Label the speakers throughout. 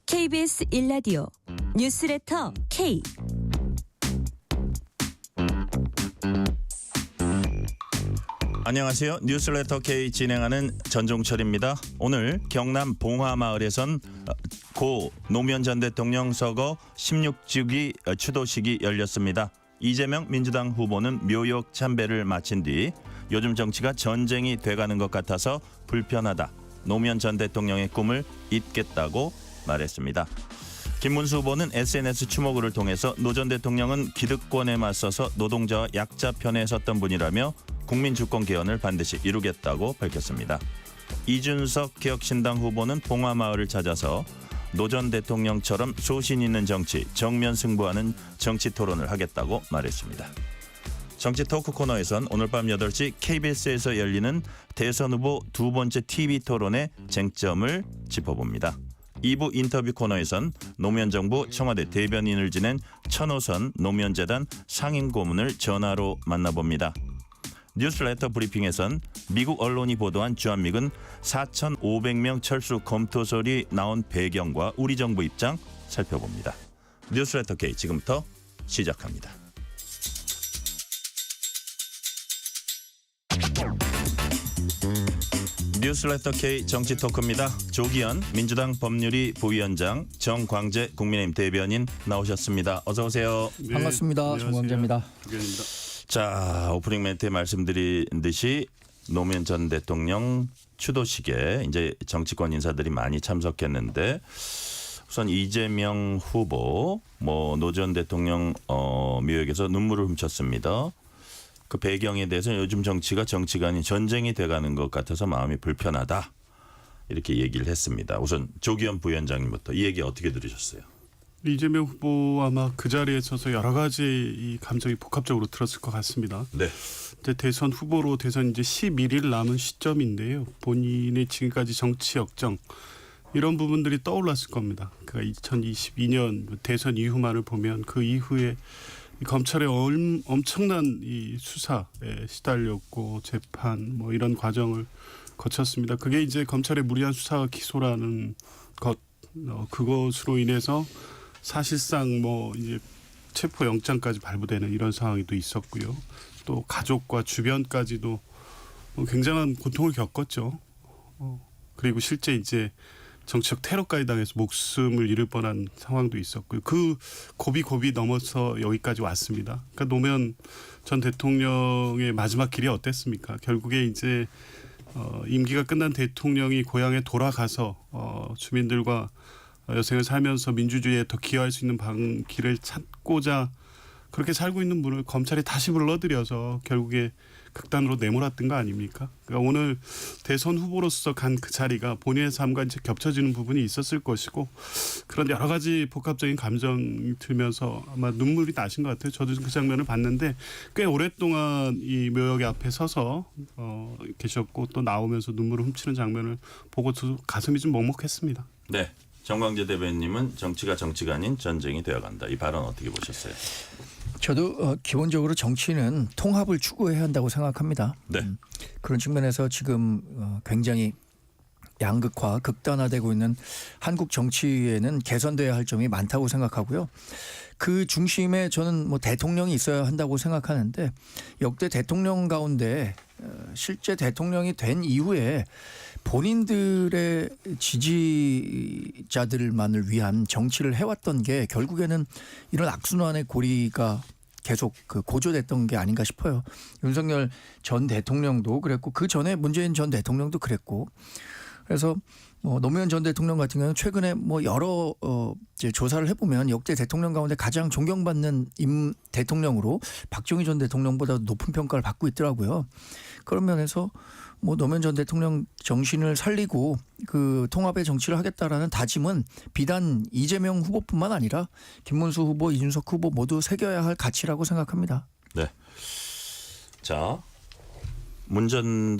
Speaker 1: KBS 1라디오 뉴스레터 K.
Speaker 2: 안녕하세요. 뉴스레터 K 진행하는 전종철입니다. 오늘 경남 봉화마을에선 고 노무현 전 대통령 서거 16주기 추도식이 열렸습니다. 이재명 민주당 후보는 묘역 참배를 마친 뒤 요즘 정치가 전쟁이 돼가는 것 같아서 불편하다. 노무현 전 대통령의 꿈을 잇겠다고 말했습니다. 김문수 후보는 SNS 추모글을 통해서 노 전 대통령은 기득권에 맞서서 노동자와 약자 편에 섰던 분이라며 국민 주권 개헌을 반드시 이루겠다고 밝혔습니다. 이준석 개혁신당 후보는 봉화마을을 찾아서 노 전 대통령처럼 소신 있는 정치, 정면 승부하는 정치 토론을 하겠다고 말했습니다. 정치 토크 코너에선 오늘 밤 8시 KBS에서 열리는 대선 후보 두 번째 TV 토론의 쟁점을 짚어봅니다. 2부 인터뷰 코너에선 노무현 정부 청와대 대변인을 지낸 천호선 노무현재단 상임고문을 전화로 만나봅니다. 뉴스레터 브리핑에선 미국 언론이 보도한 주한미군 4,500명 철수 검토 소리 나온 배경과 우리 정부 입장 살펴봅니다. 뉴스레터 K 지금부터 시작합니다. 뉴스레터 K 정치 토크입니다. 조기현 민주당 법률위 부위원장, 정광재 국민의힘 대변인 나오셨습니다. 어서 오세요.
Speaker 3: 네, 반갑습니다. 정광재입니다.
Speaker 4: 조기현입니다.
Speaker 2: 자, 오프닝 멘트에 말씀드린 듯이 노무현 전 대통령 추도식에 이제 정치권 인사들이 많이 참석했는데 우선 이재명 후보 노 전 대통령 묘역에서 눈물을 훔쳤습니다. 그 배경에 대해서 요즘 정치가 아닌 전쟁이 돼가는 것 같아서 마음이 불편하다. 이렇게 얘기를 했습니다. 우선 조기현 부위원장님부터 이 얘기 어떻게 들으셨어요?
Speaker 4: 이재명 후보 아마 그 자리에 서서 여러 가지 이 감정이 복합적으로 들었을 것 같습니다.
Speaker 2: 네.
Speaker 4: 근데 대선 후보로 대선 이제 11일 남은 시점인데요. 본인의 지금까지 정치 역정 이런 부분들이 떠올랐을 겁니다. 그러니까 2022년 대선 이후만을 보면 그 이후에 검찰의 엄청난 이 수사에 시달렸고 재판 이런 과정을 거쳤습니다. 그게 이제 검찰의 무리한 수사와 기소라는 것 그것으로 인해서 사실상 이제 체포 영장까지 발부되는 이런 상황이 또 있었고요. 또 가족과 주변까지도 굉장한 고통을 겪었죠. 그리고 실제 이제 정치적 테러까지 당해서 목숨을 잃을 뻔한 상황도 있었고요. 그 고비 넘어서 여기까지 왔습니다. 그러니까 노무현 전 대통령의 마지막 길이 어땠습니까? 결국에 이제 임기가 끝난 대통령이 고향에 돌아가서 주민들과 여생을 살면서 민주주의에 더 기여할 수 있는 길을 찾고자 그렇게 살고 있는 분을 검찰이 다시 불러들여서 결국에 극단으로 내몰았던 거 아닙니까? 그러니까 오늘 대선 후보로서 간 그 자리가 본인의 삶과 이제 겹쳐지는 부분이 있었을 것이고 그런 여러 가지 복합적인 감정이 들면서 아마 눈물이 나신 것 같아요. 저도 그 장면을 봤는데 꽤 오랫동안 이 묘역의 앞에 서서 계셨고 또 나오면서 눈물을 훔치는 장면을 보고 가슴이 좀 먹먹했습니다.
Speaker 2: 네. 정광재 대변인님은 정치가 아닌 전쟁이 되어간다. 이 발언 어떻게 보셨어요?
Speaker 3: 저도 기본적으로 정치는 통합을 추구해야 한다고 생각합니다.
Speaker 2: 네.
Speaker 3: 그런 측면에서 지금 굉장히 양극화, 극단화되고 있는 한국 정치에는 개선돼야 할 점이 많다고 생각하고요. 그 중심에 저는 대통령이 있어야 한다고 생각하는데 역대 대통령 가운데 실제 대통령이 된 이후에 본인들의 지지자들만을 위한 정치를 해왔던 게 결국에는 이런 악순환의 고리가 계속 고조됐던 게 아닌가 싶어요. 윤석열 전 대통령도 그랬고 그 전에 문재인 전 대통령도 그랬고 그래서 노무현 전 대통령 같은 경우는 최근에 여러 이제 조사를 해보면 역대 대통령 가운데 가장 존경받는 대통령으로 박정희 전 대통령보다 높은 평가를 받고 있더라고요. 그런 면에서 노무현 전 대통령 정신을 살리고 그 통합의 정치를 하겠다라는 다짐은 비단 이재명 후보뿐만 아니라 김문수 후보, 이준석 후보 모두 새겨야 할 가치라고 생각합니다.
Speaker 2: 네. 자, 문 전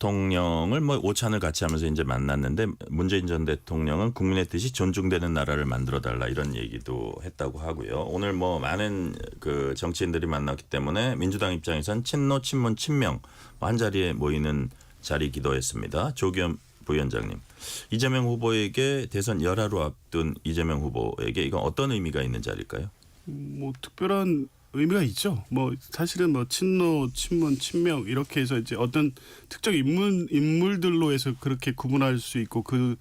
Speaker 2: 대통령을 뭐 오찬을 같이 하면서 이제 만났는데 문재인 전 대통령은 국민의 뜻이 존중되는 나라를 만들어 달라 이런 얘기도 했다고 하고요. 오늘 뭐 많은 그 정치인들이 만났기 때문에 민주당 입장에선 친노, 친문, 친명 한 자리에 모이는 자리이기도 했습니다. 조기현 부위원장님, 이재명 후보에게 대선 열하루 앞둔 이재명 후보에게 이건 어떤 의미가 있는 자리일까요?
Speaker 4: 뭐 특별한 의미가 있죠. 뭐 사실은 뭐 친노, 친문, 친명 이렇게 해서 이제 어떤 특정 인물들로 해서 그렇게 구분할 수 있고 그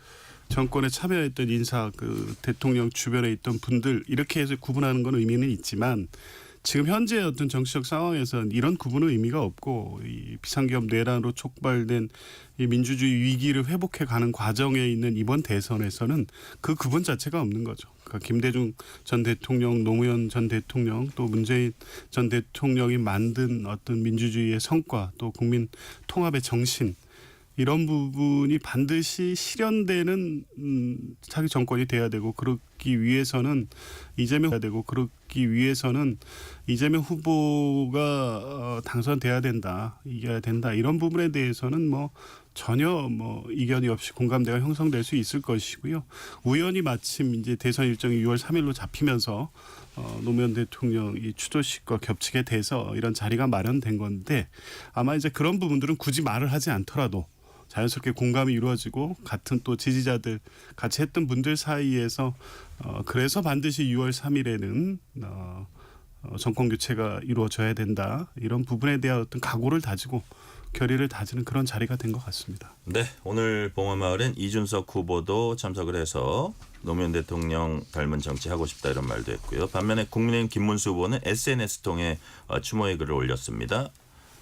Speaker 4: 정권에 참여했던 인사, 그 대통령 주변에 있던 분들 이렇게 해서 구분하는 건 의미는 있지만 지금 현재 어떤 정치적 상황에서는 이런 구분은 의미가 없고 이 비상기업 내란으로 촉발된 이 민주주의 위기를 회복해 가는 과정에 있는 이번 대선에서는 그 구분 자체가 없는 거죠. 그러니까 김대중 전 대통령, 노무현 전 대통령, 또 문재인 전 대통령이 만든 어떤 민주주의의 성과, 또 국민 통합의 정신 이런 부분이 반드시 실현되는 차기 정권이 돼야 되고 그러기 위해서는 이재명 후보가 당선돼야 된다, 이겨야 된다 이런 부분에 대해서는 뭐 전혀 뭐 이견이 없이 공감대가 형성될 수 있을 것이고요. 우연히 마침 이제 대선 일정이 6월 3일로 잡히면서 노무현 대통령이 추도식과 겹치게 돼서 이런 자리가 마련된 건데 아마 이제 그런 부분들은 굳이 말을 하지 않더라도 자연스럽게 공감이 이루어지고 같은 또 지지자들 같이 했던 분들 사이에서 그래서 반드시 6월 3일에는 정권 교체가 이루어져야 된다 이런 부분에 대한 어떤 각오를 다지고 결의를 다지는 그런 자리가 된 것 같습니다.
Speaker 2: 네, 오늘 봉화마을엔 이준석 후보도 참석을 해서 노무현 대통령 닮은 정치하고 싶다 이런 말도 했고요. 반면에 국민의힘 김문수 후보는 SNS 통해 추모의 글을 올렸습니다.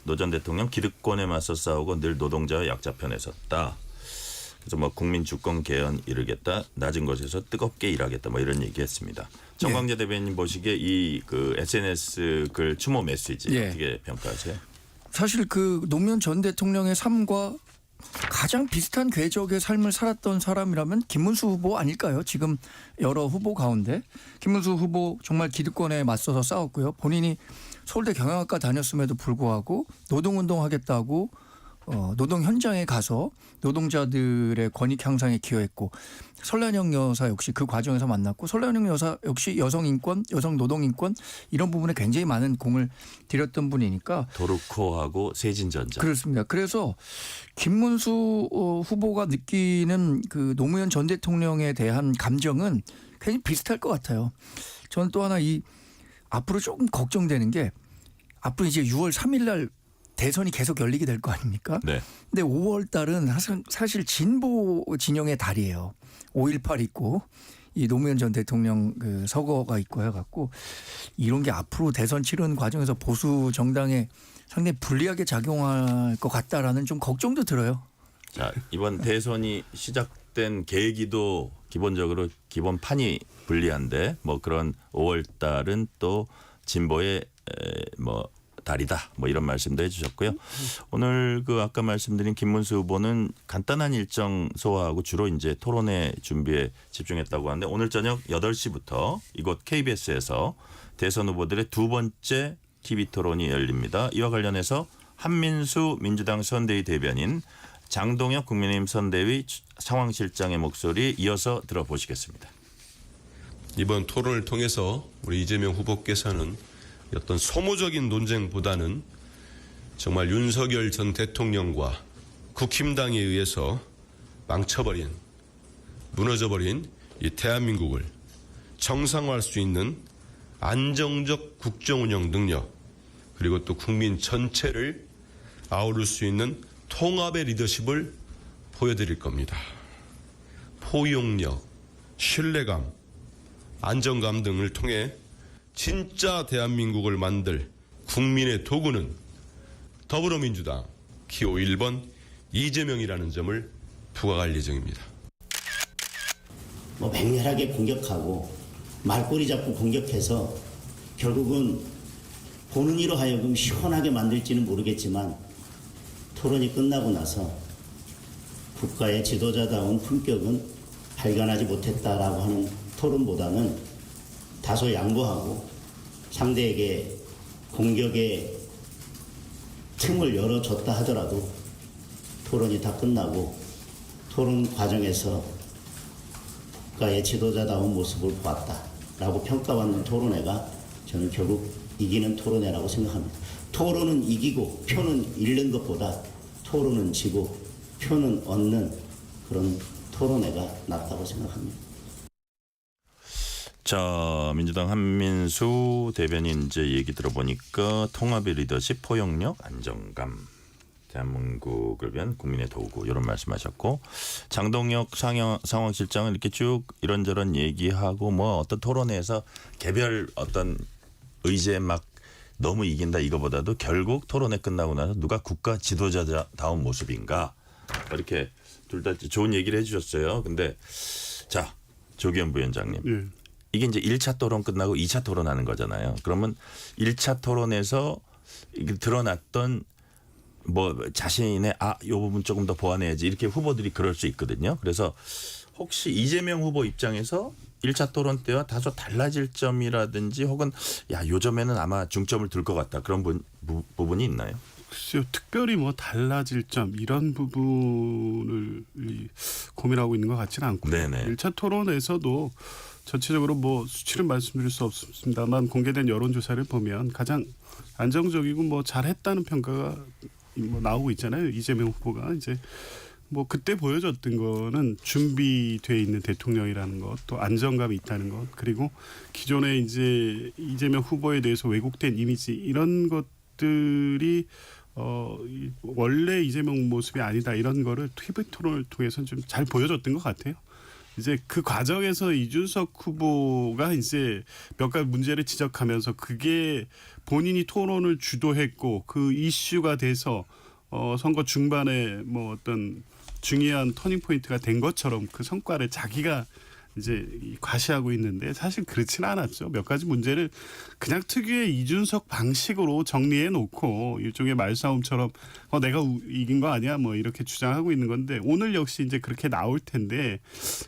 Speaker 2: 노 전 대통령 기득권에 맞서 싸우고 늘 노동자와 약자 편에 섰다. 그래서 뭐 국민 주권 개헌 이루겠다. 낮은 곳에서 뜨겁게 일하겠다. 뭐 이런 얘기했습니다. 정광재 대변인 보시기에 이 그 SNS 글 추모 메시지 어떻게 평가하세요?
Speaker 3: 사실 그 노무현 전 대통령의 삶과 가장 비슷한 궤적의 삶을 살았던 사람이라면 김문수 후보 아닐까요? 지금 여러 후보 가운데 김문수 후보 정말 기득권에 맞서서 싸웠고요. 본인이 서울대 경영학과 다녔음에도 불구하고 노동운동하겠다고 노동 현장에 가서 노동자들의 권익 향상에 기여했고 설란영 여사 역시 그 과정에서 만났고 설란영 여사 역시 여성 인권, 여성 노동 인권 이런 부분에 굉장히 많은 공을 들였던 분이니까
Speaker 2: 도르코하고 세진전자.
Speaker 3: 그렇습니다. 그래서 김문수 후보가 느끼는 그 노무현 전 대통령에 대한 감정은 굉장히 비슷할 것 같아요. 저는 또 하나 이 앞으로 조금 걱정되는 게 앞으로 이제 6월 3일 날 대선이 계속 열리게 될 거 아닙니까?
Speaker 2: 네.
Speaker 3: 근데 5월 달은 사실 진보 진영의 달이에요. 5.18 있고 이 노무현 전 대통령 그 서거가 있고 해갖고 이런 게 앞으로 대선 치르는 과정에서 보수 정당에 상당히 불리하게 작용할 것 같다라는 좀 걱정도 들어요.
Speaker 2: 자, 이번 대선이 시작된 계기도 기본적으로 기본 판이 불리한데 뭐 그런 5월 달은 또 진보의 뭐 달이다 뭐 이런 말씀도 해주셨고요. 오늘 그 아까 말씀드린 김문수 후보는 간단한 일정 소화하고 주로 이제 토론회 준비에 집중했다고 하는데 오늘 저녁 8시부터 이곳 KBS에서 대선 후보들의 두 번째 TV 토론이 열립니다. 이와 관련해서 한민수 민주당 선대위 대변인, 장동혁 국민의힘 선대위 상황실장의 목소리 이어서 들어보시겠습니다.
Speaker 5: 이번 토론을 통해서 우리 이재명 후보께서는 어떤 소모적인 논쟁보다는 정말 윤석열 전 대통령과 국힘당에 의해서 망쳐버린, 무너져버린 이 대한민국을 정상화할 수 있는 안정적 국정운영 능력, 그리고 또 국민 전체를 아우를 수 있는 통합의 리더십을 보여드릴 겁니다. 포용력, 신뢰감, 안정감 등을 통해 진짜 대한민국을 만들 국민의 도구는 더불어민주당 기호 1번 이재명이라는 점을 부각할 예정입니다.
Speaker 6: 맹렬하게 공격하고 말꼬리 잡고 공격해서 결국은 보는 이로 하여금 시원하게 만들지는 모르겠지만 토론이 끝나고 나서 국가의 지도자다운 품격은 발견하지 못했다라고 하는 토론보다는 다소 양보하고 상대에게 공격의 틈을 열어줬다 하더라도 토론이 다 끝나고 토론 과정에서 국가의 지도자다운 모습을 보았다라고 평가받는 토론회가 저는 결국 이기는 토론회라고 생각합니다. 토론은 이기고 표는 잃는 것보다 토론은 지고 표는 얻는 그런 토론회가 낫다고 생각합니다.
Speaker 2: 자, 민주당 한민수 대변인 이제 얘기 들어보니까 통합의 리더십, 포용력, 안정감, 대한민국을 위한 국민의 도구 이런 말씀하셨고, 장동혁 상황실장은 이렇게 쭉 이런저런 얘기하고 뭐 어떤 토론회에서 개별 어떤 의제에 막 너무 이긴다 이거보다도 결국 토론회 끝나고 나서 누가 국가 지도자다운 모습인가 이렇게 둘 다 좋은 얘기를 해주셨어요. 근데 자, 조기현 부위원장님.
Speaker 4: 예.
Speaker 2: 이게 이제 1차 토론 끝나고 2차 토론하는 거잖아요. 그러면 1차 토론에서 이게 드러났던 뭐 자신의 이 부분 조금 더 보완해야지 이렇게 후보들이 그럴 수 있거든요. 그래서 혹시 이재명 후보 입장에서 1차 토론 때와 다소 달라질 점이라든지 혹은 요 점에는 아마 중점을 둘 것 같다. 그런 부분이 있나요?
Speaker 4: 글쎄요, 특별히 뭐 달라질 점 이런 부분을 고민하고 있는 것 같지는 않고요.
Speaker 2: 네네.
Speaker 4: 1차 토론에서도 전체적으로 뭐 수치를 말씀드릴 수 없습니다만 공개된 여론조사를 보면 가장 안정적이고 뭐 잘했다는 평가가 뭐 나오고 있잖아요. 이재명 후보가 이제 뭐 그때 보여줬던 거는 준비돼 있는 대통령이라는 것, 또 안정감이 있다는 것, 그리고 기존에 이제 이재명 후보에 대해서 왜곡된 이미지 이런 것들이 원래 이재명 모습이 아니다 이런 거를 TV 토론을 통해서 좀 잘 보여줬던 것 같아요. 이제 그 과정에서 이준석 후보가 이제 몇 가지 문제를 지적하면서 그게 본인이 토론을 주도했고 그 이슈가 돼서 선거 중반에 뭐 어떤 중요한 터닝 포인트가 된 것처럼 그 성과를 자기가 이제 과시하고 있는데 사실 그렇지는 않았죠. 몇 가지 문제를 그냥 특유의 이준석 방식으로 정리해 놓고 일종의 말싸움처럼 내가 이긴 거 아니야 뭐 이렇게 주장하고 있는 건데 오늘 역시 이제 그렇게 나올 텐데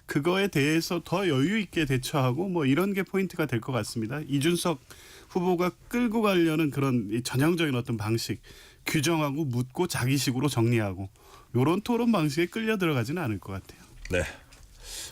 Speaker 4: 그거에 대해서 더 여유 있게 대처하고 뭐 이런 게 포인트가 될 것 같습니다. 이준석 후보가 끌고 가려는 그런 전형적인 어떤 방식 규정하고 묻고 자기식으로 정리하고 이런 토론 방식에 끌려 들어가지는 않을 것 같아요.
Speaker 2: 네.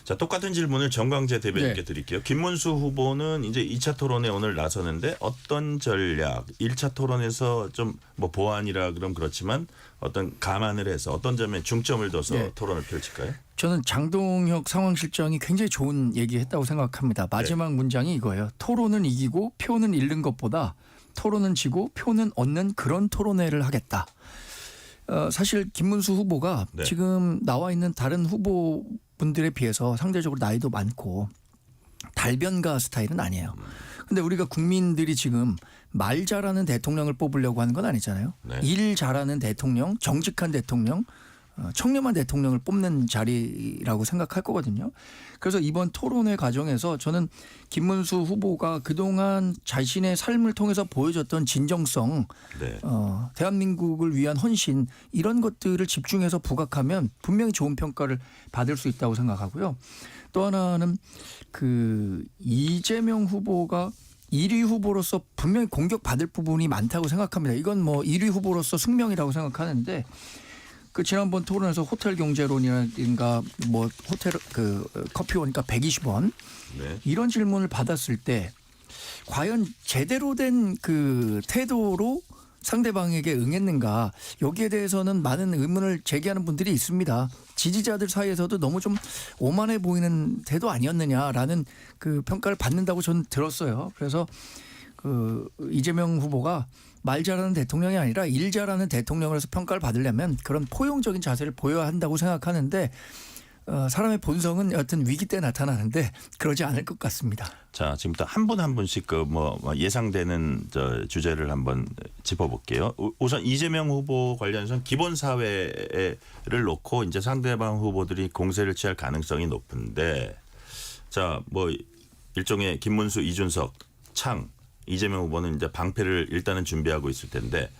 Speaker 2: 자, 똑같은 질문을 정광재 대변인께
Speaker 3: 네.
Speaker 2: 드릴게요. 김문수 후보는 이제 2차 토론에 오늘 나서는데 어떤 전략, 1차 토론에서 좀 뭐 보완이라 그럼 그렇지만 어떤 감안을 해서 어떤 점에 중점을 둬서
Speaker 3: 네.
Speaker 2: 토론을 펼칠까요?
Speaker 3: 저는 장동혁 상황실장이 굉장히 좋은 얘기했다고 생각합니다. 마지막 문장이 이거예요. 토론은 이기고 표는 잃는 것보다 토론은 지고 표는 얻는 그런 토론회를 하겠다. 사실 김문수 후보가
Speaker 2: 네.
Speaker 3: 지금 나와 있는 다른 후보분들에 비해서 상대적으로 나이도 많고 달변가 스타일은 아니에요. 근데 우리가 국민들이 지금 말 잘하는 대통령을 뽑으려고 하는 건 아니잖아요.
Speaker 2: 네.
Speaker 3: 일 잘하는 대통령, 정직한 대통령, 청렴한 대통령을 뽑는 자리라고 생각할 거거든요. 그래서 이번 토론회 과정에서 저는 김문수 후보가 그동안 자신의 삶을 통해서 보여줬던 진정성,
Speaker 2: 네.
Speaker 3: 대한민국을 위한 헌신 이런 것들을 집중해서 부각하면 분명히 좋은 평가를 받을 수 있다고 생각하고요. 또 하나는 그 이재명 후보가 1위 후보로서 분명히 공격받을 부분이 많다고 생각합니다. 이건 뭐 1위 후보로서 숙명이라고 생각하는데 그 지난번 토론에서 호텔 경제론이라든가 뭐 호텔 그 커피 오니까 120원
Speaker 2: 네.
Speaker 3: 이런 질문을 받았을 때 과연 제대로 된 그 태도로 상대방에게 응했는가 여기에 대해서는 많은 의문을 제기하는 분들이 있습니다. 지지자들 사이에서도 너무 좀 오만해 보이는 태도 아니었느냐라는 그 평가를 받는다고 저는 들었어요. 그래서 그 이재명 후보가 말 잘하는 대통령이 아니라 일 잘하는 대통령으로서 평가를 받으려면 그런 포용적인 자세를 보여야 한다고 생각하는데 사람의 본성은 여하튼 위기 때 나타나는데 그러지 않을 것 같습니다.
Speaker 2: 자, 지금부터 한 분 한 분씩 그 뭐 예상되는 주제를 한번 짚어볼게요. 우선 이재명 후보 관련해서는 기본 사회를 놓고 이제 상대방 후보들이 공세를 취할 가능성이 높은데, 자, 뭐 일종의 김문수, 이준석, 창, 이재명 후보는 이제 방패를 일단은 준비하고 있을 텐데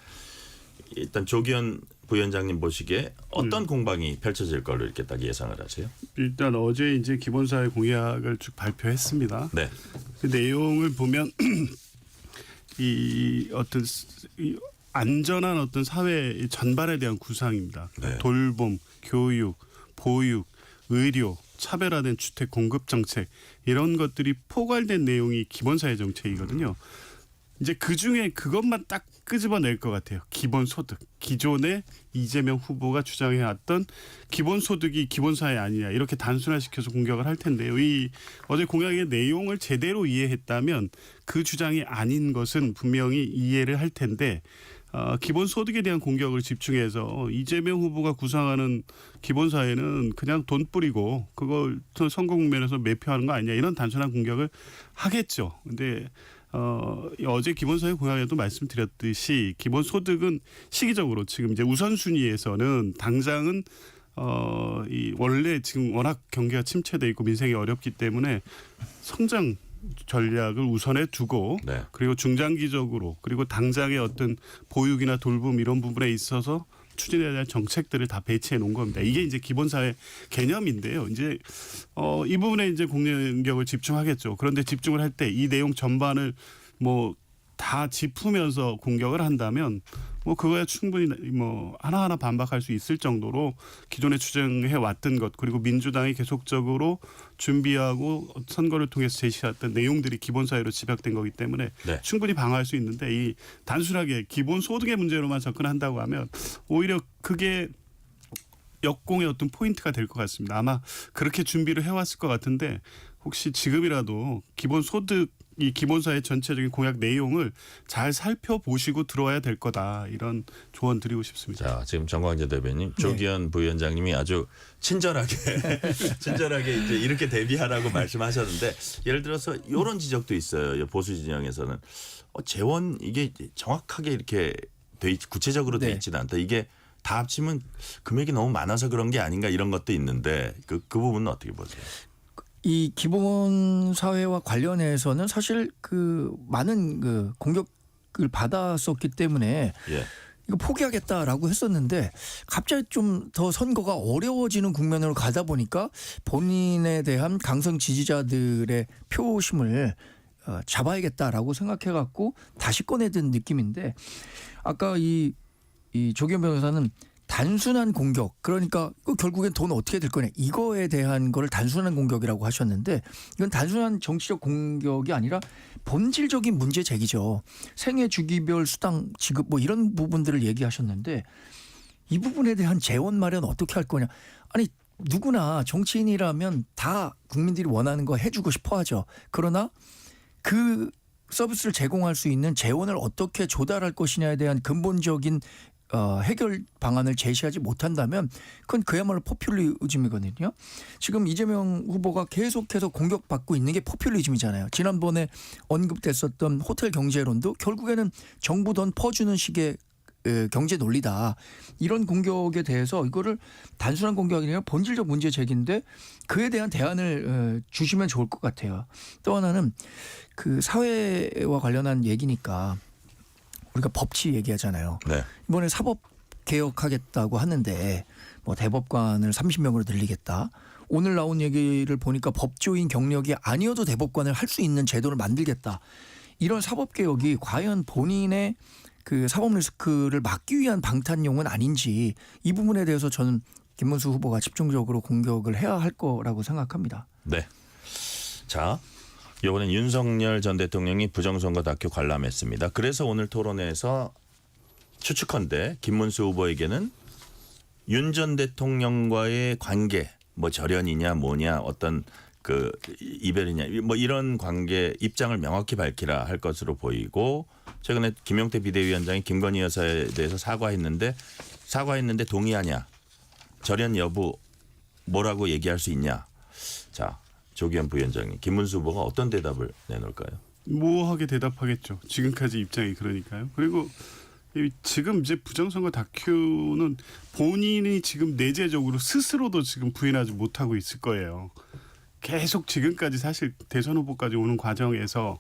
Speaker 2: 일단 조기현 부위원장님 보시기에 어떤 공방이 펼쳐질 걸로 이렇게 딱 예상을 하세요?
Speaker 4: 일단 어제 이제 기본사회 공약을 쭉 발표했습니다.
Speaker 2: 네.
Speaker 4: 그 내용을 보면 이 어떤 이 안전한 어떤 사회 전반에 대한 구상입니다.
Speaker 2: 네.
Speaker 4: 돌봄, 교육, 보육, 의료, 차별화된 주택 공급 정책 이런 것들이 포괄된 내용이 기본사회 정책이거든요. 이제 그 중에 그것만 딱 끄집어낼 것 같아요. 기본소득. 기존에 이재명 후보가 주장해왔던 기본소득이 기본사회 아니냐 이렇게 단순화시켜서 공격을 할 텐데요. 이 어제 공약의 내용을 제대로 이해했다면 그 주장이 아닌 것은 분명히 이해를 할 텐데 기본소득에 대한 공격을 집중해서 이재명 후보가 구상하는 기본사회는 그냥 돈 뿌리고 그걸 선거 국면에서 매표하는 거 아니냐 이런 단순한 공격을 하겠죠. 근데 어제 기본사회 공약에도 말씀드렸듯이 기본소득은 시기적으로 지금 이제 우선순위에서는 당장은 이 원래 지금 워낙 경기가 침체돼 있고 민생이 어렵기 때문에 성장 전략을 우선에 두고
Speaker 2: 네.
Speaker 4: 그리고 중장기적으로 그리고 당장의 어떤 보육이나 돌봄 이런 부분에 있어서 추진해야 할 정책들을 다 배치해 놓은 겁니다. 이게 이제 기본사회 개념인데요. 이제 이 부분에 이제 공격을 집중하겠죠. 그런데 집중을 할 때 이 내용 전반을 뭐 다 짚으면서 공격을 한다면 뭐 그거야 충분히 뭐 하나하나 반박할 수 있을 정도로 기존에 주장해 왔던 것 그리고 민주당이 계속적으로 준비하고 선거를 통해서 제시했던 내용들이 기본사회로 집약된 거기 때문에
Speaker 2: 네.
Speaker 4: 충분히 방어할 수 있는데 이 단순하게 기본소득의 문제로만 접근한다고 하면 오히려 그게 역공의 어떤 포인트가 될 것 같습니다. 아마 그렇게 준비를 해왔을 것 같은데 혹시 지금이라도 기본소득 이 기본사회 전체적인 공약 내용을 잘 살펴보시고 들어와야 될 거다 이런 조언 드리고 싶습니다.
Speaker 2: 자, 지금 정광재 대변인, 조기현 부위원장님이 아주 친절하게 이제 이렇게 대비하라고 말씀하셨는데 예를 들어서 이런 지적도 있어요. 보수 진영에서는 재원 이게 정확하게 이렇게 구체적으로 돼
Speaker 3: 네.
Speaker 2: 있지는 않다. 이게 다 합치면 금액이 너무 많아서 그런 게 아닌가 이런 것도 있는데 그 부분은 어떻게 보세요?
Speaker 3: 이 기본 사회와 관련해서는 사실 그 많은 그 공격을 받았었기 때문에
Speaker 2: 예.
Speaker 3: 이거 포기하겠다라고 했었는데 갑자기 좀 더 선거가 어려워지는 국면으로 가다 보니까 본인에 대한 강성 지지자들의 표심을 잡아야겠다라고 생각해갖고 다시 꺼내든 느낌인데 아까 이 조기현 변호사는 단순한 공격 그러니까 결국엔 돈 어떻게 될 거냐 이거에 대한 거를 단순한 공격이라고 하셨는데 이건 단순한 정치적 공격이 아니라 본질적인 문제 제기죠. 생애 주기별 수당 지급 뭐 이런 부분들을 얘기하셨는데 이 부분에 대한 재원 마련 어떻게 할 거냐. 아니 누구나 정치인이라면 다 국민들이 원하는 거 해주고 싶어 하죠. 그러나 그 서비스를 제공할 수 있는 재원을 어떻게 조달할 것이냐에 대한 근본적인 해결 방안을 제시하지 못한다면 그건 그야말로 포퓰리즘이거든요. 지금 이재명 후보가 계속해서 공격받고 있는 게 포퓰리즘이잖아요. 지난번에 언급됐었던 호텔 경제론도 결국에는 정부 돈 퍼주는 식의 경제 논리다. 이런 공격에 대해서 이거를 단순한 공격이 아니라 본질적 문제 제기인데 그에 대한 대안을 주시면 좋을 것 같아요. 또 하나는 그 사회와 관련한 얘기니까 우리가 법치 얘기하잖아요.
Speaker 2: 네.
Speaker 3: 이번에 사법 개혁하겠다고 하는데 뭐 대법관을 30명으로 늘리겠다. 오늘 나온 얘기를 보니까 법조인 경력이 아니어도 대법관을 할 수 있는 제도를 만들겠다. 이런 사법 개혁이 과연 본인의 그 사법 리스크를 막기 위한 방탄용은 아닌지 이 부분에 대해서 저는 김문수 후보가 집중적으로 공격을 해야 할 거라고 생각합니다.
Speaker 2: 네. 자. 이번엔 윤석열 전 대통령이 부정선거 다큐 관람했습니다. 그래서 오늘 토론회에서 추측컨대 김문수 후보에게는 윤 전 대통령과의 관계 뭐 절연이냐 뭐냐 어떤 그 이별이냐 뭐 이런 관계 입장을 명확히 밝히라 할 것으로 보이고 최근에 김용태 비대위원장이 김건희 여사에 대해서 사과했는데 동의하냐 절연 여부 뭐라고 얘기할 수 있냐. 자. 조기현 부위원장님, 김문수 후보가 어떤 대답을 내놓을까요?
Speaker 4: 모호하게 대답하겠죠. 지금까지 입장이 그러니까요. 그리고 지금 이제 부정선거 다큐는 본인이 지금 내재적으로 스스로도 지금 부인하지 못하고 있을 거예요. 계속 지금까지 사실 대선 후보까지 오는 과정에서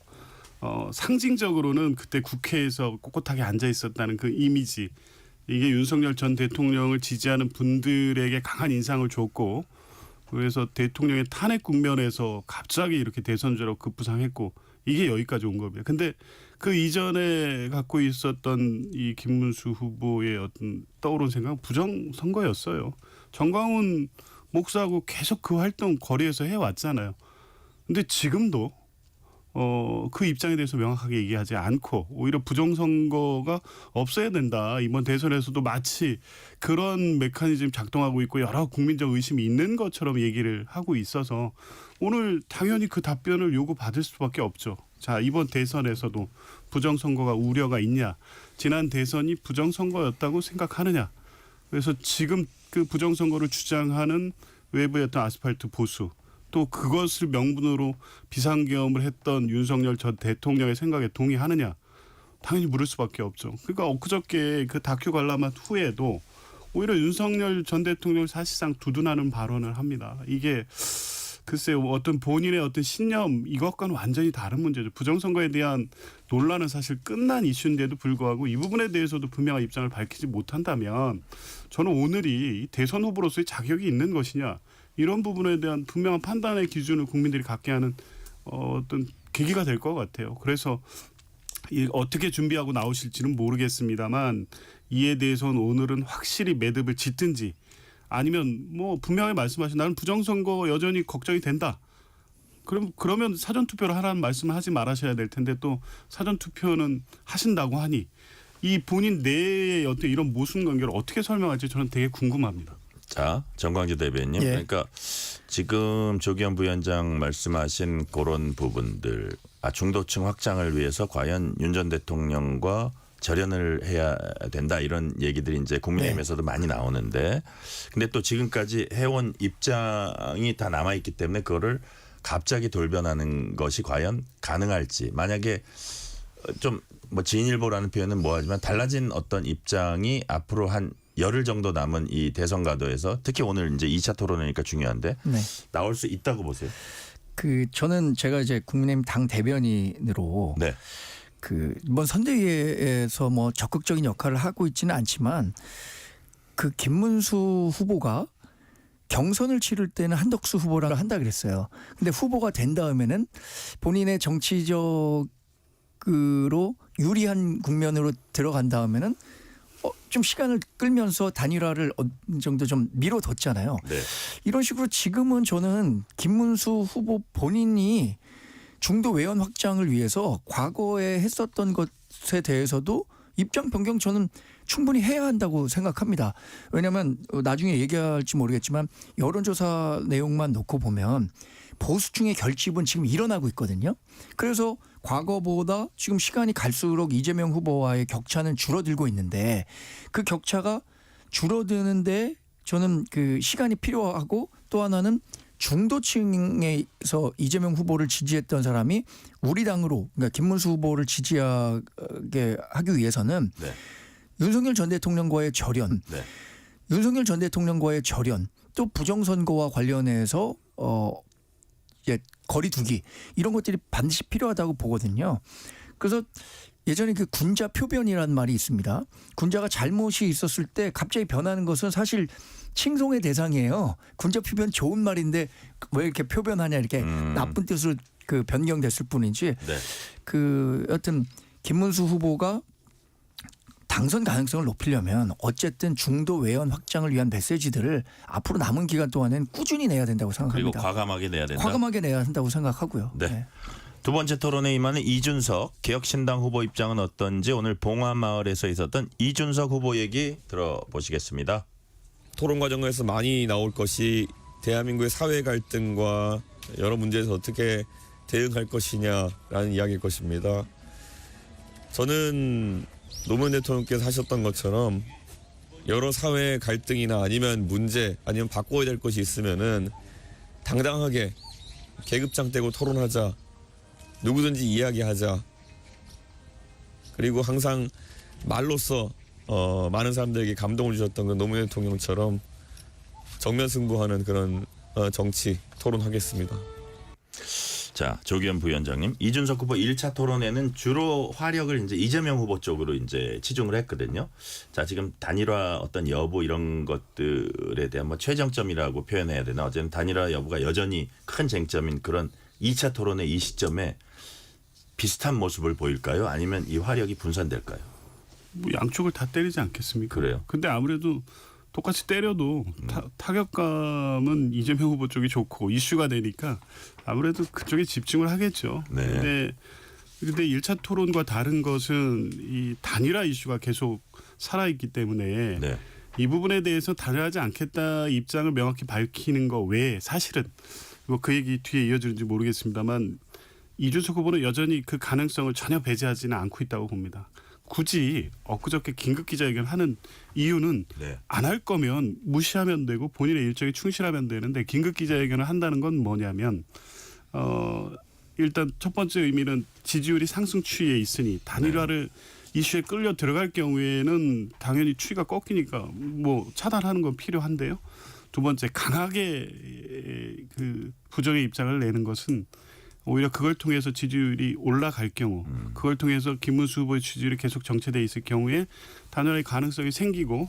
Speaker 4: 상징적으로는 그때 국회에서 꼿꼿하게 앉아 있었다는 그 이미지 이게 윤석열 전 대통령을 지지하는 분들에게 강한 인상을 줬고 그래서 대통령의 탄핵 국면에서 갑자기 이렇게 대선제로 급부상했고 이게 여기까지 온 겁니다. 근데 그 이전에 갖고 있었던 이 김문수 후보의 어떤 떠오른 생각 부정선거였어요. 정광훈 목사하고 계속 그 활동 거리에서 해왔잖아요. 근데 지금도 그 입장에 대해서 명확하게 얘기하지 않고 오히려 부정선거가 없어야 된다. 이번 대선에서도 마치 그런 메커니즘 작동하고 있고 여러 국민적 의심이 있는 것처럼 얘기를 하고 있어서 오늘 당연히 그 답변을 요구받을 수밖에 없죠. 자, 이번 대선에서도 부정선거가 우려가 있냐. 지난 대선이 부정선거였다고 생각하느냐. 그래서 지금 그 부정선거를 주장하는 외부의 어떤 아스팔트 보수 또 그것을 명분으로 비상계엄을 했던 윤석열 전 대통령의 생각에 동의하느냐. 당연히 물을 수밖에 없죠. 그러니까 엊그저께 그 다큐 관람한 후에도 오히려 윤석열 전 대통령을 사실상 두둔하는 발언을 합니다. 이게 글쎄요, 어떤 본인의 어떤 신념 이것과는 완전히 다른 문제죠. 부정선거에 대한 논란은 사실 끝난 이슈인데도 불구하고 이 부분에 대해서도 분명한 입장을 밝히지 못한다면 저는 오늘이 대선 후보로서의 자격이 있는 것이냐 이런 부분에 대한 분명한 판단의 기준을 국민들이 갖게 하는 어떤 계기가 될 것 같아요. 그래서 어떻게 준비하고 나오실지는 모르겠습니다만 이에 대해서는 오늘은 확실히 매듭을 짓든지 아니면 뭐 분명히 말씀하신 나는 부정선거 여전히 걱정이 된다. 그러면 사전투표를 하라는 말씀을 하지 말아셔야 될 텐데 또 사전투표는 하신다고 하니 이 본인 내의 어떤 이런 모순관계를 어떻게 설명할지 저는 되게 궁금합니다.
Speaker 2: 자, 정광재 대변인.
Speaker 3: 예.
Speaker 2: 그러니까 지금 조기현 부위원장 말씀하신 그런 부분들, 중도층 확장을 위해서 과연 윤 전 대통령과 절연을 해야 된다 이런 얘기들이 이제 국민의힘에서도 많이 나오는데, 근데 또 지금까지 해온 입장이 다 남아 있기 때문에 그거를 갑자기 돌변하는 것이 과연 가능할지, 만약에 좀 뭐 진일보라는 표현은 뭐하지만 달라진 어떤 입장이 앞으로 한 열흘 정도 남은 이 대선 가도에서 특히 오늘 이제 2차 토론이니까 중요한데
Speaker 3: 네.
Speaker 2: 나올 수 있다고 보세요.
Speaker 3: 저는 제가 이제 국민의힘 당 대변인으로
Speaker 2: 네.
Speaker 3: 이번 선대위에서 뭐 적극적인 역할을 하고 있지는 않지만 김문수 후보가 경선을 치를 때는 한덕수 후보랑 한다 그랬어요. 근데 후보가 된 다음에는 본인의 정치적으로 유리한 국면으로 들어간 다음에는 좀 시간을 끌면서 단일화를 어느 정도 좀 미뤄뒀잖아요.
Speaker 2: 네.
Speaker 3: 이런 식으로 지금은 저는 김문수 후보 본인이 중도 외연 확장을 위해서 과거에 했었던 것에 대해서도 입장 변경 저는 충분히 해야 한다고 생각합니다. 왜냐하면 나중에 얘기할지 모르겠지만 여론조사 내용만 놓고 보면 보수층의 결집은 지금 일어나고 있거든요. 그래서 과거보다 지금 시간이 갈수록 이재명 후보와의 격차는 줄어들고 있는데 그 격차가 줄어드는데 저는 시간이 필요하고 또 하나는 중도층에서 이재명 후보를 지지했던 사람이 우리 당으로 그러니까 김문수 후보를 지지하게 하기 위해서는
Speaker 2: 네.
Speaker 3: 윤석열 전 대통령과의 절연,
Speaker 2: 네.
Speaker 3: 윤석열 전 대통령과의 절연, 또 부정선거와 관련해서 거리두기 이런 것들이 반드시 필요하다고 보거든요. 그래서 예전에 군자 표변이라는 말이 있습니다. 군자가 잘못이 있었을 때 갑자기 변하는 것은 사실 칭송의 대상이에요. 군자 표변 좋은 말인데 왜 이렇게 표변하냐 이렇게 나쁜 뜻으로 변경됐을 뿐이지.
Speaker 2: 네.
Speaker 3: 여튼 김문수 후보가 당선 가능성을 높이려면 어쨌든 중도 외연 확장을 위한 메시지들을 앞으로 남은 기간 동안엔 꾸준히 내야 된다고 생각합니다.
Speaker 2: 그리고 과감하게 내야 된다.
Speaker 3: 과감하게 내야 한다고 생각하고요.
Speaker 2: 네. 두 번째 토론에 임하는 이준석 개혁신당 후보 입장은 어떤지 오늘 봉화마을에서 있었던 이준석 후보 얘기 들어보시겠습니다.
Speaker 7: 토론 과정에서 많이 나올 것이 대한민국의 사회 갈등과 여러 문제에서 어떻게 대응할 것이냐라는 이야기일 것입니다. 저는 노무현 대통령께서 하셨던 것처럼 여러 사회 갈등이나 아니면 문제 아니면 바꿔야 될 것이 있으면은 당당하게 계급장 떼고 토론하자. 누구든지 이야기하자. 그리고 항상 말로써 많은 사람들에게 감동을 주셨던 그 노무현 대통령처럼 정면 승부하는 그런 정치 토론하겠습니다.
Speaker 2: 자, 조기현 부위원장님, 이준석 후보 1차 토론에는 주로 화력을 이제 이재명 후보 쪽으로 이제 치중을 했거든요. 자, 지금 단일화 어떤 여부 이런 것들에 대한 뭐 최정점이라고 표현해야 되나, 어제는 단일화 여부가 여전히 큰 쟁점인 그런 2차 토론의 이 시점에 비슷한 모습을 보일까요? 아니면 이 화력이 분산될까요?
Speaker 4: 뭐 양쪽을 다 때리지 않겠습니까?
Speaker 2: 그래요.
Speaker 4: 근데 아무래도 똑같이 때려도 타격감은 이재명 후보 쪽이 좋고 이슈가 되니까 아무래도 그쪽에 집중을 하겠죠.
Speaker 2: 네.
Speaker 4: 근데 1차 토론과 다른 것은 이 단일화 이슈가 계속 살아있기 때문에
Speaker 2: 네.
Speaker 4: 이 부분에 대해서 단일화하지 않겠다 입장을 명확히 밝히는 거 외에 사실은 뭐 그 얘기 뒤에 이어지는지 모르겠습니다만 이준석 후보는 여전히 그 가능성을 전혀 배제하지는 않고 있다고 봅니다. 굳이 엊그저께 긴급 기자회견 하는 이유는
Speaker 2: 네.
Speaker 4: 안 할 거면 무시하면 되고 본인의 일정에 충실하면 되는데 긴급 기자회견을 한다는 건 뭐냐면 일단 첫 번째 의미는 지지율이 상승 추이에 있으니 단일화를 이슈에 끌려 들어갈 경우에는 당연히 추이가 꺾이니까 뭐 차단하는 건 필요한데요. 두 번째 강하게 그 부정의 입장을 내는 것은 오히려 그걸 통해서 지지율이 올라갈 경우 그걸 통해서 김문수 후보의 지지율이 계속 정체돼 있을 경우에 단일화의 가능성이 생기고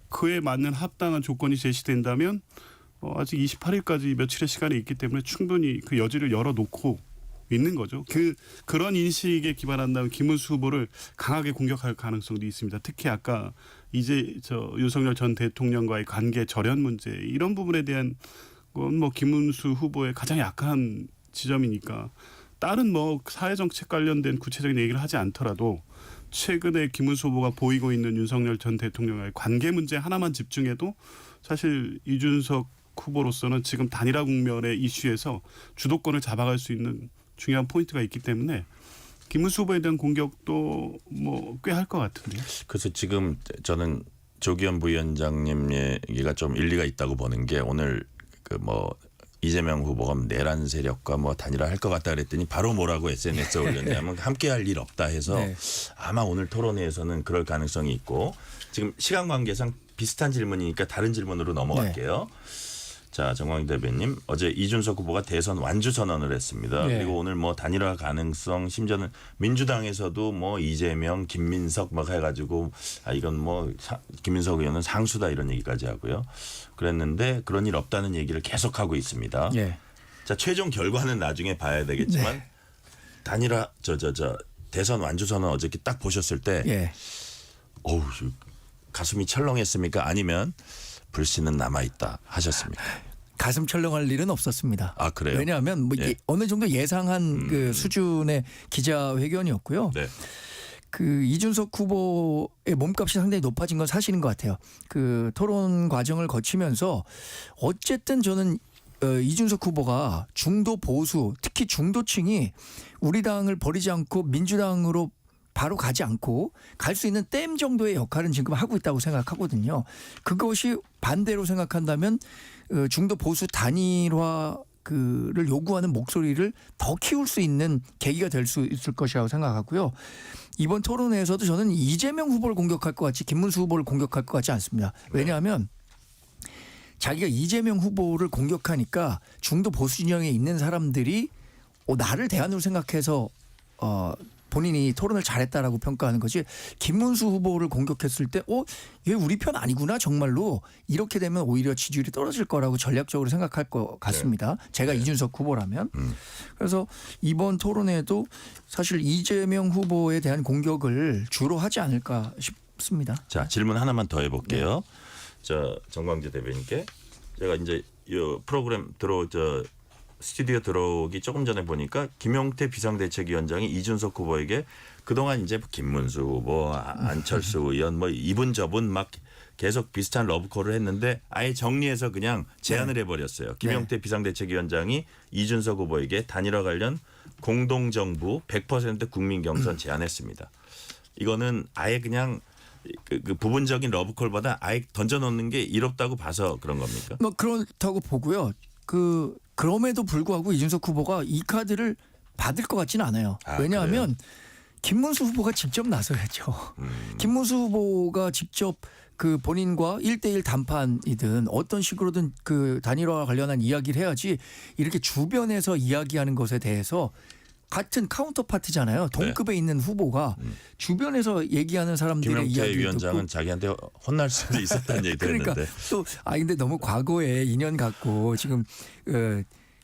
Speaker 4: 그에 맞는 합당한 조건이 제시된다면 아직 28일까지 며칠의 시간이 있기 때문에 충분히 그 여지를 열어놓고 있는 거죠. 그런 인식에 기반한다면 김문수 후보를 강하게 공격할 가능성도 있습니다. 특히 아까 윤석열 전 대통령과의 관계 절연 문제 이런 부분에 대한 건 뭐 김문수 후보의 가장 약한 지점이니까 다른 뭐 사회정책 관련된 구체적인 얘기를 하지 않더라도 최근에 김문수 후보가 보이고 있는 윤석열 전 대통령과의 관계 문제 하나만 집중해도 사실 이준석 후보로서는 지금 단일화 국면의 이슈에서 주도권을 잡아갈 수 있는 중요한 포인트가 있기 때문에 김문수 후보에 대한 공격도 뭐 꽤 할 것 같은데요.
Speaker 2: 그래서 지금 저는 조기현 부위원장님 얘기가 좀 일리가 있다고 보는 게 오늘 그 뭐 이재명 후보가 내란 세력과 뭐 단일화 할 것 같다 그랬더니 바로 뭐라고 SNS에 올렸냐면 함께할 일 없다 해서
Speaker 3: 네.
Speaker 2: 아마 오늘 토론회에서는 그럴 가능성이 있고 지금 시간 관계상 비슷한 질문이니까 다른 질문으로 넘어갈게요. 자, 정광희 대변님 어제 이준석 후보가 대선 완주 선언을 했습니다.
Speaker 3: 네.
Speaker 2: 그리고 오늘 뭐 단일화 가능성 심지어는 민주당에서도 뭐 이재명, 김민석 막 해가지고 이건 뭐 김민석 의원은 상수다 이런 얘기까지 하고요. 그랬는데 그런 일 없다는 얘기를 계속하고 있습니다.
Speaker 3: 예.
Speaker 2: 자, 최종 결과는 나중에 봐야 되겠지만
Speaker 3: 네.
Speaker 2: 단일화 대선 완주 선언 어저께 딱 보셨을 때
Speaker 3: 예.
Speaker 2: 어우 가슴이 철렁했습니까? 아니면 불씨는 남아있다 하셨습니까?
Speaker 3: 가슴 철렁할 일은 없었습니다.
Speaker 2: 아, 그래요?
Speaker 3: 왜냐하면 뭐
Speaker 2: 예.
Speaker 3: 어느 정도 예상한 그 수준의 기자회견이었고요.
Speaker 2: 네.
Speaker 3: 그 이준석 후보의 몸값이 상당히 높아진 건 사실인 것 같아요. 그 토론 과정을 거치면서 어쨌든 저는 이준석 후보가 중도 보수 특히 중도층이 우리 당을 버리지 않고 민주당으로 바로 가지 않고 갈 수 있는 댐 정도의 역할은 지금 하고 있다고 생각하거든요. 그것이 반대로 생각한다면 중도 보수 단일화를 요구하는 목소리를 더 키울 수 있는 계기가 될 수 있을 것이라고 생각하고요. 이번 토론회에서도 저는 이재명 후보를 공격할 것 같이 김문수 후보를 공격할 것 같지 않습니다. 왜냐하면 자기가 이재명 후보를 공격하니까 중도 보수 진영에 있는 사람들이 나를 대안으로 생각해서 본인이 토론을 잘했다라고 평가하는 거지 김문수 후보를 공격했을 때 얘 우리 편 아니구나 정말로 이렇게 되면 오히려 지지율이 떨어질 거라고 전략적으로 생각할 것 같습니다. 제가 이준석 후보라면. 그래서 이번 토론에도 사실 이재명 후보에 대한 공격을 주로 하지 않을까 싶습니다.
Speaker 2: 자, 질문 하나만 더 해볼게요. 자, 정광재 대변인께 제가 이제 이 프로그램 스튜디오 들어오기 조금 전에 보니까 김용태 비상대책위원장이 이준석 후보에게 그동안 이제 김문수 후보, 안철수 의원 뭐 이분 저분 막 계속 비슷한 러브콜을 했는데 아예 정리해서 그냥 제안을 해버렸어요. 김용태 비상대책위원장이 이준석 후보에게 단일화 관련 공동정부 100% 국민 경선 제안했습니다. 이거는 아예 그냥 그 부분적인 러브콜보다 아예 던져놓는 게 이롭다고 봐서 그런 겁니까?
Speaker 3: 뭐 그렇다고 보고요. 그럼에도 불구하고 이준석 후보가 이 카드를 받을 것 같지는 않아요. 왜냐하면 김문수 후보가 직접 나서야죠. 김문수 후보가 직접 그 본인과 1대1 담판이든 어떤 식으로든 그 단일화와 관련한 이야기를 해야지 이렇게 주변에서 이야기하는 것에 대해서 같은 카운터파트잖아요. 동급에 있는 후보가 주변에서 얘기하는 사람들의
Speaker 2: 김용태
Speaker 3: 이야기를
Speaker 2: 위원장은
Speaker 3: 듣고
Speaker 2: 자기한테 혼날 수도 있었다는 얘기도
Speaker 3: 그러니까
Speaker 2: 했는데.
Speaker 3: 또 근데 너무 과거에 인연 갖고 지금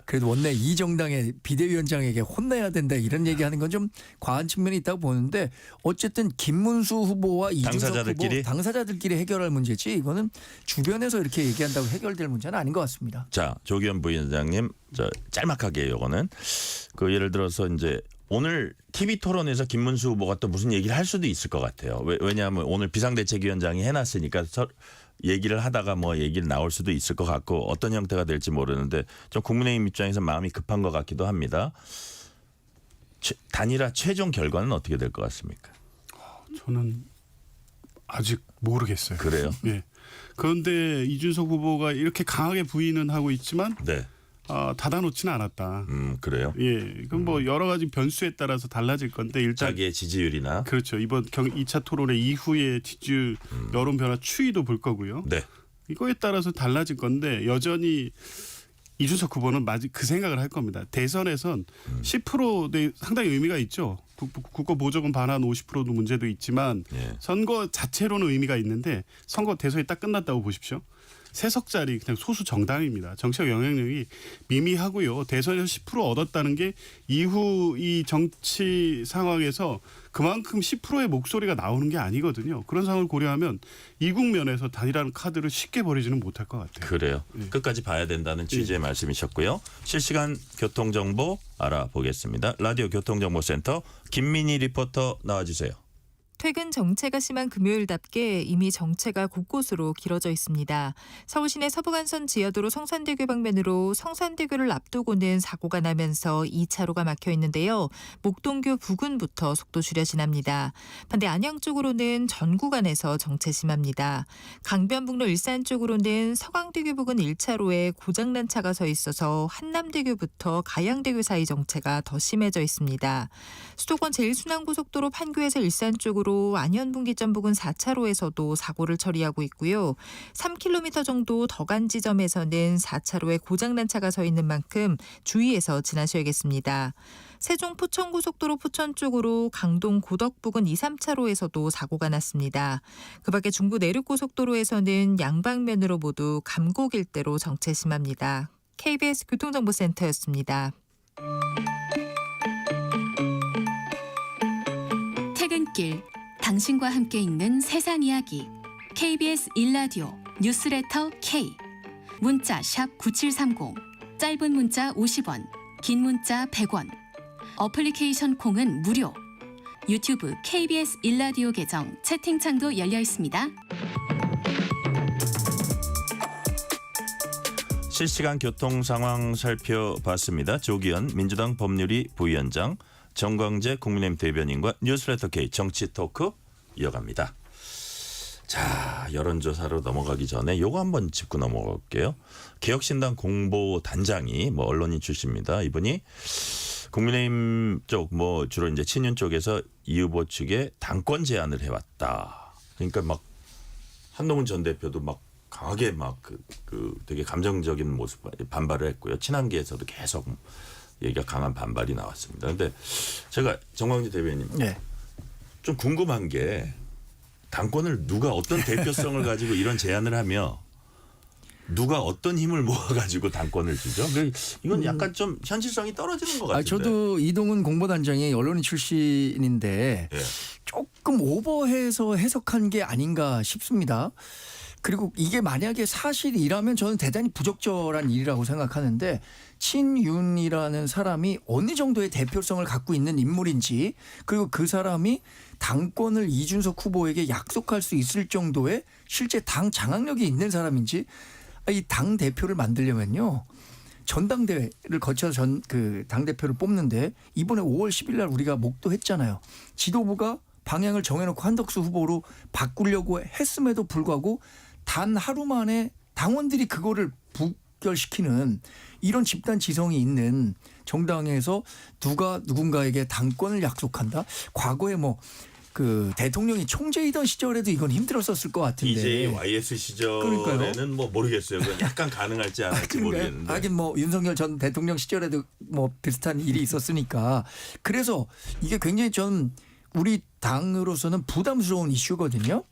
Speaker 3: 그래도 원내 이 정당의 비대위원장에게 혼내야 된다 이런 얘기하는 건 좀 과한 측면이 있다고 보는데 어쨌든 김문수 후보와 이준석
Speaker 2: 당사자들끼리?
Speaker 3: 후보 당사자들끼리 해결할 문제지 이거는 주변에서 이렇게 얘기한다고 해결될 문제는 아닌 것 같습니다.
Speaker 2: 자, 조기현 부위원장님, 짤막하게 요거는 그 예를 들어서 이제 오늘 TV 토론에서 김문수 후보가 또 무슨 얘기를 할 수도 있을 것 같아요. 왜냐하면 오늘 비상대책위원장이 해놨으니까 얘기를 하다가 뭐 얘기를 나올 수도 있을 것 같고 어떤 형태가 될지 모르는데 좀 국민의힘 입장에서 마음이 급한 것 같기도 합니다. 단일화 최종 결과는 어떻게 될 것 같습니까?
Speaker 4: 저는 아직 모르겠어요.
Speaker 2: 그래요?
Speaker 4: 예. 그런데 이준석 후보가 이렇게 강하게 부인은 하고 있지만
Speaker 2: 네.
Speaker 4: 닫아놓지는 않았다.
Speaker 2: 그래요?
Speaker 4: 예, 그럼 뭐 여러 가지 변수에 따라서 달라질 건데 일단
Speaker 2: 자기의 지지율이나.
Speaker 4: 그렇죠. 이번 2차 토론회 이후의 지지율 여론 변화 추이도 볼 거고요.
Speaker 2: 네.
Speaker 4: 이거에 따라서 달라질 건데 여전히 이준석 후보는 그 생각을 할 겁니다. 대선에선 10%대 상당히 의미가 있죠. 국고 보조금 반환 50%도 문제도 있지만
Speaker 2: 예.
Speaker 4: 선거 자체로는 의미가 있는데 선거 대선이 딱 끝났다고 보십시오. 3석짜리 그냥 소수 정당입니다. 정치적 영향력이 미미하고요. 대선에서 10% 얻었다는 게 이후 이 정치 상황에서 그만큼 10%의 목소리가 나오는 게 아니거든요. 그런 상황을 고려하면 이 국면에서 단일화는 카드를 쉽게 버리지는 못할 것 같아요.
Speaker 2: 그래요.
Speaker 4: 네.
Speaker 2: 끝까지 봐야 된다는 취지의 말씀이셨고요. 실시간 교통정보 알아보겠습니다. 라디오 교통정보센터 김민희 리포터 나와주세요.
Speaker 8: 퇴근 정체가 심한 금요일답게 이미 정체가 곳곳으로 길어져 있습니다. 서울시내 서부간선 지하도로 성산대교 방면으로 성산대교를 앞두고는 사고가 나면서 2차로가 막혀 있는데요. 목동교 부근부터 속도 줄여 지납니다. 반대 안양 쪽으로는 전 구간에서 정체 심합니다. 강변북로 일산 쪽으로는 서강대교 부근 1차로에 고장난 차가 서 있어서 한남대교부터 가양대교 사이 정체가 더 심해져 있습니다. 수도권 제1순환고속도로 판교에서 일산 쪽으로 안현분기점 부근 4차로에서도 사고를 처리하고 있고요. 3km 정도 더 간 지점에서는 4차로에 고장난 차가 서 있는 만큼 주의해서 지나셔야겠습니다. 세종 포천고속도로 포천 쪽으로 강동 고덕 부근 2, 3차로에서도 사고가 났습니다. 그 밖에 중부 내륙고속도로에서는 양방면으로 모두 감곡 일대로 정체 심합니다. KBS 교통정보센터였습니다.
Speaker 9: 퇴근길 당신과 함께 있는 세상 이야기 KBS 1라디오 뉴스레터 K 문자 샵 9730 짧은 문자 50원 긴 문자 100원 어플리케이션 콩은 무료 유튜브 KBS 1라디오 계정 채팅창도 열려 있습니다.
Speaker 2: 실시간 교통 상황 살펴봤습니다. 조기현 민주당 법률위 부위원장, 정광재 국민의힘 대변인과 뉴스레터 K 정치 토크 이어갑니다. 자, 여론조사로 넘어가기 전에 요거 한번 짚고 넘어갈게요. 개혁신당 공보단장이 언론인 출신입니다. 이분이 국민의힘 쪽 주로 이제 친윤 쪽에서 이 후보 측에 당권 제안을 해왔다. 그러니까 한동훈 전 대표도 강하게 되게 감정적인 모습 반발을 했고요. 친한계에서도 계속 얘기가 강한 반발이 나왔습니다. 그런데 제가 정광재 대변인
Speaker 3: 네.
Speaker 2: 좀 궁금한 게 당권을 누가 어떤 대표성을 가지고 이런 제안을 하며 누가 어떤 힘을 모아가지고 당권을 주죠? 이건 약간 좀 현실성이 떨어지는 것 같은데.
Speaker 3: 저도 이동훈 공보단장이 언론인 출신인데
Speaker 2: 예.
Speaker 3: 조금 오버해서 해석한 게 아닌가 싶습니다. 그리고 이게 만약에 사실이라면 저는 대단히 부적절한 일이라고 생각하는데 친윤이라는 사람이 어느 정도의 대표성을 갖고 있는 인물인지 그리고 그 사람이 당권을 이준석 후보에게 약속할 수 있을 정도의 실제 당 장악력이 있는 사람인지 이 당 대표를 만들려면요. 전당대회를 거쳐서 당 대표를 뽑는데 이번에 5월 10일 날 우리가 목도했잖아요. 지도부가 방향을 정해놓고 한덕수 후보로 바꾸려고 했음에도 불구하고 단 하루 만에 당원들이 그거를 부결시키는 이런 집단 지성이 있는 정당에서 누가 누군가에게 당권을 약속한다? 과거에 대통령이 총재이던 시절에도 이건 힘들었었을 것 같은데.
Speaker 2: 이제 YS 시절에는
Speaker 3: 그러니까요.
Speaker 2: 모르겠어요. 그건 약간 가능할지 안 할지 모르겠는데.
Speaker 3: 하긴 윤석열 전 대통령 시절에도 비슷한 일이 있었으니까. 그래서 이게 굉장히 전 우리 당으로서는 부담스러운 이슈거든요.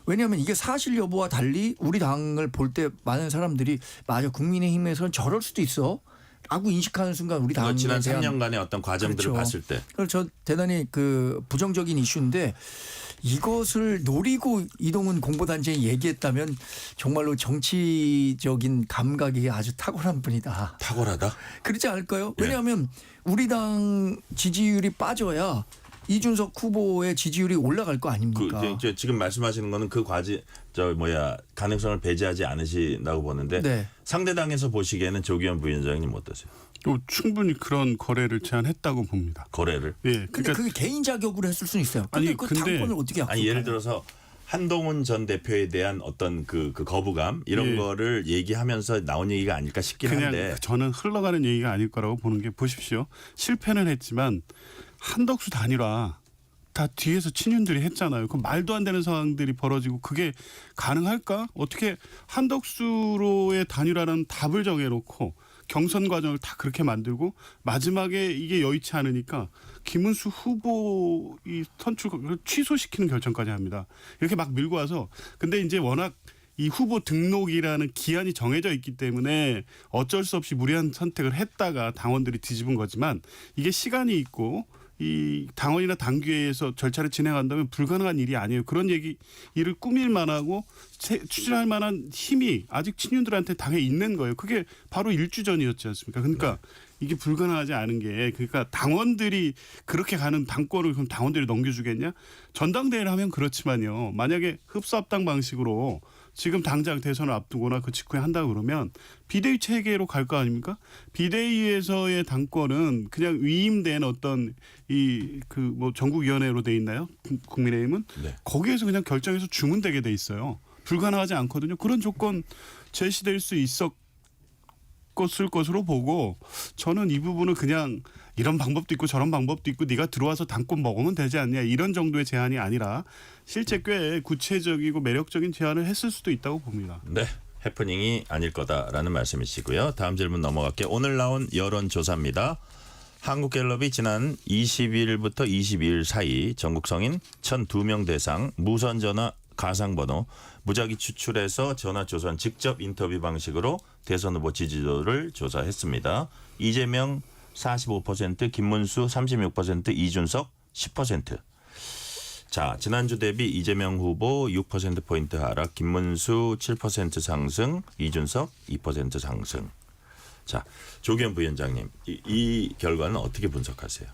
Speaker 3: 왜냐하면 이게 사실 여부와 달리 우리 당을 볼 때 많은 사람들이 맞아 국민의힘에서는 저럴 수도 있어 라고 인식하는 순간 우리 당에
Speaker 2: 지난
Speaker 3: 대한
Speaker 2: 3년간의 어떤 과정들을
Speaker 3: 그렇죠.
Speaker 2: 봤을 때
Speaker 3: 그래서 저 대단히 그 부정적인 이슈인데 이것을 노리고 이동훈 공보단장이 얘기했다면 정말로 정치적인 감각이 아주 탁월한 분이다.
Speaker 2: 탁월하다.
Speaker 3: 그렇지 않을까요?
Speaker 2: 예.
Speaker 3: 왜냐하면 우리 당 지지율이 빠져야 이준석 후보의 지지율이 올라갈 거 아닙니까?
Speaker 2: 지금 말씀하시는 거는 그 가능성을 배제하지 않으신다고 보는데
Speaker 3: 네.
Speaker 2: 상대당에서 보시기에는 조기현 부위원장님 어떠세요?
Speaker 4: 또 충분히 그런 거래를 제안했다고 봅니다.
Speaker 2: 거래를?
Speaker 4: 예,
Speaker 3: 근데
Speaker 4: 그러니까
Speaker 3: 그게 개인 자격으로 했을 수는 있어요. 근데
Speaker 4: 아니,
Speaker 3: 그
Speaker 4: 근데
Speaker 3: 당권을 어떻게 약속해요?
Speaker 2: 아니 예를 들어서 한동훈 전 대표에 대한 어떤 그 거부감 이런
Speaker 4: 예.
Speaker 2: 거를 얘기하면서 나온 얘기가 아닐까 싶긴
Speaker 4: 그냥
Speaker 2: 한데
Speaker 4: 저는 흘러가는 얘기가 아닐 거라고 보는 게 보십시오. 실패는 했지만 한덕수 단일화 다 뒤에서 친윤들이 했잖아요. 그 말도 안 되는 상황들이 벌어지고 그게 가능할까? 어떻게 한덕수로의 단일화라는 답을 정해놓고 경선 과정을 다 그렇게 만들고 마지막에 이게 여의치 않으니까 김문수 후보 이 선출을 취소시키는 결정까지 합니다. 이렇게 막 밀고 와서 근데 이제 워낙 이 후보 등록이라는 기한이 정해져 있기 때문에 어쩔 수 없이 무리한 선택을 했다가 당원들이 뒤집은 거지만 이게 시간이 있고 이 당원이나 당규에서 절차를 진행한다면 불가능한 일이 아니에요. 그런 일을 꾸밀 만하고 추진할 만한 힘이 아직 친윤들한테 당에 있는 거예요. 그게 바로 일주 전이었지 않습니까? 그러니까 이게 불가능하지 않은 게 그러니까 당원들이 그렇게 가는 당권을 그럼 당원들이 넘겨주겠냐? 전당대회를 하면 그렇지만요. 만약에 흡수합당 방식으로 지금 당장 대선을 앞두거나 그 직후에 한다고 그러면 비대위 체계로 갈 거 아닙니까? 비대위에서의 당권은 그냥 위임된 어떤 전국위원회로 돼 있나요? 국민의힘은
Speaker 2: 네.
Speaker 4: 거기에서 그냥 결정해서 주문되게 돼 있어요. 불가능하지 않거든요. 그런 조건 제시될 수 있었을 것으로 보고 저는 이 부분을 그냥 이런 방법도 있고 저런 방법도 있고 네가 들어와서 당권 먹으면 되지 않냐 이런 정도의 제안이 아니라 실제 꽤 구체적이고 매력적인 제안을 했을 수도 있다고 봅니다.
Speaker 2: 네. 해프닝이 아닐 거다라는 말씀이시고요. 다음 질문 넘어갈게요. 오늘 나온 여론조사입니다. 한국갤럽이 지난 20일부터 22일 사이 전국 성인 1,002명 대상 무선전화 가상번호 무작위 추출해서 전화조선 직접 인터뷰 방식으로 대선 후보 지지도를 조사했습니다. 이재명 45%, 김문수 36%, 이준석 10%. 자, 지난주 대비 이재명 후보 6%포인트 하락, 김문수 7% 상승, 이준석 2% 상승. 자, 조기현 부위원장님, 이 결과는 어떻게 분석하세요?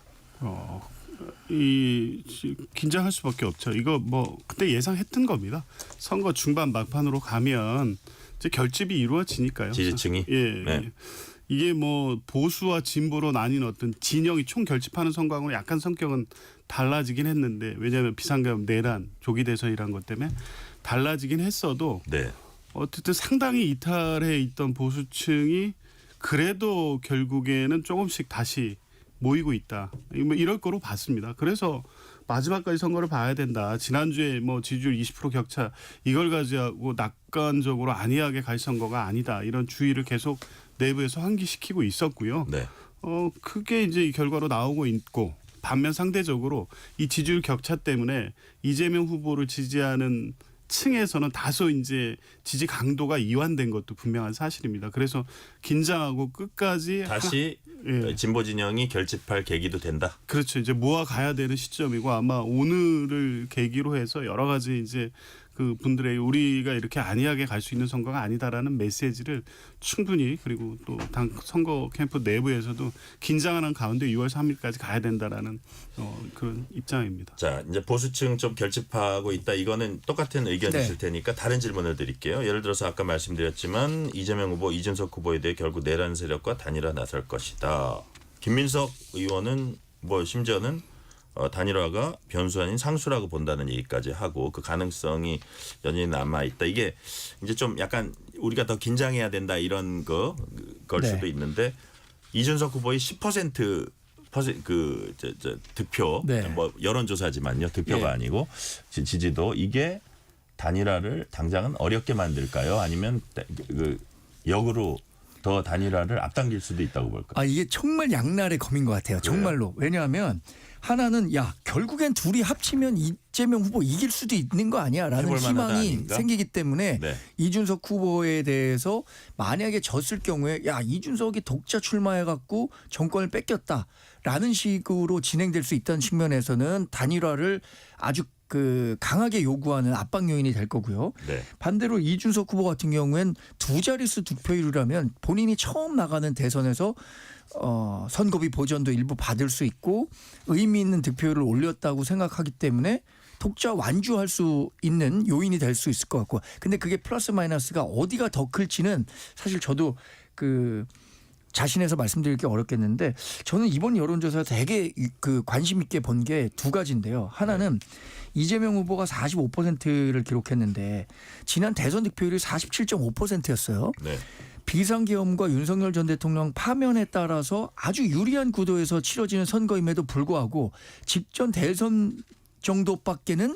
Speaker 4: 긴장할 수밖에 없죠. 이거 그때 예상했던 겁니다. 선거 중반 막판으로 가면 이제 결집이 이루어지니까요.
Speaker 2: 지지층이?
Speaker 4: 예.
Speaker 2: 네.
Speaker 4: 이게 보수와 진보로 나뉜 어떤 진영이 총 결집하는 선거하고는 약간 성격은 달라지긴 했는데 왜냐하면 비상계엄 내란 조기 대선이란 것 때문에 달라지긴 했어도
Speaker 2: 네.
Speaker 4: 어쨌든 상당히 이탈해 있던 보수층이 그래도 결국에는 조금씩 다시 모이고 있다. 이럴 거로 봤습니다. 그래서 마지막까지 선거를 봐야 된다. 지난주에 지지율 20% 격차 이걸 가지고 낙관적으로 안이하게 갈 선거가 아니다. 이런 주의를 계속 내부에서 환기시키고 있었고요.
Speaker 2: 네.
Speaker 4: 그게 이제 이 결과로 나오고 있고 반면 상대적으로 이 지지율 격차 때문에 이재명 후보를 지지하는 층에서는 다소 이제 지지 강도가 이완된 것도 분명한 사실입니다. 그래서 긴장하고 끝까지
Speaker 2: 다시
Speaker 4: 예.
Speaker 2: 진보 진영이 결집할 계기도 된다.
Speaker 4: 그렇죠. 이제 모아가야 되는 시점이고 아마 오늘을 계기로 해서 여러 가지 이제 그 분들의 우리가 이렇게 안이하게 갈 수 있는 선거가 아니다라는 메시지를 충분히 그리고 또 당 선거 캠프 내부에서도 긴장하는 가운데 6월 3일까지 가야 된다라는 그런 입장입니다.
Speaker 2: 자, 이제 보수층 좀 결집하고 있다. 이거는 똑같은 의견이실 테니까 다른 질문을 드릴게요. 예를 들어서 아까 말씀드렸지만 이재명 후보, 이준석 후보에 대해 결국 내란 세력과 단일화 나설 것이다. 김민석 의원은 심지어는 단일화가 변수 아닌 상수라고 본다는 얘기까지 하고 그 가능성이 여전히 남아 있다. 이게 이제 좀 약간 우리가 더 긴장해야 된다 이런 걸
Speaker 3: 네.
Speaker 2: 수도 있는데 이준석 후보의 10% 득표
Speaker 3: 네.
Speaker 2: 여론조사지만요. 득표가
Speaker 3: 예.
Speaker 2: 아니고 지지도 이게 단일화를 당장은 어렵게 만들까요? 아니면 역으로 더 단일화를 앞당길 수도 있다고 볼까요?
Speaker 3: 아 이게 정말 양날의 검인 것 같아요. 정말로. 왜냐하면 하나는 야 결국엔 둘이 합치면 이재명 후보 이길 수도 있는 거 아니야라는
Speaker 2: 해볼 만하다
Speaker 3: 희망이
Speaker 2: 아닌가?
Speaker 3: 생기기 때문에
Speaker 2: 네.
Speaker 3: 이준석 후보에 대해서 만약에 졌을 경우에 야 이준석이 독자 출마해갖고 정권을 뺏겼다라는 식으로 진행될 수 있다는 측면에서는 단일화를 아주 그 강하게 요구하는 압박 요인이 될 거고요.
Speaker 2: 네.
Speaker 3: 반대로 이준석 후보 같은 경우엔 두 자릿수 득표율이라면 본인이 처음 나가는 대선에서 선거비 보전도 일부 받을 수 있고 의미 있는 득표율을 올렸다고 생각하기 때문에 독자 완주할 수 있는 요인이 될 수 있을 것 같고 근데 그게 플러스 마이너스가 어디가 더 클지는 사실 저도 그 자신해서 말씀드릴 게 어렵겠는데 저는 이번 여론조사에서 되게 그 관심 있게 본 게 두 가지인데요. 하나는 이재명 후보가 45%를 기록했는데 지난 대선 득표율이 47.5%였어요.
Speaker 2: 네.
Speaker 3: 비상계엄과 윤석열 전 대통령 파면에 따라서 아주 유리한 구도에서 치러지는 선거임에도 불구하고 직전 대선 정도밖에는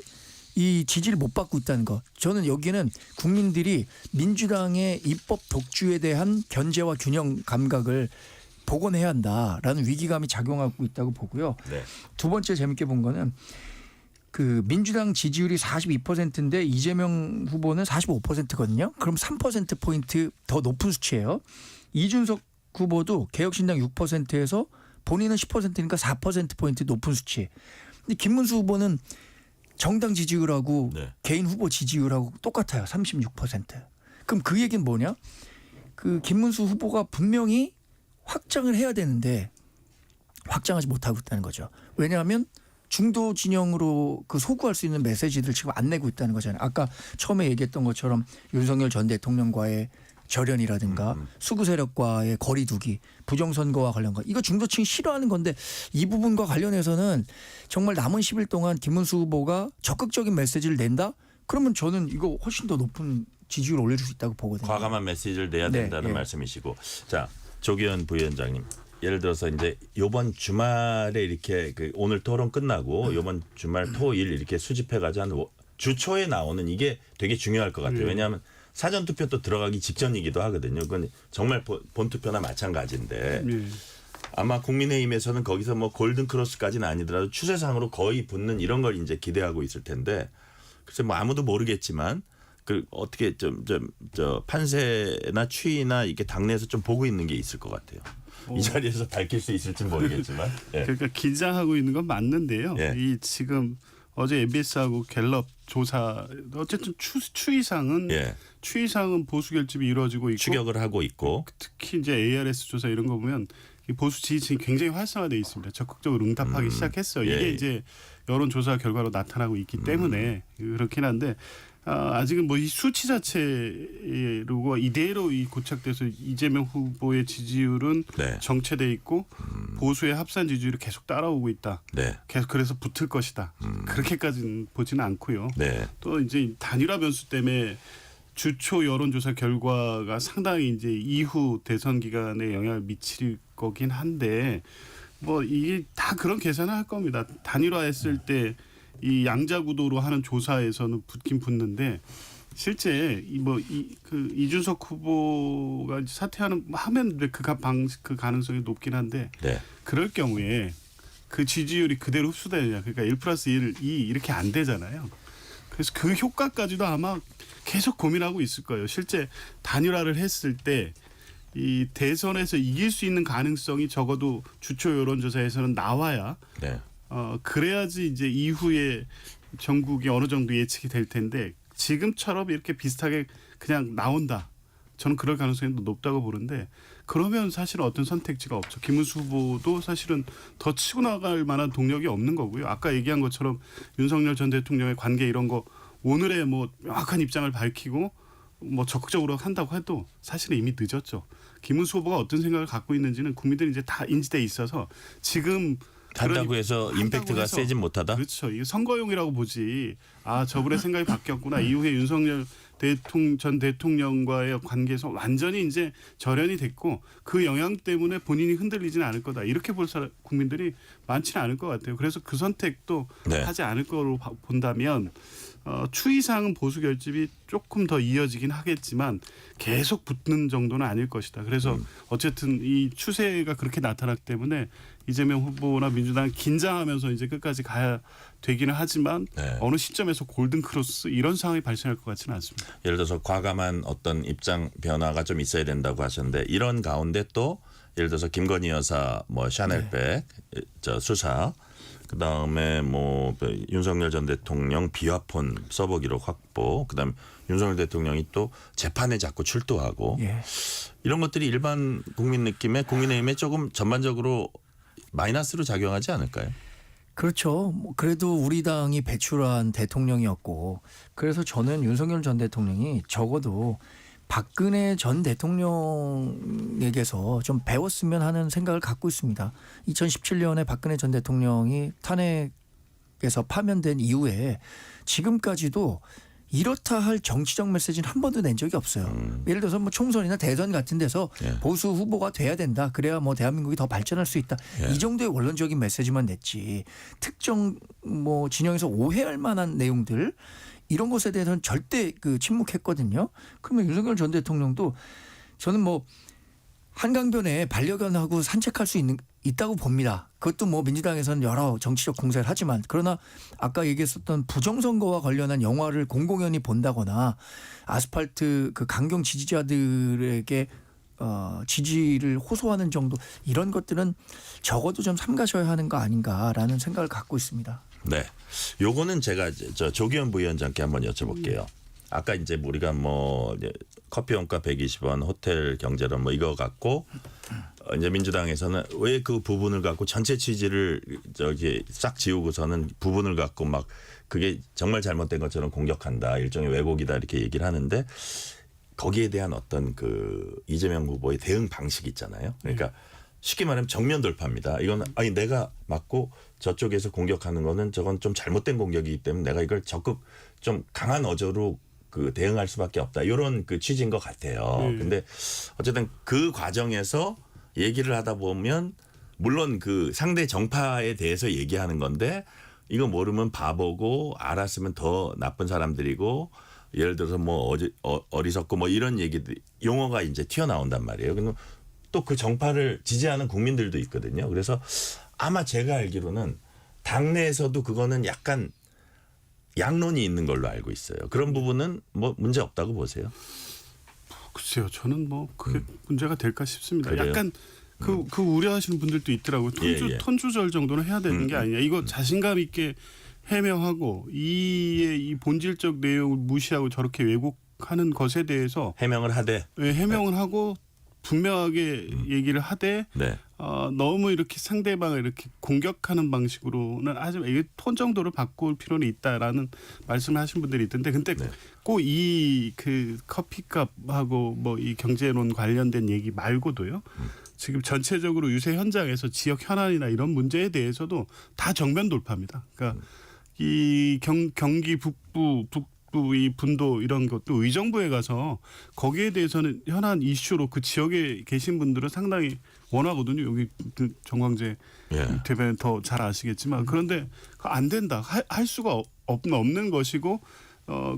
Speaker 3: 이 지지를 못 받고 있다는 거. 저는 여기는 국민들이 민주당의 입법 독주에 대한 견제와 균형 감각을 복원해야 한다라는 위기감이 작용하고 있다고 보고요.
Speaker 2: 네.
Speaker 3: 두 번째 재밌게 본 거는 그 민주당 지지율이 42%인데 이재명 후보는 45%거든요. 그럼 3%포인트 더 높은 수치예요. 이준석 후보도 개혁신당 6%에서 본인은 10%니까 4%포인트 높은 수치. 근데 김문수 후보는 정당 지지율하고
Speaker 2: 네.
Speaker 3: 개인 후보 지지율하고 똑같아요. 36%. 그럼 그 얘기는 뭐냐? 그 김문수 후보가 분명히 확장을 해야 되는데 확장하지 못하고 있다는 거죠. 왜냐하면 중도 진영으로 그 소구할 수 있는 메시지들을 지금 안 내고 있다는 거잖아요. 아까 처음에 얘기했던 것처럼 윤석열 전 대통령과의 절연이라든가 수구 세력과의 거리두기, 부정선거와 관련 거 이거 중도층이 싫어하는 건데 이 부분과 관련해서는 정말 남은 10일 동안 김문수 후보가 적극적인 메시지를 낸다? 그러면 저는 이거 훨씬 더 높은 지지율을 올릴 수 있다고 보거든요.
Speaker 2: 과감한 메시지를 내야
Speaker 3: 네,
Speaker 2: 된다는
Speaker 3: 네.
Speaker 2: 말씀이시고 자 조기현 부위원장님 예를 들어서 이제 이번 주말에 이렇게 그 오늘 토론 끝나고 이번 주말 토일 이렇게 수집해가지고 한 주 초에 나오는 이게 되게 중요할 것 같아요. 왜냐하면 사전 투표 또 들어가기 직전이기도 하거든요. 그건 정말 본 투표나 마찬가지인데 아마 국민의힘에서는 거기서 뭐 골든 크로스까지는 아니더라도 추세상으로 거의 붙는 이런 걸 이제 기대하고 있을 텐데 글쎄 뭐 아무도 모르겠지만 그 어떻게 저 판세나 추이나 이렇게 당내에서 좀 보고 있는 게 있을 것 같아요. 이 자리에서 밝힐 수 있을지는 모르겠지만. 예.
Speaker 4: 그러니까 긴장하고 있는 건 맞는데요.
Speaker 2: 예.
Speaker 4: 이 지금 어제 MBS하고 갤럽 조사 어쨌든 추이상은
Speaker 2: 예.
Speaker 4: 보수 결집이 이루어지고 있고
Speaker 2: 추격을 하고 있고
Speaker 4: 특히 이제 ARS 조사 이런 거 보면 이 보수 지지층이 굉장히 활성화되어 있습니다. 적극적으로 응답하기 시작했어요.
Speaker 2: 예.
Speaker 4: 이게 이제 여론조사 결과로 나타나고 있기 때문에 그렇긴 한데 아직은 뭐 이 수치 자체로 이대로 이 고착돼서 이재명 후보의 지지율은
Speaker 2: 네.
Speaker 4: 정체돼 있고 보수의 합산 지지율이 계속 따라오고 있다.
Speaker 2: 네.
Speaker 4: 계속 그래서 붙을 것이다. 그렇게까지는 보지는 않고요.
Speaker 2: 네.
Speaker 4: 또 이제 단일화 변수 때문에 주초 여론조사 결과가 상당히 이제 이후 대선 기간에 영향을 미칠 거긴 한데 뭐 이게 다 그런 계산을 할 겁니다. 단일화했을 때 이 양자 구도로 하는 조사에서는 붙긴 붙는데 실제 그 이준석 후보가 사퇴하는 하면 그 가능성이 높긴 한데
Speaker 2: 네.
Speaker 4: 그럴 경우에 그 지지율이 그대로 흡수되느냐 그러니까 1+1, 2 이렇게 안 되잖아요. 그래서 그 효과까지도 아마 계속 고민하고 있을 거예요. 실제 단일화를 했을 때 이 대선에서 이길 수 있는 가능성이 적어도 주초 여론조사에서는 나와야
Speaker 2: 네.
Speaker 4: 그래야지 이제 이후에 전국이 어느 정도 예측이 될 텐데 지금처럼 이렇게 비슷하게 그냥 나온다. 저는 그럴 가능성이 높다고 보는데 그러면 사실 어떤 선택지가 없죠. 김문수 후보도 사실은 더 치고 나갈 만한 동력이 없는 거고요. 아까 얘기한 것처럼 윤석열 전 대통령의 관계 이런 거 오늘의 뭐 명확한 입장을 밝히고 뭐 적극적으로 한다고 해도 사실은 이미 늦었죠. 김문수 후보가 어떤 생각을 갖고 있는지는 국민들이 이제 다 인지돼 있어서 지금
Speaker 2: 한다고 해서 임팩트가
Speaker 4: 해서
Speaker 2: 세진 못하다.
Speaker 4: 그렇죠. 이 선거용이라고 보지. 아, 저분의 생각이 바뀌었구나. 이후에 윤석열 전 대통령과의 관계에서 완전히 이제 절연이 됐고 그 영향 때문에 본인이 흔들리지는 않을 거다. 이렇게 볼 사람 국민들이 많지는 않을 것 같아요. 그래서 그 선택도
Speaker 2: 네.
Speaker 4: 하지 않을 거로 본다면 추이상은 보수 결집이 조금 더 이어지긴 하겠지만 계속 붙는 정도는 아닐 것이다. 그래서 어쨌든 이 추세가 그렇게 나타났기 때문에 이재명 후보나 민주당은 긴장하면서 이제 끝까지 가야 되기는 하지만
Speaker 2: 네.
Speaker 4: 어느 시점에서 골든 크로스 이런 상황이 발생할 것 같지는 않습니다.
Speaker 2: 예를 들어서 과감한 어떤 입장 변화가 좀 있어야 된다고 하셨는데 이런 가운데 또 예를 들어서 김건희 여사 뭐 샤넬백 저 수사 그다음에 뭐 윤석열 전 대통령 비화폰 서버 기록 확보 그다음에 윤석열 대통령이 또 재판에 자꾸 출두하고
Speaker 3: 예.
Speaker 2: 이런 것들이 일반 국민 느낌에 국민의힘에 조금 전반적으로 마이너스로 작용하지 않을까요?
Speaker 3: 그렇죠. 뭐 그래도 우리 당이 배출한 대통령이었고 그래서 저는 윤석열 전 대통령이 적어도 박근혜 전 대통령에게서 좀 배웠으면 하는 생각을 갖고 있습니다. 2017년에 박근혜 전 대통령이 탄핵에서 파면된 이후에 지금까지도 이렇다 할 정치적 메시지는 한 번도 낸 적이 없어요. 예를 들어서 뭐 총선이나 대선 같은 데서
Speaker 2: 예.
Speaker 3: 보수 후보가 돼야 된다. 그래야 뭐 대한민국이 더 발전할 수 있다.
Speaker 2: 예.
Speaker 3: 이 정도의 원론적인 메시지만 냈지. 특정 뭐 진영에서 오해할 만한 내용들 이런 것에 대해서는 절대 그 침묵했거든요. 그러면 윤석열 전 대통령도 저는 뭐 한강변에 반려견하고 산책할 수 있다고 봅니다. 그것도 뭐 민주당에서는 여러 정치적 공세를 하지만 그러나 아까 얘기했었던 부정선거와 관련한 영화를 공공연히 본다거나 아스팔트 그 강경 지지자들에게 지지를 호소하는 정도 이런 것들은 적어도 좀 삼가셔야 하는 거 아닌가라는 생각을 갖고 있습니다.
Speaker 2: 네, 요거는 제가 저 조기현 부위원장께 한번 여쭤볼게요. 아까 이제 우리가 뭐 이제 커피 원가 120원, 호텔 경제론 뭐 이거 갖고 이제 민주당에서는 왜 그 부분을 갖고 전체 취지를 저기 싹 지우고서는 부분을 갖고 막 그게 정말 잘못된 것처럼 공격한다, 일종의 왜곡이다 이렇게 얘기를 하는데 거기에 대한 어떤 그 이재명 후보의 대응 방식이 있잖아요. 그러니까 쉽게 말하면 정면 돌파입니다. 이건 아니 내가 맞고 저쪽에서 공격하는 거는 저건 좀 잘못된 공격이기 때문에 내가 이걸 적극 좀 강한 어조로 그 대응할 수밖에 없다. 이런 그 취지인 것 같아요. 근데 어쨌든 그 과정에서 얘기를 하다 보면 물론 그 상대 정파에 대해서 얘기하는 건데 이거 모르면 바보고 알았으면 더 나쁜 사람들이고 예를 들어서 뭐 어리석고 뭐 이런 얘기들 용어가 이제 튀어나온단 말이에요. 근데 또 그 정파를 지지하는 국민들도 있거든요. 그래서 아마 제가 알기로는 당내에서도 그거는 약간 양론이 있는 걸로 알고 있어요. 그런 부분은 뭐 문제 없다고 보세요?
Speaker 4: 글쎄요. 저는 뭐 그게 문제가 될까 싶습니다.
Speaker 2: 그래요?
Speaker 4: 약간 그 우려하시는 분들도 있더라고요. 톤 조절 정도는 해야 되는 게 아니냐. 이거 자신감 있게 해명하고 이 본질적 내용을 무시하고 저렇게 왜곡하는 것에 대해서
Speaker 2: 해명을 하되
Speaker 4: 해명을 하고 분명하게 얘기를 하되
Speaker 2: 네.
Speaker 4: 너무 이렇게 상대방을 이렇게 공격하는 방식으로는 아주 이게 톤 정도를 바꿀 필요는 있다라는 말씀을 하신 분들이 있던데 근데 꼭 이 그 커피값하고 뭐 이 경제론 관련된 얘기 말고도요. 지금 전체적으로 유세 현장에서 지역 현안이나 이런 문제에 대해서도 다 정면 돌파입니다. 그러니까 이 경기 북부 이 분도 이런 것도 의정부에 가서 거기에 대해서는 현안 이슈로 그 지역에 계신 분들은 상당히 원하거든요. 여기 정광재 대변인 더 잘 아시겠지만 그런데 안 된다. 할 수가 없는 것이고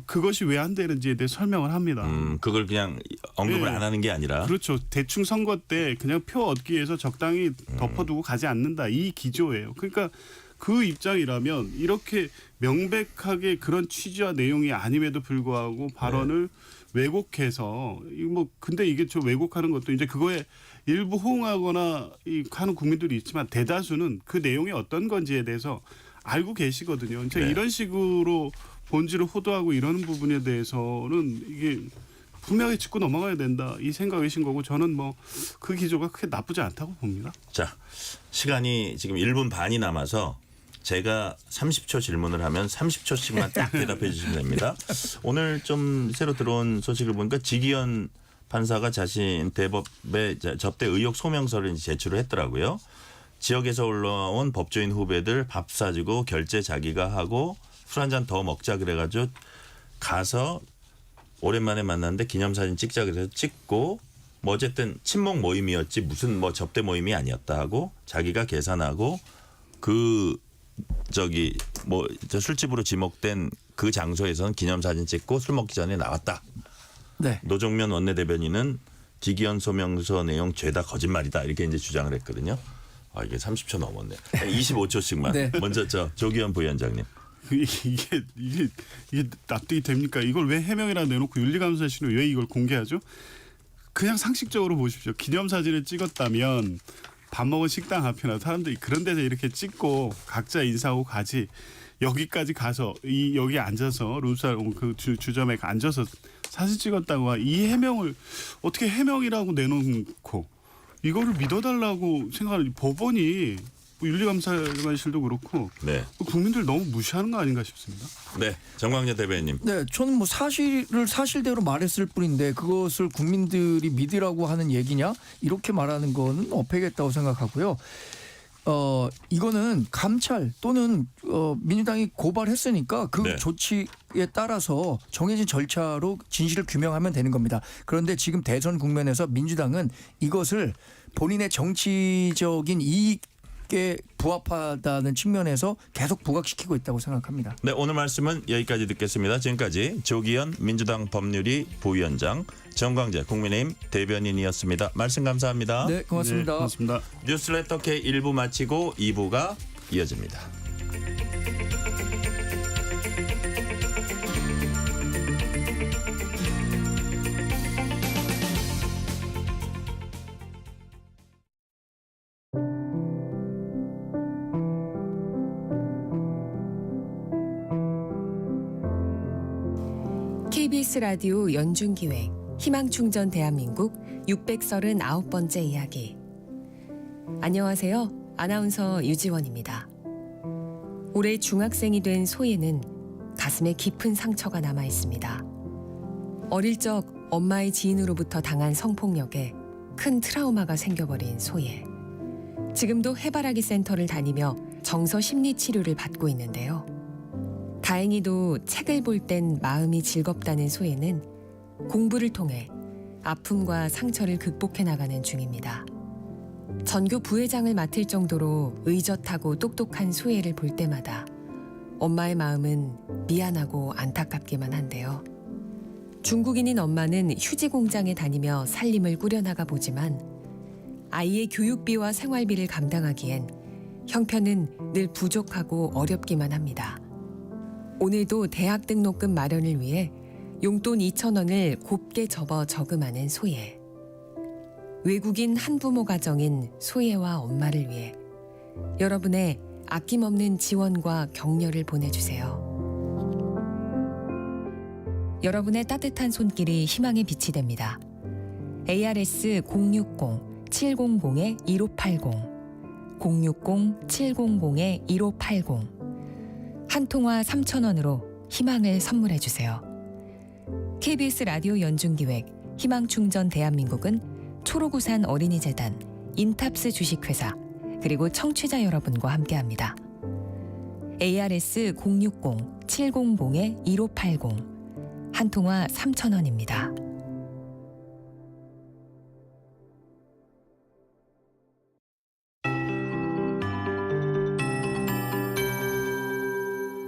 Speaker 4: 그것이 왜 안 되는지에 대해 설명을 합니다.
Speaker 2: 그걸 그냥 언급을 안 하는 게 아니라
Speaker 4: 그렇죠. 대충 선거 때 그냥 표 얻기 위해서 적당히 덮어두고 가지 않는다. 이 기조예요. 그러니까 그 입장이라면 이렇게 명백하게 그런 취지와 내용이 아님에도 불구하고 발언을 왜곡해서 근데 이게 저 왜곡하는 것도 이제 그거에 일부 호응하거나 하는 국민들이 있지만 대다수는 그 내용이 어떤 건지에 대해서 알고 계시거든요. 이런 식으로 본질을 호도하고 이러는 부분에 대해서는 이게 분명히 짚고 넘어가야 된다 이 생각이신 거고 저는 뭐 그 기조가 크게 나쁘지 않다고 봅니다.
Speaker 2: 자, 시간이 지금 1분 반이 남아서 제가 30초 질문을 하면 30초씩만 딱 대답해 주시면 됩니다. 오늘 좀 새로 들어온 소식을 보니까 지기현 판사가 자신 대법에 접대 의혹 소명서를 제출을 했더라고요. 지역에서 올라온 법조인 후배들 밥 사주고 결제 자기가 하고 술 한 잔 더 먹자 그래가지고 가서 오랜만에 만났는데 기념사진 찍자 그래서 찍고 뭐 어쨌든 친목 모임이었지 무슨 뭐 접대 모임이 아니었다 하고 자기가 계산하고 그 저기 뭐 저 술집으로 지목된 그 장소에서는 기념사진 찍고 술 먹기 전에 나왔다.
Speaker 3: 네.
Speaker 2: 노정면 원내대변인은 기기현 소명서 내용 죄다 거짓말이다 이렇게 이제 주장을 했거든요. 아 이게 30초 넘었네. 25초씩만.
Speaker 3: 네.
Speaker 2: 먼저 저 조기현 부위원장님.
Speaker 4: 이게 납득이 됩니까? 이걸 왜 해명이라 내놓고 윤리감사실은 왜 이걸 공개하죠? 그냥 상식적으로 보십시오. 기념사진을 찍었다면 밥 먹은 식당 앞이나 사람들이 그런 데서 이렇게 찍고 각자 인사하고 가지 여기까지 가서 여기 앉아서 룸살 그 주점에 앉아서 사진 찍었다고 이 해명을 어떻게 해명이라고 내놓고 이거를 믿어달라고 생각하는 법원이 윤리감사실도 그렇고
Speaker 2: 네.
Speaker 4: 국민들 너무 무시하는 거 아닌가 싶습니다.
Speaker 2: 네. 정광재 대변인님.
Speaker 3: 네, 저는 뭐 사실을 사실대로 말했을 뿐인데 그것을 국민들이 믿으라고 하는 얘기냐 이렇게 말하는 거는 어폐겠다고 생각하고요. 이거는 감찰 또는 민주당이 고발했으니까 그
Speaker 2: 네.
Speaker 3: 조치에 따라서 정해진 절차로 진실을 규명하면 되는 겁니다. 그런데 지금 대선 국면에서 민주당은 이것을 본인의 정치적인 이익에 부합하다는 측면에서 계속 부각시키고 있다고 생각합니다.
Speaker 2: 네, 오늘 말씀은 여기까지 듣겠습니다. 지금까지 조기현 민주당 법률위 부위원장, 정광재 국민의힘 대변인이었습니다. 말씀 감사합니다.
Speaker 3: 네, 고맙습니다.
Speaker 4: 네, 고맙습니다.
Speaker 2: 뉴스레터 K 1부 마치고 2부가 이어집니다.
Speaker 10: KBS 라디오 연중기획 희망충전 대한민국 639번째 이야기. 안녕하세요. 아나운서 유지원입니다. 올해 중학생이 된 소예는 가슴에 깊은 상처가 남아 있습니다. 어릴 적 엄마의 지인으로부터 당한 성폭력에 큰 트라우마가 생겨버린 소예. 지금도 해바라기 센터를 다니며 정서 심리 치료를 받고 있는데요. 다행히도 책을 볼 땐 마음이 즐겁다는 소예는 공부를 통해 아픔과 상처를 극복해 나가는 중입니다. 전교 부회장을 맡을 정도로 의젓하고 똑똑한 소예를 볼 때마다 엄마의 마음은 미안하고 안타깝기만 한데요. 중국인인 엄마는 휴지 공장에 다니며 살림을 꾸려나가 보지만 아이의 교육비와 생활비를 감당하기엔 형편은 늘 부족하고 어렵기만 합니다. 오늘도 대학 등록금 마련을 위해 용돈 2,000원을 곱게 접어 저금하는 소예. 외국인 한부모 가정인 소예와 엄마를 위해 여러분의 아낌없는 지원과 격려를 보내주세요. 여러분의 따뜻한 손길이 희망의 빛이 됩니다. ARS 060-700-1580 060-700-1580 한 통화 3,000원으로 희망을 선물해 주세요. KBS 라디오 연중기획 희망충전 대한민국은 초록우산 어린이재단, 인탑스 주식회사, 그리고 청취자 여러분과 함께합니다. ARS 060-700-1580 한 통화 3,000원입니다.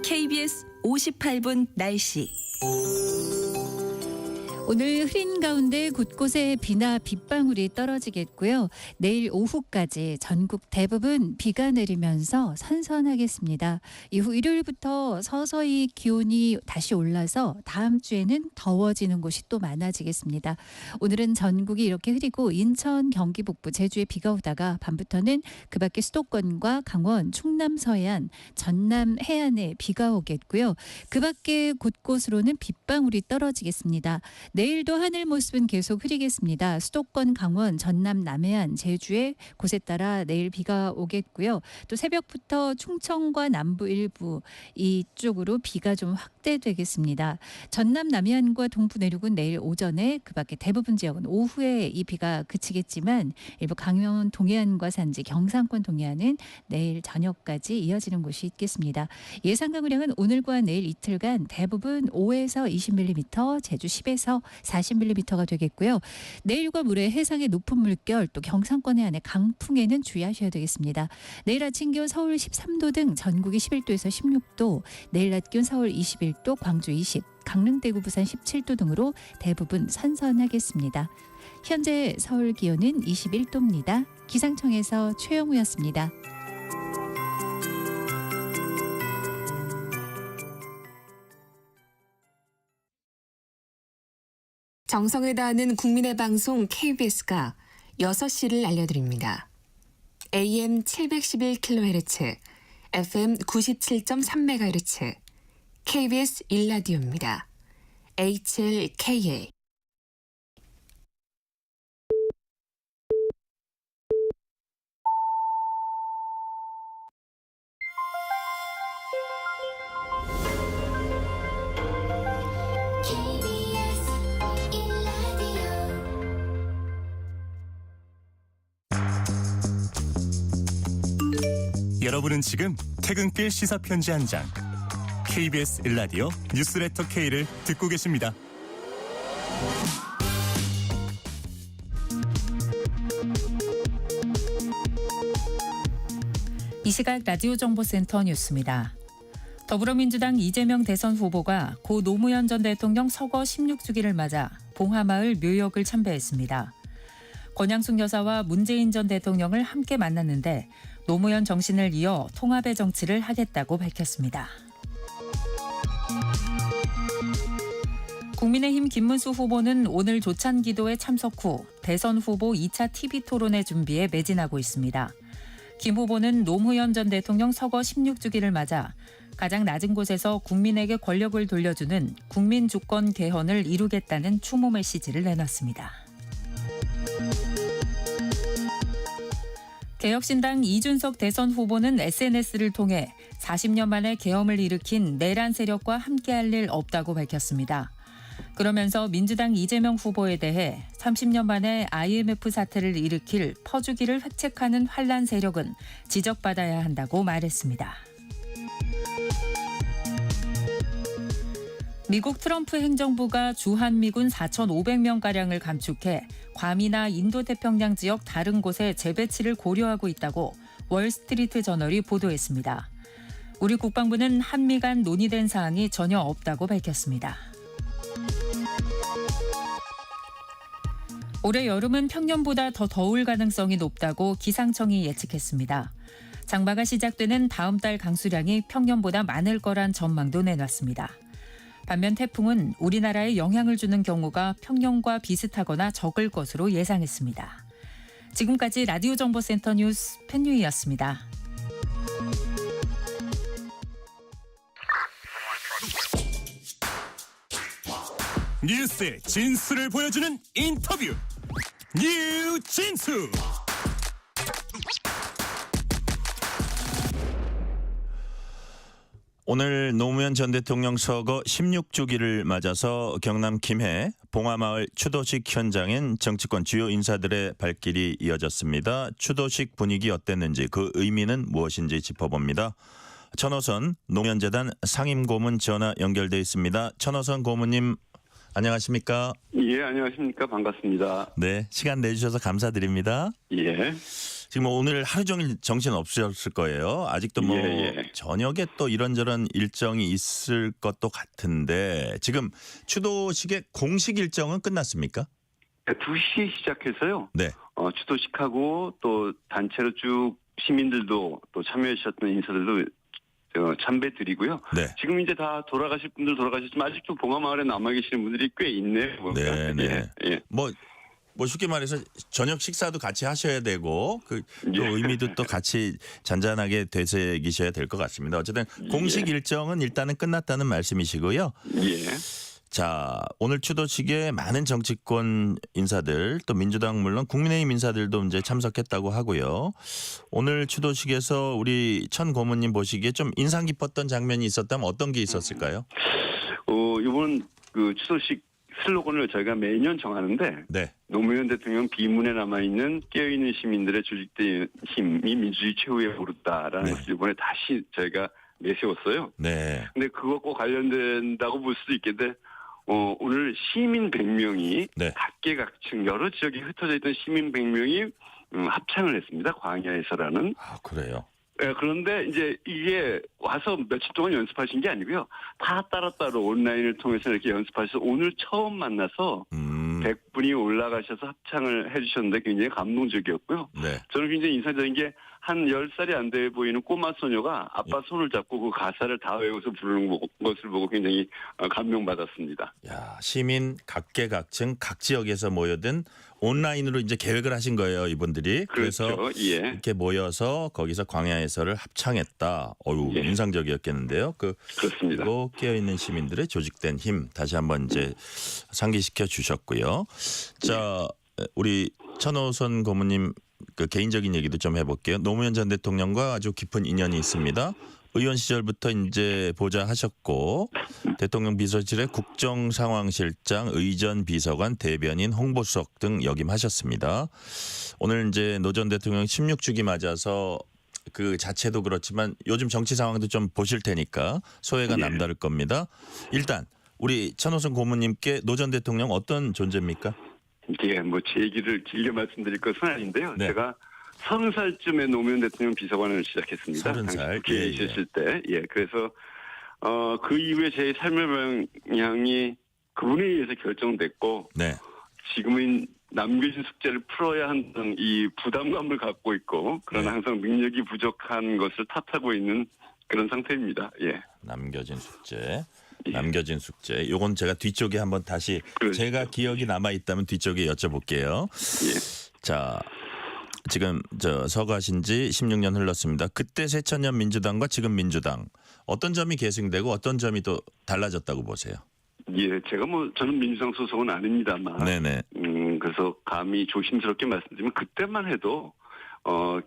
Speaker 1: KBS 58분 날씨.
Speaker 11: 오늘 흐린 가운데 곳곳에 비나 빗방울이 떨어지겠고요. 내일 오후까지 전국 대부분 비가 내리면서 선선하겠습니다. 이후 일요일부터 서서히 기온이 다시 올라서 다음 주에는 더워지는 곳이 또 많아지겠습니다. 오늘은 전국이 이렇게 흐리고 인천, 경기 북부, 제주에 비가 오다가 밤부터는 그 밖에 수도권과 강원, 충남 서해안, 전남 해안에 비가 오겠고요. 그 밖에 곳곳으로는 빗방울이 떨어지겠습니다. 내일도 하늘 모습은 계속 흐리겠습니다. 수도권, 강원, 전남, 남해안, 제주에 곳에 따라 내일 비가 오겠고요. 또 새벽부터 충청과 남부 일부 이쪽으로 비가 좀 확대되겠습니다. 전남, 남해안과 동부 내륙은 내일 오전에 그밖에 대부분 지역은 오후에 이 비가 그치겠지만 일부 강원 동해안과 산지, 경상권 동해안은 내일 저녁까지 이어지는 곳이 있겠습니다. 예상 강우량은 오늘과 내일 이틀간 대부분 5에서 20mm, 제주 10에서 40mm가 되겠고요. 내일과 모레 해상의 높은 물결 또 경상권 해안의 강풍에는 주의하셔야 되겠습니다. 내일 아침 기온 서울 13도 등 전국이 11도에서 16도, 내일 낮 기온 서울 21도, 광주 20, 강릉, 대구, 부산 17도 등으로 대부분 선선하겠습니다. 현재 서울 기온은 21도입니다. 기상청에서 최영우였습니다.
Speaker 10: 정성을 다하는 국민의 방송 KBS가 6시를 알려드립니다. AM 711kHz, FM 97.3MHz, KBS 1라디오입니다. HLKA.
Speaker 12: 여러분은 지금 퇴근길 시사편지 한 장, KBS 1라디오 뉴스레터 K를 듣고 계십니다.
Speaker 13: 이 시각 라디오 정보센터 뉴스입니다. 더불어민주당 이재명 대선 후보가 고 노무현 전 대통령 서거 16주기를 맞아 봉하마을 묘역을 참배했습니다. 권양숙 여사와 문재인 전 대통령을 함께 만났는데 노무현 정신을 이어 통합의 정치를 하겠다고 밝혔습니다. 국민의힘 김문수 후보는 오늘 조찬기도에 참석 후 대선 후보 2차 TV토론회 준비에 매진하고 있습니다. 김 후보는 노무현 전 대통령 서거 16주기를 맞아 가장 낮은 곳에서 국민에게 권력을 돌려주는 국민 주권 개헌을 이루겠다는 추모 메시지를 내놨습니다. 개혁신당 이준석 대선 후보는 SNS를 통해 40년 만에 계엄을 일으킨 내란 세력과 함께할 일 없다고 밝혔습니다. 그러면서 민주당 이재명 후보에 대해 30년 만에 IMF 사태를 일으킬 퍼주기를 획책하는 환란 세력은 지적받아야 한다고 말했습니다. 미국 트럼프 행정부가 주한미군 4,500명가량을 감축해 괌이나 인도태평양 지역 다른 곳에 재배치를 고려하고 있다고 월스트리트 저널이 보도했습니다. 우리 국방부는 한미 간 논의된 사항이 전혀 없다고 밝혔습니다. 올해 여름은 평년보다 더 더울 가능성이 높다고 기상청이 예측했습니다. 장마가 시작되는 다음 달 강수량이 평년보다 많을 거란 전망도 내놨습니다. 반면 태풍은 우리나라에 영향을 주는 경우가 평년과 비슷하거나 적을 것으로 예상했습니다. 지금까지 라디오 정보센터 뉴스 펜유이였습니다.
Speaker 12: 뉴스의 진수를 보여주는 인터뷰. 뉴진수.
Speaker 2: 오늘 노무현 전 대통령 서거 16주기를 맞아서 경남 김해 봉하마을 추도식 현장엔 정치권 주요 인사들의 발길이 이어졌습니다. 추도식 분위기 어땠는지 그 의미는 무엇인지 짚어봅니다. 천호선 노무현재단 상임고문 전화 연결돼 있습니다. 천호선 고문님 안녕하십니까?
Speaker 14: 예, 안녕하십니까? 반갑습니다.
Speaker 2: 네, 시간 내주셔서 감사드립니다.
Speaker 14: 예.
Speaker 2: 지금 오늘 하루 종일 정신 없으셨을 거예요. 아직도 뭐 저녁에 또 이런저런 일정이 있을 것도 같은데 지금 추도식의 공식 일정은 끝났습니까?
Speaker 14: 2시 시작해서요.
Speaker 2: 네.
Speaker 14: 추도식하고 또 단체로 쭉 시민들도 또 참여해 주셨던 인사들도 참배 드리고요.
Speaker 2: 네.
Speaker 14: 지금 이제 다 돌아가실 분들 돌아가셨지만 아직도 봉하마을에 남아 계시는 분들이 꽤 있네요.
Speaker 2: 네, 네.
Speaker 14: 예.
Speaker 2: 뭐 쉽게 말해서 저녁 식사도 같이 하셔야 되고 또 의미도 또 같이 잔잔하게 되새기셔야 될 것 같습니다. 어쨌든 공식 일정은 일단은 끝났다는 말씀이시고요.
Speaker 14: 예.
Speaker 2: 자, 오늘 추도식에 많은 정치권 인사들 또 민주당 물론 국민의힘 인사들도 이제 참석했다고 하고요. 오늘 추도식에서 우리 천 고문님 보시기에 좀 인상 깊었던 장면이 있었다면 어떤 게 있었을까요?
Speaker 14: 이번 그 추도식 슬로건을 저희가 매년 정하는데
Speaker 2: 네.
Speaker 14: 노무현 대통령 비문에 남아있는 깨어있는 시민들의 조직된 힘이 민주주의 최후에 오르다라는
Speaker 2: 네.
Speaker 14: 것을 이번에 다시 저희가 내세웠어요.
Speaker 2: 네.
Speaker 14: 근데 그것과 관련된다고 볼 수도 있겠는데 오늘 시민 100명이
Speaker 2: 네.
Speaker 14: 각계각층 여러 지역에 흩어져 있던 시민 100명이 합창을 했습니다. 광야에서라는.
Speaker 2: 아, 그래요.
Speaker 14: 네, 그런데 이제 이게 와서 며칠 동안 연습하신 게 아니고요. 다 따로따로 온라인을 통해서 이렇게 연습하셔서 오늘 처음 만나서 100분이 올라가셔서 합창을 해주셨는데 굉장히 감동적이었고요.
Speaker 2: 네.
Speaker 14: 저는 굉장히 인상적인 게 한 10살이 안 돼 보이는 꼬마 소녀가 아빠 손을 잡고 그 가사를 다 외워서 부르는 것을 보고 굉장히 감명받았습니다.
Speaker 2: 야, 시민 각계각층 각 지역에서 모여든 온라인으로 이제 계획을 하신 거예요, 이분들이.
Speaker 14: 그렇죠.
Speaker 2: 그래서
Speaker 14: 예.
Speaker 2: 이렇게 모여서 거기서 광야에서를 합창했다. 어유,
Speaker 14: 예.
Speaker 2: 인상적이었겠는데요.
Speaker 14: 그렇습니다.
Speaker 2: 그리고 깨어 있는 시민들의 조직된 힘 다시 한번 이제 상기시켜 주셨고요. 자, 우리 천호선 고모님 그 개인적인 얘기도 좀 해볼게요. 노무현 전 대통령과 아주 깊은 인연이 있습니다. 의원 시절부터 이제 보좌하셨고 대통령 비서실의 국정상황실장, 의전 비서관, 대변인, 홍보수석 등 역임하셨습니다. 오늘 이제 노 전 대통령 16주기 맞아서 그 자체도 그렇지만 요즘 정치 상황도 좀 보실 테니까 소회가 남다를 겁니다. 일단 우리 천호선 고모님께 노 전 대통령 어떤 존재입니까?
Speaker 14: 이게 뭐 제 얘기를 길게 말씀드릴 것은 아닌데요.
Speaker 2: 네.
Speaker 14: 제가 30살쯤에 노무현 대통령 비서관을 시작했습니다.
Speaker 2: 30살.
Speaker 14: 국회에 있으실 때. 예. 그래서 그 이후에 제 삶의 방향이 그분에 의해서 결정됐고
Speaker 2: 네.
Speaker 14: 지금은 남겨진 숙제를 풀어야 한다는 이 부담감을 갖고 있고 그러나
Speaker 2: 네.
Speaker 14: 항상 능력이 부족한 것을 탓하고 있는 그런 상태입니다. 예.
Speaker 2: 남겨진 숙제.
Speaker 14: 예.
Speaker 2: 남겨진 숙제. 요건 제가 뒤쪽에 한번 다시
Speaker 14: 그렇죠.
Speaker 2: 제가 기억이 남아 있다면 뒤쪽에 여쭤볼게요.
Speaker 14: 예.
Speaker 2: 자, 지금 서거하신 지 16년 흘렀습니다. 그때 새천년 민주당과 지금 민주당 어떤 점이 계승되고 어떤 점이 또 달라졌다고 보세요?
Speaker 14: 예, 제가 저는 민주당 소속은 아닙니다만.
Speaker 2: 네네.
Speaker 14: 그래서 감히 조심스럽게 말씀드리면 그때만 해도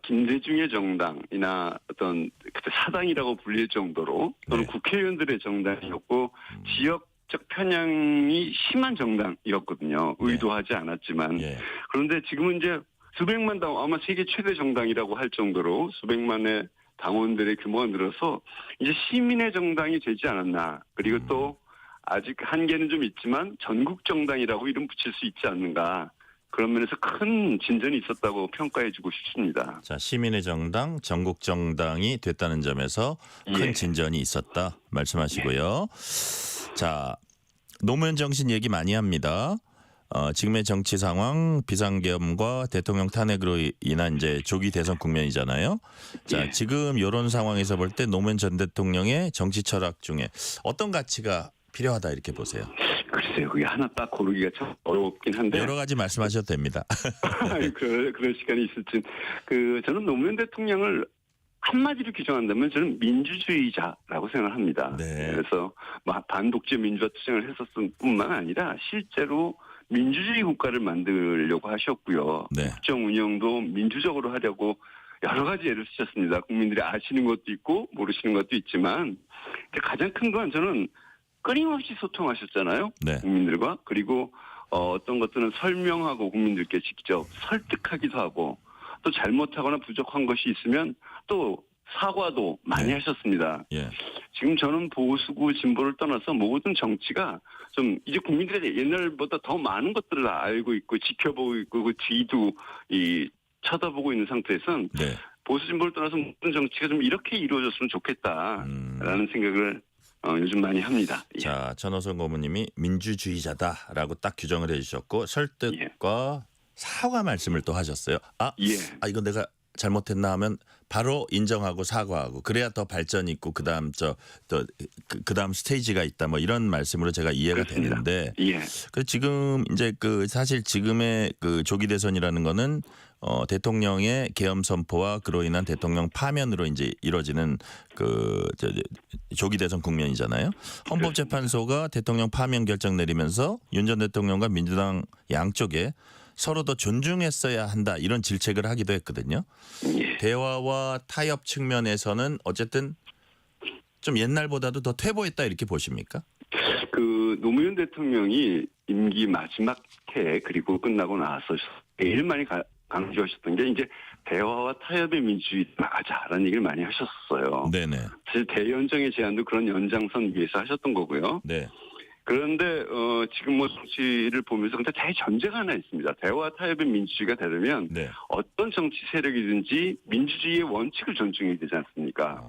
Speaker 14: 김대중의 정당이나 어떤 그때 사당이라고 불릴 정도로 또는
Speaker 2: 네.
Speaker 14: 국회의원들의 정당이었고 지역적 편향이 심한 정당이었거든요. 의도하지 않았지만.
Speaker 2: 예.
Speaker 14: 그런데 지금은 이제 수백만 당 아마 세계 최대 정당이라고 할 정도로 수백만의 당원들의 규모가 늘어서 이제 시민의 정당이 되지 않았나. 그리고 또 아직 한계는 좀 있지만 전국 정당이라고 이름 붙일 수 있지 않는가. 그런 면에서 큰 진전이 있었다고 평가해주고 싶습니다.
Speaker 2: 자, 시민의 정당, 전국 정당이 됐다는 점에서 큰
Speaker 14: 예.
Speaker 2: 진전이 있었다 말씀하시고요. 자, 노무현 정신 얘기 많이 합니다. 지금의 정치 상황, 비상계엄과 대통령 탄핵으로 인한 이제 조기 대선 국면이잖아요. 자,
Speaker 14: 예.
Speaker 2: 지금 이런 상황에서 볼 때 노무현 전 대통령의 정치 철학 중에 어떤 가치가 필요하다 이렇게 보세요?
Speaker 14: 글쎄요, 그게 하나 딱 고르기가 참 어렵긴 한데.
Speaker 2: 여러 가지 말씀하셔도 됩니다.
Speaker 14: 그럴 시간이 있을지. 저는 노무현 대통령을 한마디로 규정한다면 저는 민주주의자라고 생각합니다.
Speaker 2: 네.
Speaker 14: 그래서 반독재 민주화 투쟁을 했었을 뿐만 아니라 실제로 민주주의 국가를 만들려고 하셨고요.
Speaker 2: 네.
Speaker 14: 국정 운영도 민주적으로 하려고 여러 가지 예를 쓰셨습니다. 국민들이 아시는 것도 있고 모르시는 것도 있지만 가장 큰 건 저는 끊임없이 소통하셨잖아요.
Speaker 2: 네.
Speaker 14: 국민들과. 그리고 어떤 것들은 설명하고 국민들께 직접 설득하기도 하고 또 잘못하거나 부족한 것이 있으면 또 사과도 많이
Speaker 2: 네.
Speaker 14: 하셨습니다.
Speaker 2: 예.
Speaker 14: 지금 저는 보수고 진보를 떠나서 모든 정치가 좀 이제 국민들이 옛날보다 더 많은 것들을 다 알고 있고 지켜보고 있고 그 뒤도 쳐다보고 있는 상태에서는
Speaker 2: 네.
Speaker 14: 보수 진보를 떠나서 모든 정치가 좀 이렇게 이루어졌으면 좋겠다라는 생각을 요즘 많이 합니다. 예.
Speaker 2: 자, 천호선 고모님이 민주주의자다라고 딱 규정을 해주셨고 설득과 사과 말씀을 또 하셨어요.
Speaker 14: 예.
Speaker 2: 이건 내가 잘못했나 하면 바로 인정하고 사과하고 그래야 더 발전이 있고 그다음 그다음 스테이지가 있다 뭐 이런 말씀으로 제가 이해가
Speaker 14: 그렇습니다.
Speaker 2: 되는데
Speaker 14: 예.
Speaker 2: 그 지금 이제 그 사실 지금의 그 조기 대선이라는 거는 대통령의 계엄 선포와 그로 인한 대통령 파면으로 이제 이루어지는 조기 대선 국면이잖아요. 헌법재판소가 대통령 파면 결정 내리면서 윤 전 대통령과 민주당 양쪽에 서로 더 존중했어야 한다 이런 질책을 하기도 했거든요.
Speaker 14: 예.
Speaker 2: 대화와 타협 측면에서는 어쨌든 좀 옛날보다도 더 퇴보했다 이렇게 보십니까?
Speaker 14: 그 노무현 대통령이 임기 마지막 해 그리고 끝나고 나서 제일 많이 강조하셨던 게 이제 대화와 타협의 민주주의 나가자라는 얘기를 많이 하셨어요.
Speaker 2: 네네.
Speaker 14: 사실 대연정의 제안도 그런 연장선 위에서 하셨던 거고요.
Speaker 2: 네.
Speaker 14: 그런데 지금 뭐 정치를 보면서 근데 대전제가 하나 있습니다. 대화 타협의 민주주의가 되려면
Speaker 2: 네.
Speaker 14: 어떤 정치 세력이든지 민주주의의 원칙을 존중해야 되지 않습니까?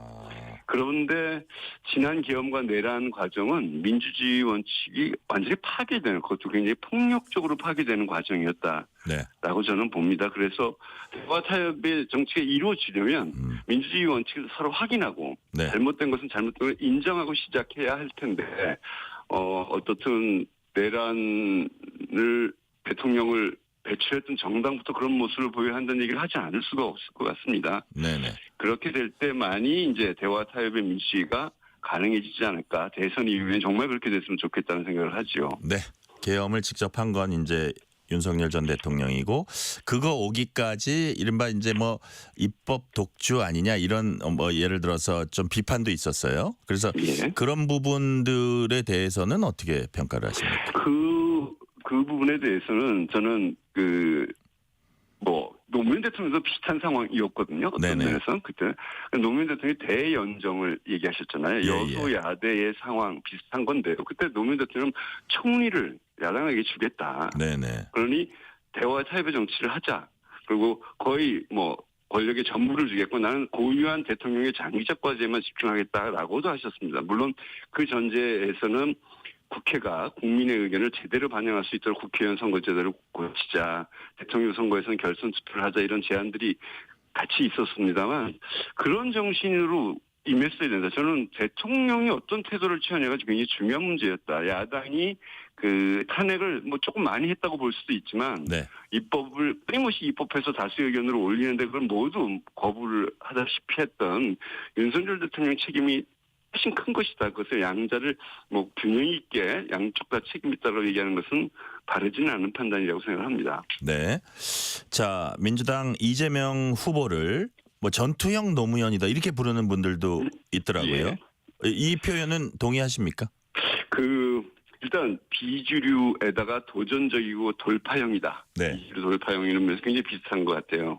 Speaker 14: 그런데 지난 계엄과 내란 과정은 민주주의 원칙이 완전히 파괴되는 그것도 굉장히 폭력적으로 파괴되는 과정이었다라고
Speaker 2: 네.
Speaker 14: 저는 봅니다. 그래서 대화 타협의 정치가 이루어지려면 민주주의 원칙을 서로 확인하고
Speaker 2: 네.
Speaker 14: 잘못된 것은 잘못된 걸 인정하고 시작해야 할 텐데 어떻든 내란을 대통령을 배출했던 정당부터 그런 모습을 보여야 한다는 얘기를 하지 않을 수가 없을 것 같습니다.
Speaker 2: 네네.
Speaker 14: 그렇게 될 때만이 이제 대화 타협의 민주주의가 가능해지지 않을까. 대선 이후에 정말 그렇게 됐으면 좋겠다는 생각을 하죠.
Speaker 2: 네. 계엄을 직접 한 건 이제 윤석열 전 대통령이고 그거 오기까지 이른바 이제 뭐 입법 독주 아니냐 이런 뭐 예를 들어서 좀 비판도 있었어요. 그래서
Speaker 14: 예.
Speaker 2: 그런 부분들에 대해서는 어떻게 평가를 하십니까?
Speaker 14: 그 부분에 대해서는 저는 노무현 대통령도 비슷한 상황이었거든요. 어떤
Speaker 2: 네네.
Speaker 14: 면에서는 그때 노무현 대통령이 대연정을 얘기하셨잖아요.
Speaker 2: 예,
Speaker 14: 여소야대의 상황 비슷한 건데요. 그때 노무현 대통령은 총리를 야당에게 주겠다.
Speaker 2: 네네.
Speaker 14: 그러니 대화 타협의 정치를 하자. 그리고 거의 뭐 권력의 전부를 주겠고 나는 고유한 대통령의 장기적 과제에만 집중하겠다라고도 하셨습니다. 물론 그 전제에서는 국회가 국민의 의견을 제대로 반영할 수 있도록 국회의원 선거제도를 고치자, 대통령 선거에서는 결선 투표를 하자 이런 제안들이 같이 있었습니다만 그런 정신으로 임했어야 된다. 저는 대통령이 어떤 태도를 취하냐가 굉장히 중요한 문제였다. 야당이 그 탄핵을 뭐 조금 많이 했다고 볼 수도 있지만
Speaker 2: 네.
Speaker 14: 입법을 끊임없이 입법해서 다수 의견으로 올리는데 그걸 모두 거부를 하다시피 했던 윤석열 대통령 책임이 훨씬 큰 것이다. 그것을 양자를 뭐 균형 있게 양쪽 다 책임 있다고 얘기하는 것은 바르지는 않은 판단이라고 생각합니다.
Speaker 2: 네. 자, 민주당 이재명 후보를 뭐 전투형 노무현이다 이렇게 부르는 분들도 있더라고요.
Speaker 14: 예.
Speaker 2: 이 표현은 동의하십니까?
Speaker 14: 일단 비주류에다가 도전적이고 돌파형이다.
Speaker 2: 네.
Speaker 14: 비주류 돌파형 이런 면에서 굉장히 비슷한 것 같아요.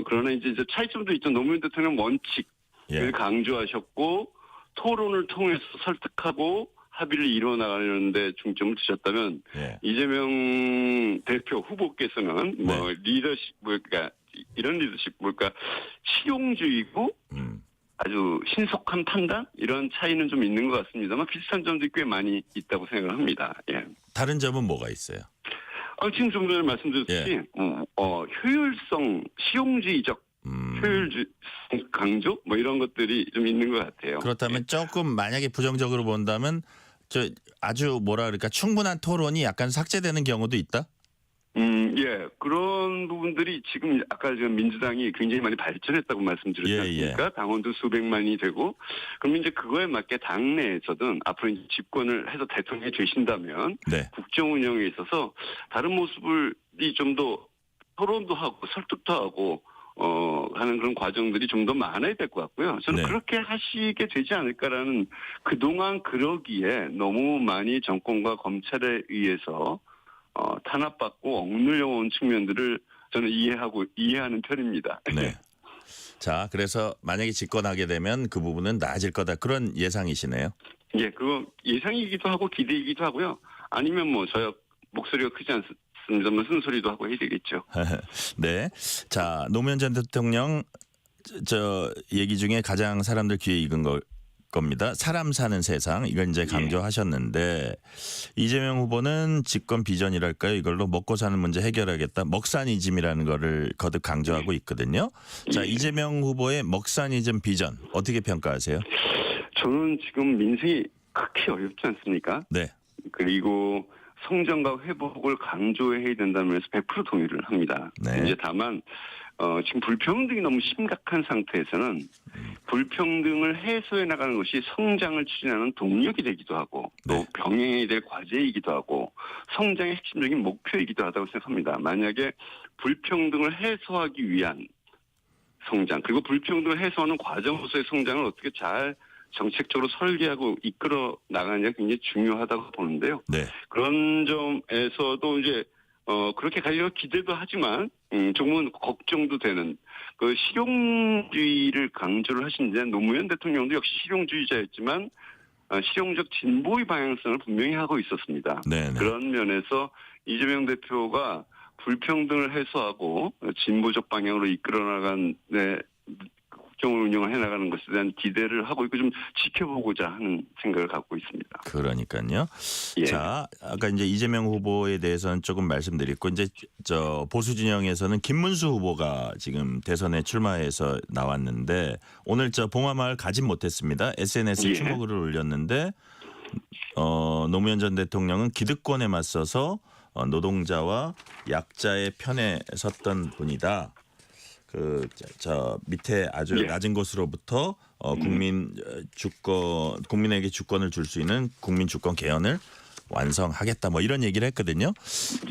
Speaker 14: 그러나 이제 차이점도 있죠. 노무현 대통령 원칙을 강조하셨고 토론을 통해서 설득하고 합의를 이루어 나가려는데 중점을 두셨다면 이재명 대표 후보께서는 뭐 리더십 그러니까 이런 리더십 실용주의고 아주 신속한 판단 이런 차이는 좀 있는 것 같습니다만 비슷한 점도 꽤 많이 있다고 생각을 합니다. 예.
Speaker 2: 다른 점은 뭐가 있어요?
Speaker 14: 지금 좀 전에 말씀드렸듯이 효율성, 실용주의적 효율 강조 뭐 이런 것들이 좀 있는 것 같아요.
Speaker 2: 그렇다면 조금 만약에 부정적으로 본다면 아주 뭐라 그럴까 충분한 토론이 약간 삭제되는 경우도 있다?
Speaker 14: 예. 그런 부분들이 지금 아까 지금 민주당이 굉장히 많이 발전했다고 말씀드렸지 않습니까? 당원도 수백만이 되고 그럼 이제 그거에 맞게 당내에서든 앞으로 이제 집권을 해서 대통령이 되신다면 국정 운영에 있어서 다른 모습이 좀 더 토론도 하고 설득도 하고 하는 그런 과정들이 좀 더 많아야 될 것 같고요. 저는 그렇게 하시게 되지 않을까라는 그동안 그러기에 너무 많이 정권과 검찰에 의해서 탄압받고 억눌려 온 측면들을 저는 이해하는 편입니다.
Speaker 2: 네. 자, 그래서 만약에 집권하게 되면 그 부분은 나아질 거다. 그런 예상이시네요.
Speaker 14: 예, 그거 예상이기도 하고 기대이기도 하고요. 아니면 뭐 저희 목소리가 크지 않습니다만 쓴소리도 하고 해야 되겠죠.
Speaker 2: 네. 자, 노무현 전 대통령 저 얘기 중에 가장 사람들 귀에 익은 것 겁니다. 사람 사는 세상 이걸 이제 강조하셨는데 이재명 후보는 집권 비전이랄까요? 이걸로 먹고 사는 문제 해결하겠다. 먹사니즘이라는 거를 거듭 강조하고 있거든요. 자, 이재명 후보의 먹사니즘 비전 어떻게 평가하세요?
Speaker 14: 저는 지금 민생이 극히 어렵지 않습니까?
Speaker 2: 네.
Speaker 14: 그리고 성장과 회복을 강조해야 된다는 면에서 100% 동의를 합니다.
Speaker 2: 네.
Speaker 14: 이제 다만 지금 불평등이 너무 심각한 상태에서는 불평등을 해소해 나가는 것이 성장을 추진하는 동력이 되기도 하고 또
Speaker 2: 네.
Speaker 14: 병행해야 될 과제이기도 하고 성장의 핵심적인 목표이기도 하다고 생각합니다. 만약에 불평등을 해소하기 위한 성장 그리고 불평등을 해소하는 과정으로서의 성장을 어떻게 잘 정책적으로 설계하고 이끌어 나가느냐 굉장히 중요하다고 보는데요.
Speaker 2: 네.
Speaker 14: 그런 점에서도 이제 그렇게 가려고 기대도 하지만 조금은 걱정도 되는 그 실용주의를 강조를 하시는데 노무현 대통령도 역시 실용주의자였지만 실용적 진보의 방향성을 분명히 하고 있었습니다.
Speaker 2: 네네.
Speaker 14: 그런 면에서 이재명 대표가 불평등을 해소하고 진보적 방향으로 이끌어 나간 국정을 운영을 해나가는 것에 대한 기대를 하고 있고 좀 지켜보고자 하는 생각을 갖고 있습니다.
Speaker 2: 그러니까요.
Speaker 14: 예.
Speaker 2: 자, 아까 이제 이재명 후보에 대해서는 조금 말씀드렸고 이제 저 보수 진영에서는 김문수 후보가 지금 대선에 출마해서 나왔는데 오늘 저 봉화마을 가진 못했습니다. SNS에
Speaker 14: 예.
Speaker 2: 추모글을 올렸는데 노무현 전 대통령은 기득권에 맞서서 노동자와 약자의 편에 섰던 분이다. 저 밑에 아주
Speaker 14: 예.
Speaker 2: 낮은 곳으로부터 국민에게 주권을 줄 수 있는 국민 주권 개헌을 완성하겠다. 뭐 이런 얘기를 했거든요.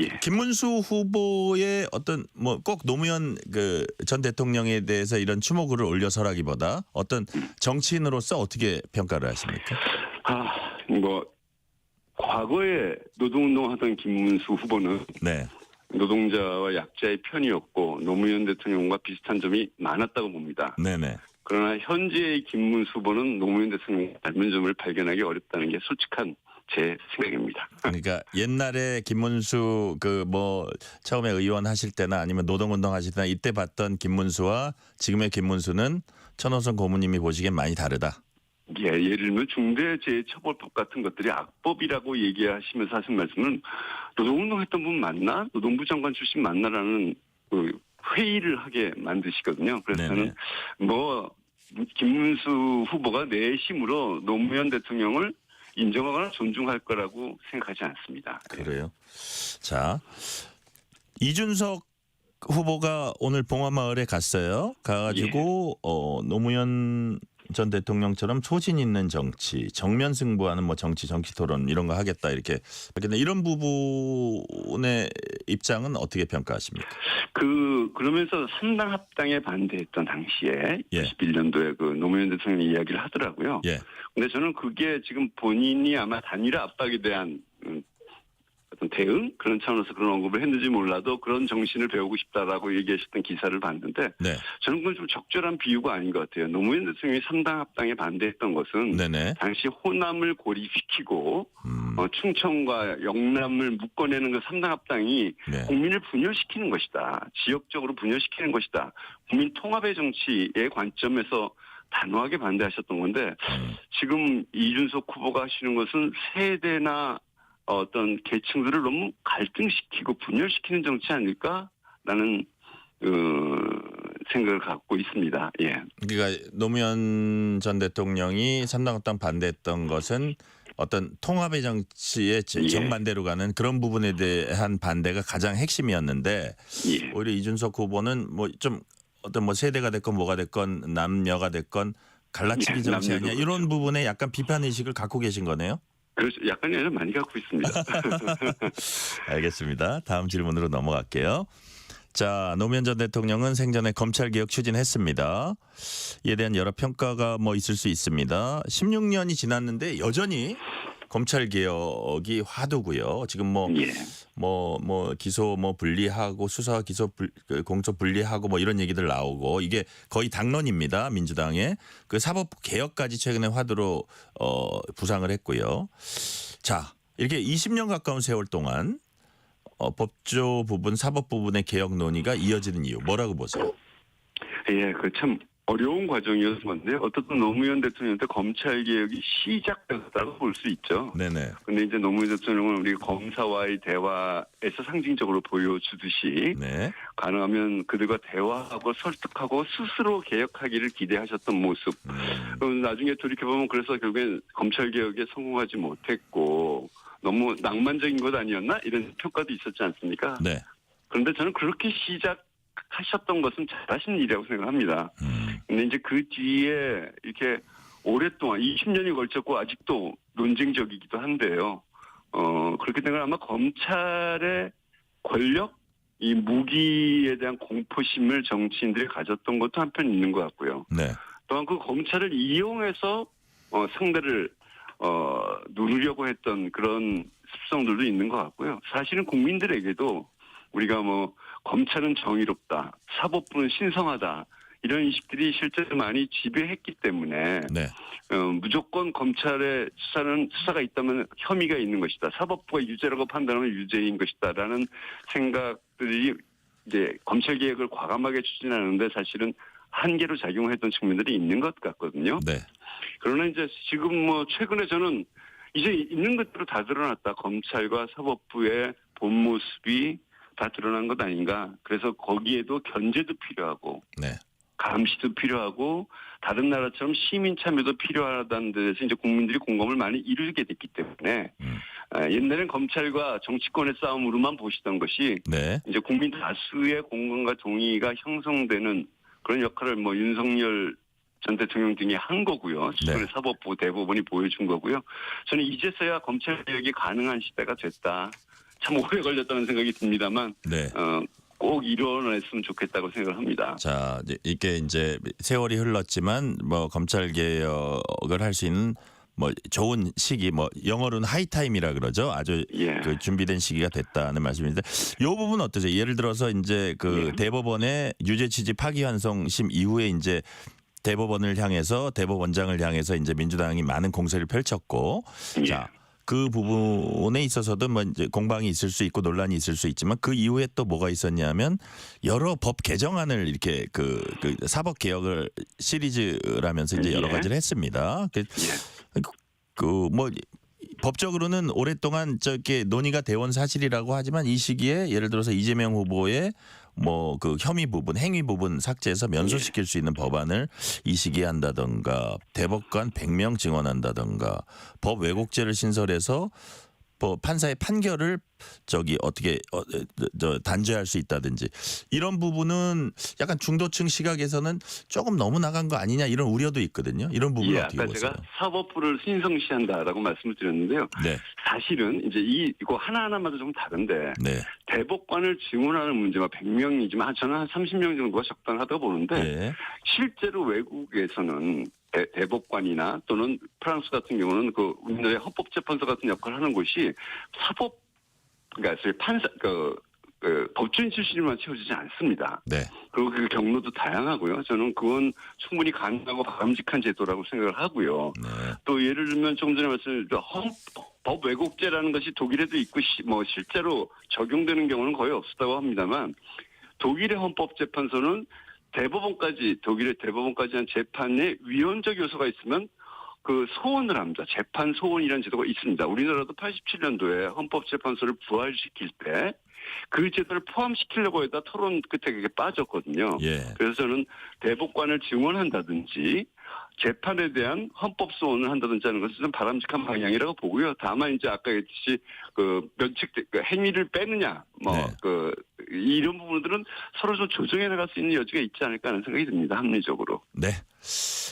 Speaker 14: 예.
Speaker 2: 김문수 후보의 어떤 뭐 꼭 노무현 전 대통령에 대해서 이런 추모글을 올려서라기보다 어떤 정치인으로서 어떻게 평가를 하십니까?
Speaker 14: 뭐 과거에 노동운동하던 김문수 후보는
Speaker 2: 네.
Speaker 14: 노동자와 약자의 편이었고 노무현 대통령과 비슷한 점이 많았다고 봅니다.
Speaker 2: 네네.
Speaker 14: 그러나 현재의 김문수 후보는 노무현 대통령의 닮은 점을 발견하기 어렵다는 게 솔직한 제 생각입니다.
Speaker 2: 그러니까 옛날에 김문수 처음에 의원 하실 때나 아니면 노동운동 하실 때나 이때 봤던 김문수와 지금의 김문수는 천호선 고모님이 보시기엔 많이 다르다.
Speaker 14: 예, 예를 들면 중대재해처벌법 같은 것들이 악법이라고 얘기하시면서 하신 말씀은 노동운동했던 분 맞나? 노동부 장관 출신 맞나라는 회의를 하게 만드시거든요. 그래서
Speaker 2: 네네.
Speaker 14: 저는 김문수 후보가 내심으로 노무현 대통령을 인정하거나 존중할 거라고 생각하지 않습니다.
Speaker 2: 그래요. 자, 이준석 후보가 오늘 봉화마을에 갔어요. 가가지고 노무현 전 대통령처럼 소신 있는 정치, 정면 승부하는 뭐 정치 토론 이런 거 하겠다 이렇게. 근데 이런 부분의 입장은 어떻게 평가하십니까?
Speaker 14: 그러면서 산당 합당에 반대했던 당시에
Speaker 2: 예.
Speaker 14: 91년도에 그 노무현 대통령이 이야기를 하더라고요.
Speaker 2: 예.
Speaker 14: 근데 저는 그게 지금 본인이 아마 단일화 압박에 대한 어떤 대응 그런 차원에서 그런 언급을 했는지 몰라도 그런 정신을 배우고 싶다라고 얘기하셨던 기사를 봤는데
Speaker 2: 네.
Speaker 14: 저는 그건 좀 적절한 비유가 아닌 것 같아요. 노무현 대통령이 3당 합당에 반대했던 것은
Speaker 2: 네네.
Speaker 14: 당시 호남을 고립시키고 충청과 영남을 묶어내는 그 3당 합당이
Speaker 2: 네.
Speaker 14: 국민을 분열시키는 것이다. 지역적으로 분열시키는 것이다. 국민 통합의 정치의 관점에서 단호하게 반대하셨던 건데 지금 이준석 후보가 하시는 것은 세대나 어떤 계층들을 너무 갈등시키고 분열시키는 정치 아닐까라는 생각을 갖고 있습니다. 예.
Speaker 2: 그러니까 노무현 전 대통령이 3당 합당 반대했던 것은 어떤 통합의 정치의 정반대로 가는 그런 부분에 대한 반대가 가장 핵심이었는데
Speaker 14: 예.
Speaker 2: 오히려 이준석 후보는 뭐 좀 어떤 뭐 세대가 됐건 뭐가 됐건 남녀가 됐건 갈라치기 정치 아니냐 이런 부분에 약간 비판 의식을 갖고 계신 거네요.
Speaker 14: 그렇죠. 약간이 아니라 많이 갖고 있습니다.
Speaker 2: 알겠습니다. 다음 질문으로 넘어갈게요. 자, 노무현 전 대통령은 생전에 검찰개혁 추진했습니다. 이에 대한 여러 평가가 뭐 있을 수 있습니다. 16년이 지났는데 여전히 검찰개혁이 화두고요. 지금 기소 분리하고 수사 기소 공소 분리하고 뭐 이런 얘기들 나오고 이게 거의 당론입니다. 민주당의 그 사법부 개혁까지 최근에 화두로 부상을 했고요. 자, 이렇게 20년 가까운 세월 동안 법조 부분, 사법 부분의 개혁 논의가 이어지는 이유 뭐라고 보세요?
Speaker 14: 예, 참 어려운 과정이었는데 어떻든 노무현 대통령 때 검찰 개혁이 시작됐다고 볼 수 있죠.
Speaker 2: 네네.
Speaker 14: 근데 이제 노무현 대통령은 우리 검사와의 대화에서 상징적으로 보여주듯이
Speaker 2: 네.
Speaker 14: 가능하면 그들과 대화하고 설득하고 스스로 개혁하기를 기대하셨던 모습. 나중에 돌이켜보면 그래서 결국엔 검찰 개혁에 성공하지 못했고 너무 낭만적인 것 아니었나 이런 평가도 있었지 않습니까?
Speaker 2: 네.
Speaker 14: 그런데 저는 그렇게 시작하셨던 것은 잘하신 일이라고 생각합니다. 근데 이제 그 뒤에 이렇게 오랫동안 20년이 걸쳤고 아직도 논쟁적이기도 한데요. 그렇게 되면 아마 검찰의 권력, 이 무기에 대한 공포심을 정치인들이 가졌던 것도 한편 있는 것 같고요.
Speaker 2: 네.
Speaker 14: 또한 그 검찰을 이용해서 상대를 누르려고 했던 그런 습성들도 있는 것 같고요. 사실은 국민들에게도 우리가 뭐 검찰은 정의롭다, 사법부는 신성하다 이런 인식들이 실제로 많이 지배했기 때문에
Speaker 2: 네.
Speaker 14: 무조건 검찰의 수사가 있다면 혐의가 있는 것이다. 사법부가 유죄라고 판단하면 유죄인 것이다라는 생각들이 이제 검찰 개혁을 과감하게 추진하는데 사실은 한계로 작용했던 측면들이 있는 것 같거든요.
Speaker 2: 네.
Speaker 14: 그러나 이제 지금 뭐 최근에 저는 이제 있는 것대로 다 드러났다. 검찰과 사법부의 본 모습이 다 드러난 것 아닌가. 그래서 거기에도 견제도 필요하고
Speaker 2: 네.
Speaker 14: 감시도 필요하고 다른 나라처럼 시민 참여도 필요하다는 데서 이제 국민들이 공감을 많이 이루게 됐기 때문에 옛날엔 검찰과 정치권의 싸움으로만 보시던 것이
Speaker 2: 네.
Speaker 14: 이제 국민 다수의 공감과 동의가 형성되는 그런 역할을 뭐 윤석열 전 대통령 등이 한 거고요. 최근에 사법부 대법원이 보여준 거고요. 저는 이제서야 검찰 개혁이 가능한 시대가 됐다. 참 오래 걸렸다는 생각이 듭니다만
Speaker 2: 네.
Speaker 14: 꼭 이뤄냈으면 좋겠다고 생각을 합니다.
Speaker 2: 자, 이게 이제 세월이 흘렀지만 뭐 검찰 개혁을 할 수 있는 뭐 좋은 시기, 뭐 영어로는 하이타임이라 그러죠. 아주 그 준비된 시기가 됐다는 말씀인데, 이 부분 어떠세요? 예를 들어서 이제 그 대법원의 유죄 취지 파기환송심 이후에 이제 대법원을 향해서 대법원장을 향해서 이제 민주당이 많은 공세를 펼쳤고, 자. 그 부분에 있어서도 뭐 이제 공방이 있을 수 있고 논란이 있을 수 있지만 그 이후에 또 뭐가 있었냐면 여러 법 개정안을 이렇게 그 사법 개혁을 시리즈라면서 이제 여러 가지를 했습니다. 그 뭐 법적으로는 오랫동안 저게 논의가 되어온 사실이라고 하지만 이 시기에 예를 들어서 이재명 후보의 뭐 그 혐의 부분, 행위 부분 삭제해서 면소시킬 수 있는 법안을 이 시기에 한다던가, 대법관 100명 증언한다던가, 법 왜곡죄를 신설해서 판사의 판결을 어떻게 단죄할 수 있다든지, 이런 부분은 약간 중도층 시각에서는 조금 너무 나간 거 아니냐 이런 우려도 있거든요. 이런 부분 어떻게
Speaker 14: 아까
Speaker 2: 보세요?
Speaker 14: 제가 사법부를 신성시한다라고 말씀을 드렸는데요.
Speaker 2: 네.
Speaker 14: 사실은 이제 이거 하나하나마다 좀 다른데
Speaker 2: 네.
Speaker 14: 대법관을 증언하는 문제가 100명이지만 저는 한 30명 정도가 적당하다고 보는데
Speaker 2: 네. 실제로
Speaker 14: 외국에서는 대법관이나 또는 프랑스 같은 경우는 그 우리나라의 헌법재판소 같은 역할을 하는 곳이 그러니까 판사 법조인 출신으로만 채워지지 않습니다.
Speaker 2: 네.
Speaker 14: 그리고 그 경로도 다양하고요. 저는 그건 충분히 가능하고 바람직한 제도라고 생각을 하고요.
Speaker 2: 네.
Speaker 14: 또 예를 들면 조금 전에 말씀드린 법 왜곡죄라는 것이 독일에도 있고 뭐 실제로 적용되는 경우는 거의 없었다고 합니다만, 독일의 헌법재판소는 독일의 대법원까지 한 재판에 위헌적 요소가 있으면 그 소원을 합니다. 재판 소원이라는 제도가 있습니다. 우리나라도 87년도에 헌법재판소를 부활시킬 때 그 제도를 포함시키려고 해다 토론 끝에 그게 빠졌거든요. 그래서 저는 대법관을 증언한다든지 재판에 대한 헌법 소원을 한다든지 하는 것은 좀 바람직한 방향이라고 보고요. 다만 이제 아까 얘기했듯이 행위를 빼느냐, 이런 부분들은 서로 좀 조정해 나갈 수 있는 여지가 있지 않을까 하는 생각이 듭니다. 합리적으로.
Speaker 2: 네.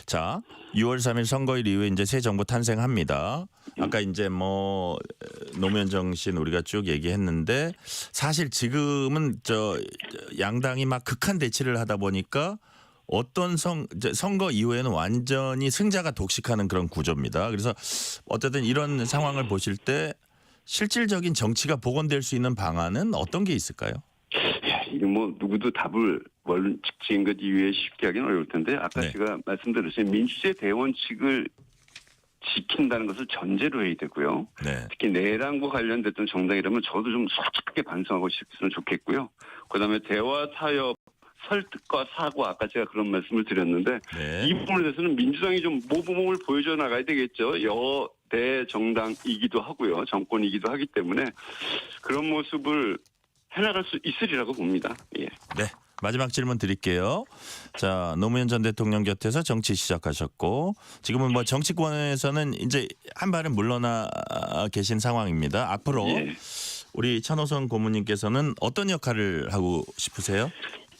Speaker 2: 자, 6월 3일 선거일 이후에 이제 새 정부 탄생합니다. 아까 이제 뭐 노무현 정신 우리가 쭉 얘기했는데, 사실 지금은 양당이 막 극한 대치를 하다 보니까 어떤 선거 이후에는 완전히 승자가 독식하는 그런 구조입니다. 그래서 어쨌든 이런 상황을 보실 때 실질적인 정치가 복원될 수 있는 방안은 어떤 게 있을까요?
Speaker 14: 이게 뭐 누구도 답을 원칙적인 것 이외에 쉽게 하기는 어려울 텐데, 아까 제가 말씀드렸듯이 민주주의 대원칙을 지킨다는 것을 전제로 해야 되고요. 특히 내란과 관련됐던 정당이라면 저도 좀 솔직하게 반성하고 싶으면 좋겠고요. 그다음에 대화, 타협, 설득과 사고 아까 제가 그런 말씀을 드렸는데
Speaker 2: 네.
Speaker 14: 이 부분에 대해서는 민주당이 좀 모범을 보여줘 나가야 되겠죠. 여대 정당이기도 하고요. 정권이기도 하기 때문에 그런 모습을 해나갈 수 있으리라고 봅니다. 예.
Speaker 2: 네. 마지막 질문 드릴게요. 자, 노무현 전 대통령 곁에서 정치 시작하셨고 지금은 뭐 정치권에서는 이제 한 발은 물러나 계신 상황입니다. 앞으로
Speaker 14: 예.
Speaker 2: 우리 천호선 고문님께서는 어떤 역할을 하고 싶으세요?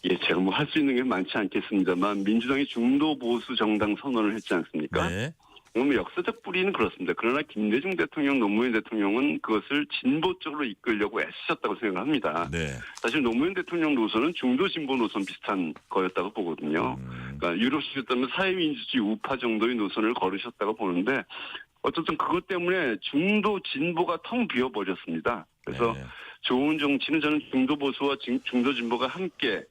Speaker 14: 예, 제가 뭐 할 수 있는 게 많지 않겠습니다만 민주당이 중도 보수 정당 선언을 했지 않습니까?
Speaker 2: 네.
Speaker 14: 그러면 역사적 뿌리는 그렇습니다. 그러나 김대중 대통령, 노무현 대통령은 그것을 진보 쪽으로 이끌려고 애쓰셨다고 생각합니다.
Speaker 2: 네.
Speaker 14: 사실 노무현 대통령 노선은 중도 진보 노선 비슷한 거였다고 보거든요. 그러니까 유럽식이었다면 사회민주주의 우파 정도의 노선을 걸으셨다고 보는데 어쨌든 그것 때문에 중도 진보가 텅 비어버렸습니다. 그래서
Speaker 2: 네.
Speaker 14: 좋은 정치는 저는 중도 보수와 중도 진보가 함께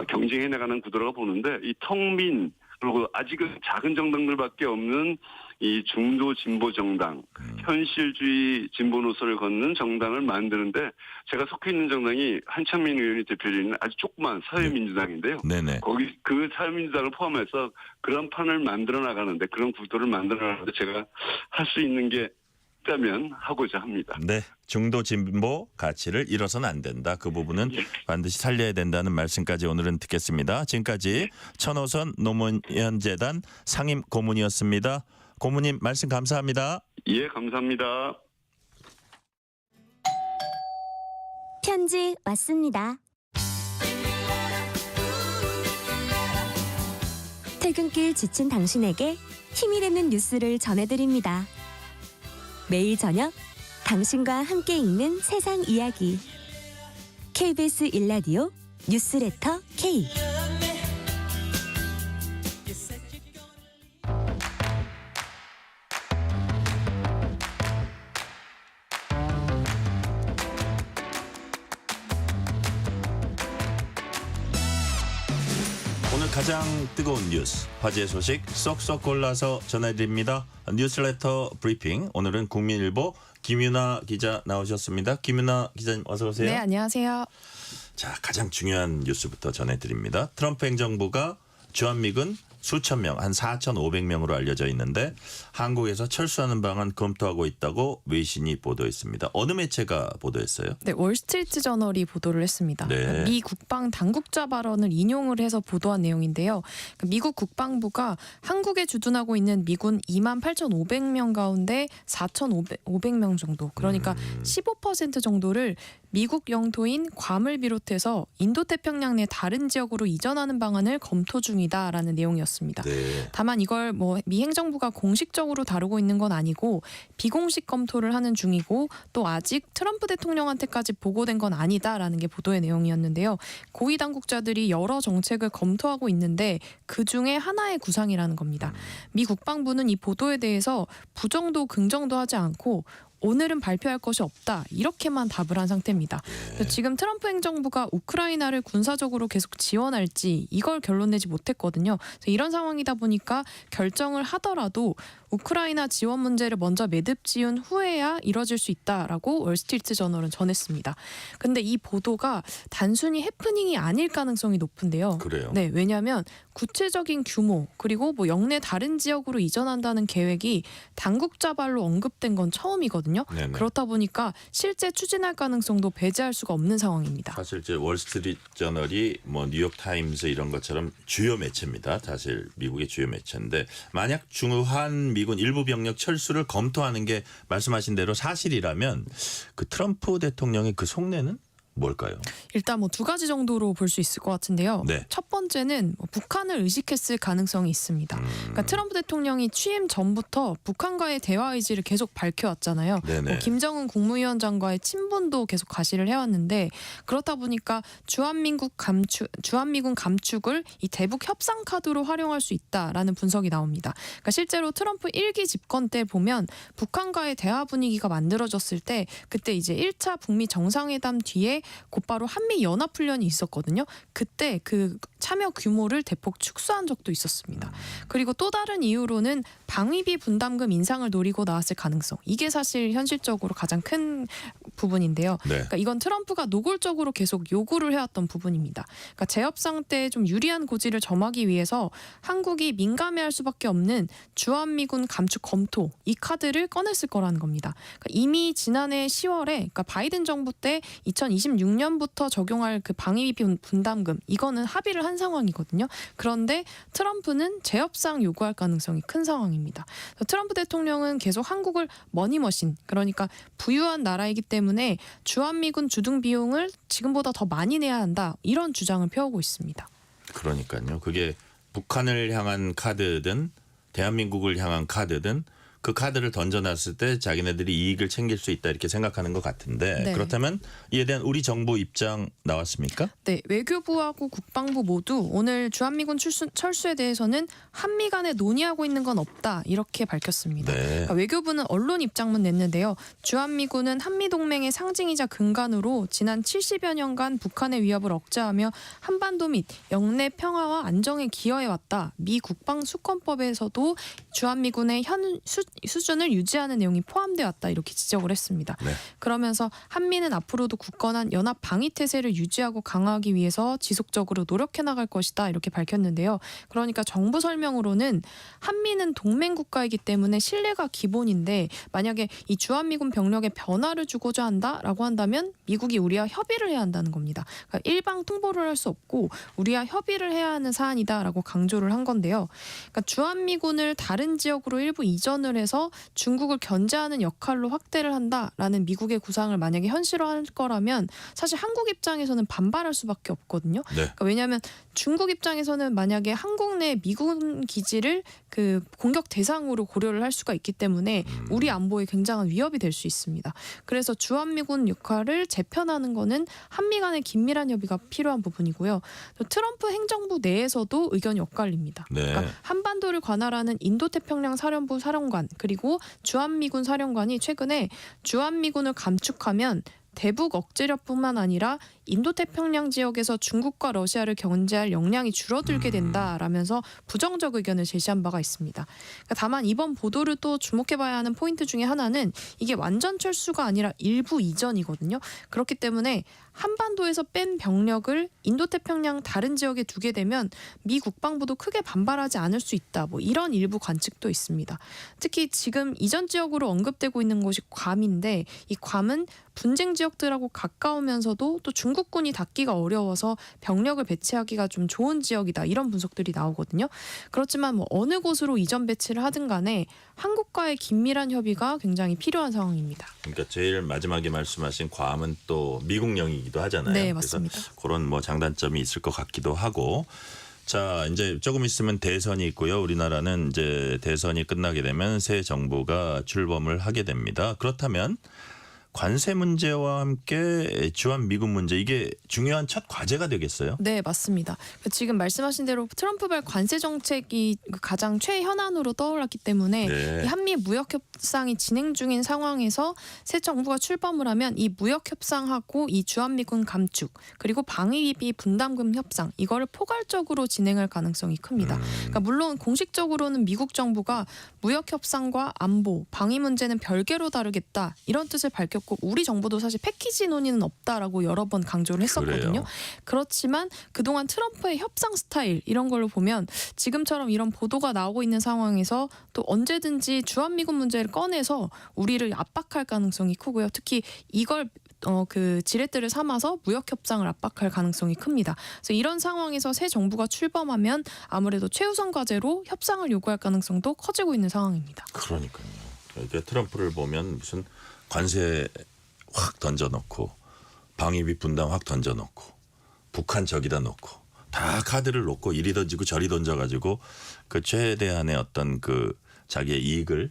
Speaker 14: 경쟁해 나가는 구도라고 보는데 이 텅 빈 그리고 아직은 작은 정당들밖에 없는 이 중도 진보 정당, 현실주의 진보 노선을 걷는 정당을 만드는데 제가 속해 있는 정당이 한창민 의원이 대표로 있는 아주 조그만 사회민주당인데요.
Speaker 2: 네네.
Speaker 14: 거기 그 사회민주당을 포함해서 그런 판을 만들어 나가는데 그런 구도를 만들어 나가는데 제가 할 수 있는 게 있다면 하고자 합니다.
Speaker 2: 네. 중도 진보 가치를 잃어서는 안 된다. 그 부분은 반드시 살려야 된다는 말씀까지 오늘은 듣겠습니다. 지금까지 천호선 노무현 재단 상임 고문이었습니다. 고문님 말씀 감사합니다.
Speaker 14: 예, 감사합니다.
Speaker 15: 편지 왔습니다. 퇴근길 지친 당신에게 힘이 되는 뉴스를 전해드립니다. 매일 저녁 당신과 함께 읽는 세상 이야기 KBS 1라디오 뉴스레터 K
Speaker 2: 오늘 가장 뜨거운 뉴스, 화제 소식 쏙쏙 골라서 전해드립니다. 뉴스레터 브리핑. 오늘은 국민일보 김윤아 기자 나오셨습니다. 김윤아 기자님 어서 오세요.
Speaker 16: 네, 안녕하세요.
Speaker 2: 자, 가장 중요한 뉴스부터 전해드립니다. 트럼프 행정부가 주한미군 수천 명, 한 4,500명으로 알려져 있는데 한국에서 철수하는 방안 검토하고 있다고 외신이 보도했습니다. 어느 매체가 보도했어요?
Speaker 16: 네, 월스트리트 저널이 보도를 했습니다.
Speaker 2: 네.
Speaker 16: 미 국방 당국자 발언을 인용을 해서 보도한 내용인데요. 미국 국방부가 한국에 주둔하고 있는 미군 28,500명 가운데 4,500명 정도, 그러니까 15% 정도를 미국 영토인 괌을 비롯해서 인도태평양 내 다른 지역으로 이전하는 방안을 검토 중이다라는 내용이었습니다.
Speaker 2: 네.
Speaker 16: 다만 이걸 미 행정부가 공식적으로 다루고 있는 건 아니고 비공식 검토를 하는 중이고 또 아직 트럼프 대통령한테까지 보고된 건 아니다라는 게 보도의 내용이었는데요. 고위 당국자들이 여러 정책을 검토하고 있는데 그중에 하나의 구상이라는 겁니다. 미 국방부는 이 보도에 대해서 부정도 긍정도 하지 않고 오늘은 발표할 것이 없다 이렇게만 답을 한 상태입니다. 지금 트럼프 행정부가 우크라이나를 군사적으로 계속 지원할지 이걸 결론 내지 못했거든요. 이런 상황이다 보니까 결정을 하더라도 우크라이나 지원 문제를 먼저 매듭 지은 후에야 이뤄질 수 있다라고 월스트리트 저널은 전했습니다. 근데 이 보도가 단순히 해프닝이 아닐 가능성이 높은데요.
Speaker 2: 그래요?
Speaker 16: 네, 왜냐하면 구체적인 규모 그리고 영내 다른 지역으로 이전한다는 계획이 당국자 발로 언급된 건 처음이거든요.
Speaker 2: 네네.
Speaker 16: 그렇다 보니까 실제 추진할 가능성도 배제할 수가 없는 상황입니다.
Speaker 2: 사실 이제 월스트리트 저널이 뉴욕 타임스 이런 것처럼 주요 매체입니다. 사실 미국의 주요 매체인데 만약 중후한 미군 일부 병력 철수를 검토하는 게 말씀하신 대로 사실이라면 그 트럼프 대통령의 그 속내는 뭘까요?
Speaker 16: 일단 두 가지 정도로 볼 수 있을 것 같은데요.
Speaker 2: 네.
Speaker 16: 첫 번째는 북한을 의식했을 가능성이 있습니다. 그러니까 트럼프 대통령이 취임 전부터 북한과의 대화 의지를 계속 밝혀왔잖아요. 김정은 국무위원장과의 친분도 계속 가시를 해왔는데 그렇다 보니까 주한미군 감축을 이 대북 협상 카드로 활용할 수 있다라는 분석이 나옵니다. 그러니까 실제로 트럼프 1기 집권 때 보면 북한과의 대화 분위기가 만들어졌을 때 그때 이제 1차 북미 정상회담 뒤에 곧바로 한미 연합훈련이 있었거든요. 그때 그 참여 규모를 대폭 축소한 적도 있었습니다. 그리고 또 다른 이유로는 방위비 분담금 인상을 노리고 나왔을 가능성. 이게 사실 현실적으로 가장 큰 부분인데요.
Speaker 2: 네.
Speaker 16: 그러니까 이건 트럼프가 노골적으로 계속 요구를 해왔던 부분입니다. 그러니까 재협상 때 좀 유리한 고지를 점하기 위해서 한국이 민감해할 수밖에 없는 주한미군 감축 검토 이 카드를 꺼냈을 거라는 겁니다. 그러니까 이미 지난해 10월에 그러니까 바이든 정부 때 2026년부터 적용할 그 방위비 분담금 이거는 합의를 한 상황이거든요. 그런데 트럼프는 재협상 요구할 가능성이 큰 상황입니다. 트럼프 대통령은 계속 한국을 머니머신 그러니까 부유한 나라이기 때문에 주한미군 주둔 비용을 지금보다 더 많이 내야 한다 이런 주장을 펴오고 있습니다.
Speaker 2: 그러니까요. 그게 북한을 향한 카드든 대한민국을 향한 카드든 그 카드를 던져놨을 때 자기네들이 이익을 챙길 수 있다 이렇게 생각하는 것 같은데
Speaker 16: 네.
Speaker 2: 그렇다면 이에 대한 우리 정부 입장 나왔습니까?
Speaker 16: 네, 외교부하고 국방부 모두 오늘 주한미군 철수에 대해서는 한미 간에 논의하고 있는 건 없다 이렇게 밝혔습니다.
Speaker 2: 네.
Speaker 16: 그러니까 외교부는 언론 입장문 냈는데요. 주한미군은 한미동맹의 상징이자 근간으로 지난 70여 년간 북한의 위협을 억제하며 한반도 및 영내 평화와 안정에 기여해왔다. 미 국방수권법에서도 주한미군의 현 수준을 유지하는 내용이 포함되어 왔다 이렇게 지적을 했습니다.
Speaker 2: 네.
Speaker 16: 그러면서 한미는 앞으로도 굳건한 연합 방위 태세를 유지하고 강화하기 위해서 지속적으로 노력해 나갈 것이다 이렇게 밝혔는데요. 그러니까 정부 설명으로는 한미는 동맹 국가이기 때문에 신뢰가 기본인데 만약에 이 주한미군 병력에 변화를 주고자 한다라고 한다면 미국이 우리와 협의를 해야 한다는 겁니다. 그러니까 일방 통보를 할 수 없고 우리와 협의를 해야 하는 사안이다라고 강조를 한 건데요. 그러니까 주한미군을 다른 지역으로 일부 이전을 해서 중국을 견제하는 역할로 확대를 한다라는 미국의 구상을 만약에 현실화할 거라면 사실 한국 입장에서는 반발할 수밖에 없거든요.
Speaker 2: 네.
Speaker 16: 그러니까 왜냐하면 중국 입장에서는 만약에 한국 내 미군 기지를 그 공격 대상으로 고려를 할 수가 있기 때문에 우리 안보에 굉장한 위협이 될 수 있습니다. 그래서 주한미군 역할을 재편하는 거는 한미 간의 긴밀한 협의가 필요한 부분이고요. 또 트럼프 행정부 내에서도 의견이 엇갈립니다.
Speaker 2: 네.
Speaker 16: 그러니까 한반도를 관할하는 인도태평양 사령부 사령관 그리고 주한미군 사령관이 최근에 주한미군을 감축하면 대북 억제력뿐만 아니라 인도태평양 지역에서 중국과 러시아를 견제할 역량이 줄어들게 된다라면서 부정적 의견을 제시한 바가 있습니다. 그러니까 다만 이번 보도를 또 주목해봐야 하는 포인트 중에 하나는 이게 완전 철수가 아니라 일부 이전이거든요. 그렇기 때문에 한반도에서 뺀 병력을 인도태평양 다른 지역에 두게 되면 미 국방부도 크게 반발하지 않을 수 있다. 뭐 이런 일부 관측도 있습니다. 특히 지금 이전 지역으로 언급되고 있는 곳이 괌인데 이 괌은 분쟁 지역들하고 가까우면서도 또 중국군이 닿기가 어려워서 병력을 배치하기가 좀 좋은 지역이다. 이런 분석들이 나오거든요. 그렇지만 뭐 어느 곳으로 이전 배치를 하든 간에 한국과의 긴밀한 협의가 굉장히 필요한 상황입니다.
Speaker 2: 그러니까 제일 마지막에 말씀하신 괌은 또 미국령이기도 하잖아요.
Speaker 16: 네, 맞습니다.
Speaker 2: 그래서 그런 뭐 장단점이 있을 것 같기도 하고. 자, 이제 조금 있으면 대선이 있고요. 우리나라는 이제 대선이 끝나게 되면 새 정부가 출범을 하게 됩니다. 그렇다면 관세 문제와 함께 주한미군 문제 이게 중요한 첫 과제가 되겠어요?
Speaker 16: 네, 맞습니다. 지금 말씀하신 대로 트럼프발 관세 정책이 가장 최현안으로 떠올랐기 때문에
Speaker 2: 네.
Speaker 16: 이 한미 무역 협상이 진행 중인 상황에서 새 정부가 출범을 하면 이 무역 협상하고 이 주한미군 감축 그리고 방위비 분담금 협상 이거를 포괄적으로 진행할 가능성이 큽니다. 그러니까 물론 공식적으로는 미국 정부가 무역 협상과 안보, 방위 문제는 별개로 다루겠다 이런 뜻을 밝혔고 우리 정부도 사실 패키지 논의는 없다라고 여러 번 강조를 했었거든요.
Speaker 2: 그래요.
Speaker 16: 그렇지만 그동안 트럼프의 협상 스타일 이런 걸로 보면 지금처럼 이런 보도가 나오고 있는 상황에서 또 언제든지 주한미군 문제를 꺼내서 우리를 압박할 가능성이 크고요. 특히 이걸 그 지렛대를 삼아서 무역 협상을 압박할 가능성이 큽니다. 그래서 이런 상황에서 새 정부가 출범하면 아무래도 최우선 과제로 협상을 요구할 가능성도 커지고 있는 상황입니다.
Speaker 2: 그러니까요. 그러니까 트럼프를 보면 무슨 관세 확 던져놓고 방위비 분담 확 던져놓고 북한 저기다 놓고 다 카드를 놓고 이리 던지고 저리 던져가지고 그 최대한의 어떤 그 자기의 이익을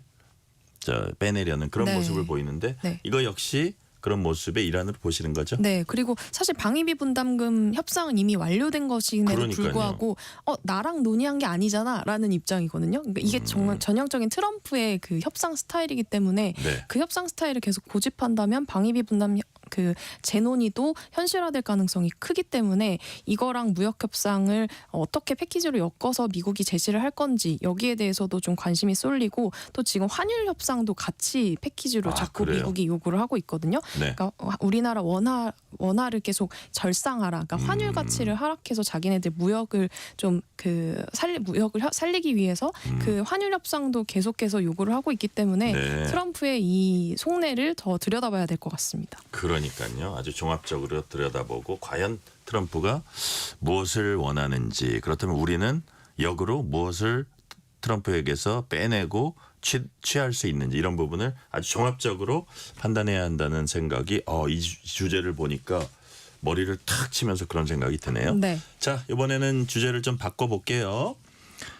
Speaker 2: 빼내려는 그런
Speaker 16: 네.
Speaker 2: 모습을 보이는데
Speaker 16: 네.
Speaker 2: 이거 역시 그런 모습의 일환으로 보시는 거죠?
Speaker 16: 네, 그리고 사실 방위비 분담금 협상은 이미 완료된 것임에도
Speaker 2: 그러니까요.
Speaker 16: 불구하고 나랑 논의한 게 아니잖아라는 입장이거든요. 그러니까 이게 정말 전형적인 트럼프의 그 협상 스타일이기 때문에
Speaker 2: 네.
Speaker 16: 그 협상 스타일을 계속 고집한다면 방위비 그 재논의도 현실화될 가능성이 크기 때문에 이거랑 무역 협상을 어떻게 패키지로 엮어서 미국이 제시를 할 건지 여기에 대해서도 좀 관심이 쏠리고 또 지금 환율 협상도 같이 패키지로 자꾸
Speaker 2: 그래요?
Speaker 16: 미국이 요구를 하고 있거든요.
Speaker 2: 네.
Speaker 16: 그러니까 우리나라 원화를 계속 절상하라. 그러니까 환율 가치를 하락해서 자기네들 무역을 좀 무역을 살리기 위해서 그 환율 협상도 계속해서 요구를 하고 있기 때문에
Speaker 2: 네.
Speaker 16: 트럼프의 이 속내를 더 들여다봐야 될 것 같습니다.
Speaker 2: 그러니까요. 아주 종합적으로 들여다보고 과연 트럼프가 무엇을 원하는지, 그렇다면 우리는 역으로 무엇을 트럼프에게서 빼내고 취할 수 있는지, 이런 부분을 아주 종합적으로 판단해야 한다는 생각이 이 주제를 보니까 머리를 탁 치면서 그런 생각이 드네요.
Speaker 16: 네.
Speaker 2: 자, 이번에는 주제를 좀 바꿔볼게요.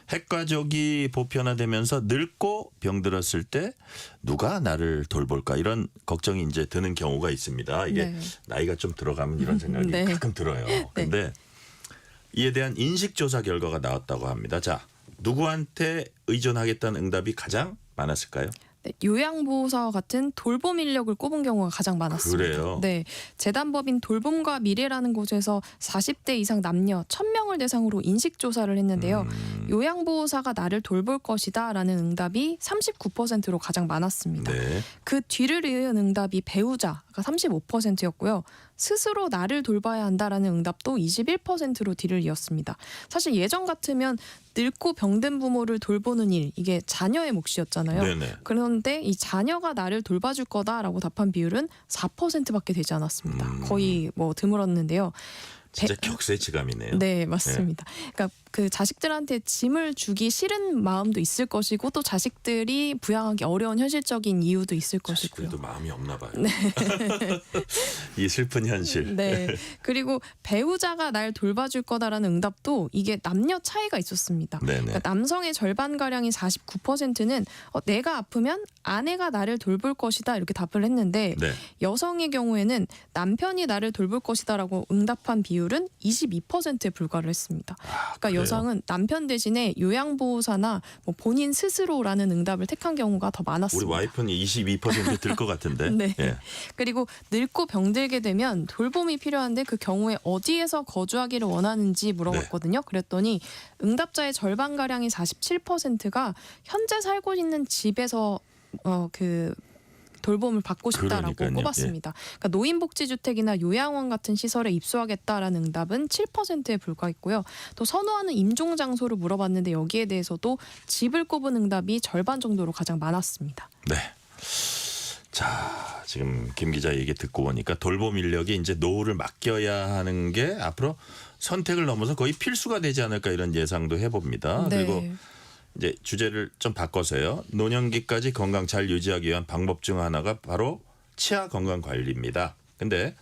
Speaker 2: 핵가족이 보편화되면서 늙고 병들었을 때 누가 나를 돌볼까, 이런 걱정이 이제 드는 경우가 있습니다. 이게
Speaker 16: 네.
Speaker 2: 나이가 좀 들어가면 이런 생각이
Speaker 16: 네.
Speaker 2: 가끔 들어요. 그런데 이에 대한 인식조사 결과가 나왔다고 합니다. 자, 누구한테 의존하겠다는 응답이 가장 많았을까요?
Speaker 16: 네, 요양보호사와 같은 돌봄 인력을 꼽은 경우가 가장 많았습니다.
Speaker 2: 그래요?
Speaker 16: 네, 재단법인 돌봄과 미래라는 곳에서 40대 이상 남녀 1,000명을 대상으로 인식조사를 했는데요. 요양보호사가 나를 돌볼 것이다라는 응답이 39%로 가장 많았습니다.
Speaker 2: 네.
Speaker 16: 그 뒤를 이은 응답이 배우자가 35%였고요. 스스로 나를 돌봐야 한다라는 응답도 21%로 뒤를 이었습니다. 사실 예전 같으면 늙고 병든 부모를 돌보는 일, 이게 자녀의 몫이었잖아요.
Speaker 2: 네네.
Speaker 16: 그런데 이 자녀가 나를 돌봐줄 거다라고 답한 비율은 4%밖에 되지 않았습니다. 거의 뭐 드물었는데요.
Speaker 2: 진짜 격세지감이네요.
Speaker 16: 네, 맞습니다. 그러니까 그 자식들한테 짐을 주기 싫은 마음도 있을 것이고 또 자식들이 부양하기 어려운 현실적인 이유도 있을 것이고요.
Speaker 2: 자식들도 마음이 없나 봐요.
Speaker 16: 네.
Speaker 2: 이 슬픈 현실.
Speaker 16: 네. 그리고 배우자가 날 돌봐줄 거다라는 응답도 이게 남녀 차이가 있었습니다.
Speaker 2: 네네.
Speaker 16: 그러니까 남성의 절반 가량인 49%는 내가 아프면 아내가 나를 돌볼 것이다 이렇게 답을 했는데
Speaker 2: 네.
Speaker 16: 여성의 경우에는 남편이 나를 돌볼 것이다라고 응답한 비율은 22%에 불과를 했습니다. 그러니까
Speaker 2: 그래요?
Speaker 16: 여성은 남편 대신에 요양보호사나 뭐 본인 스스로라는 응답을 택한 경우가 더
Speaker 2: 우리
Speaker 16: 많았습니다.
Speaker 2: 와이프는 22% 들 것 같은데.
Speaker 16: 네.
Speaker 2: 예.
Speaker 16: 그리고 늙고 병들게 되면 돌봄이 필요한데 그 경우에 어디에서 거주하기를 원하는지 물어봤거든요. 그랬더니 응답자의 절반 가량이 47%가 현재 살고 있는 집에서 돌봄을 받고 싶다라고
Speaker 2: 그러니까요.
Speaker 16: 꼽았습니다. 그러니까 노인복지주택이나 요양원 같은 시설에 입소하겠다라는 응답은 7%에 불과했고요. 또 선호하는 임종 장소를 물어봤는데 여기에 대해서도 집을 꼽은 응답이 절반 정도로 가장 많았습니다.
Speaker 2: 네. 자, 지금 김 기자 얘기 듣고 보니까 돌봄 인력이 이제 노후를 맡겨야 하는 게 앞으로 선택을 넘어서 거의 필수가 되지 않을까, 이런 예상도 해봅니다.
Speaker 16: 네.
Speaker 2: 그리고 이제 주제를 좀 바꿔서요. 노년기까지 건강 잘 유지하기 위한 방법 중 하나가 바로 치아 건강 관리입니다. 근데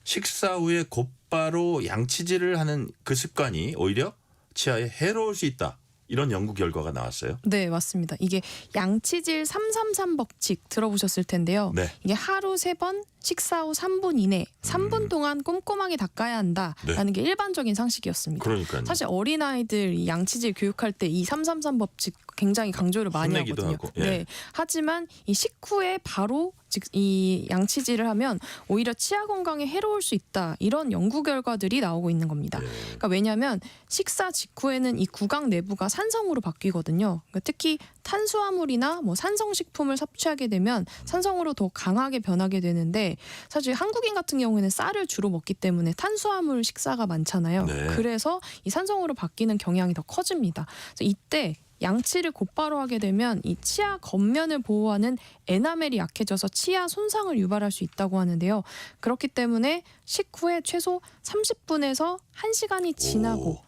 Speaker 2: 식사 후에 곧바로 양치질을 하는 그 습관이 오히려 치아에 해로울 수 있다, 이런 연구 결과가 나왔어요.
Speaker 16: 네, 맞습니다. 이게 양치질 333 법칙 들어보셨을 텐데요.
Speaker 2: 네.
Speaker 16: 이게 하루 3번, 식사 후 3분 이내, 3분 동안 꼼꼼하게 닦아야 한다라는 게 일반적인 상식이었습니다.
Speaker 2: 그러니까요.
Speaker 16: 사실 어린아이들 이 양치질 교육할 때 이 333 법칙 굉장히 강조를 많이
Speaker 2: 혼내기도
Speaker 16: 하거든요.
Speaker 2: 하고, 예.
Speaker 16: 네. 하지만 이 식후에 바로 이 양치질을 하면 오히려 치아 건강에 해로울 수 있다, 이런 연구 결과들이 나오고 있는 겁니다. 그러니까 왜냐하면 식사 직후에는 이 구강 내부가 산성으로 바뀌거든요. 그러니까 특히 탄수화물이나 뭐 산성식품을 섭취하게 되면 산성으로 더 강하게 변하게 되는데, 사실 한국인 같은 경우에는 쌀을 주로 먹기 때문에 탄수화물 식사가 많잖아요.
Speaker 2: 네.
Speaker 16: 그래서 이 산성으로 바뀌는 경향이 더 커집니다. 그래서 이때 양치를 곧바로 하게 되면 이 치아 겉면을 보호하는 에나멜이 약해져서 치아 손상을 유발할 수 있다고 하는데요. 그렇기 때문에 식후에 최소 30분에서 1시간이 지나고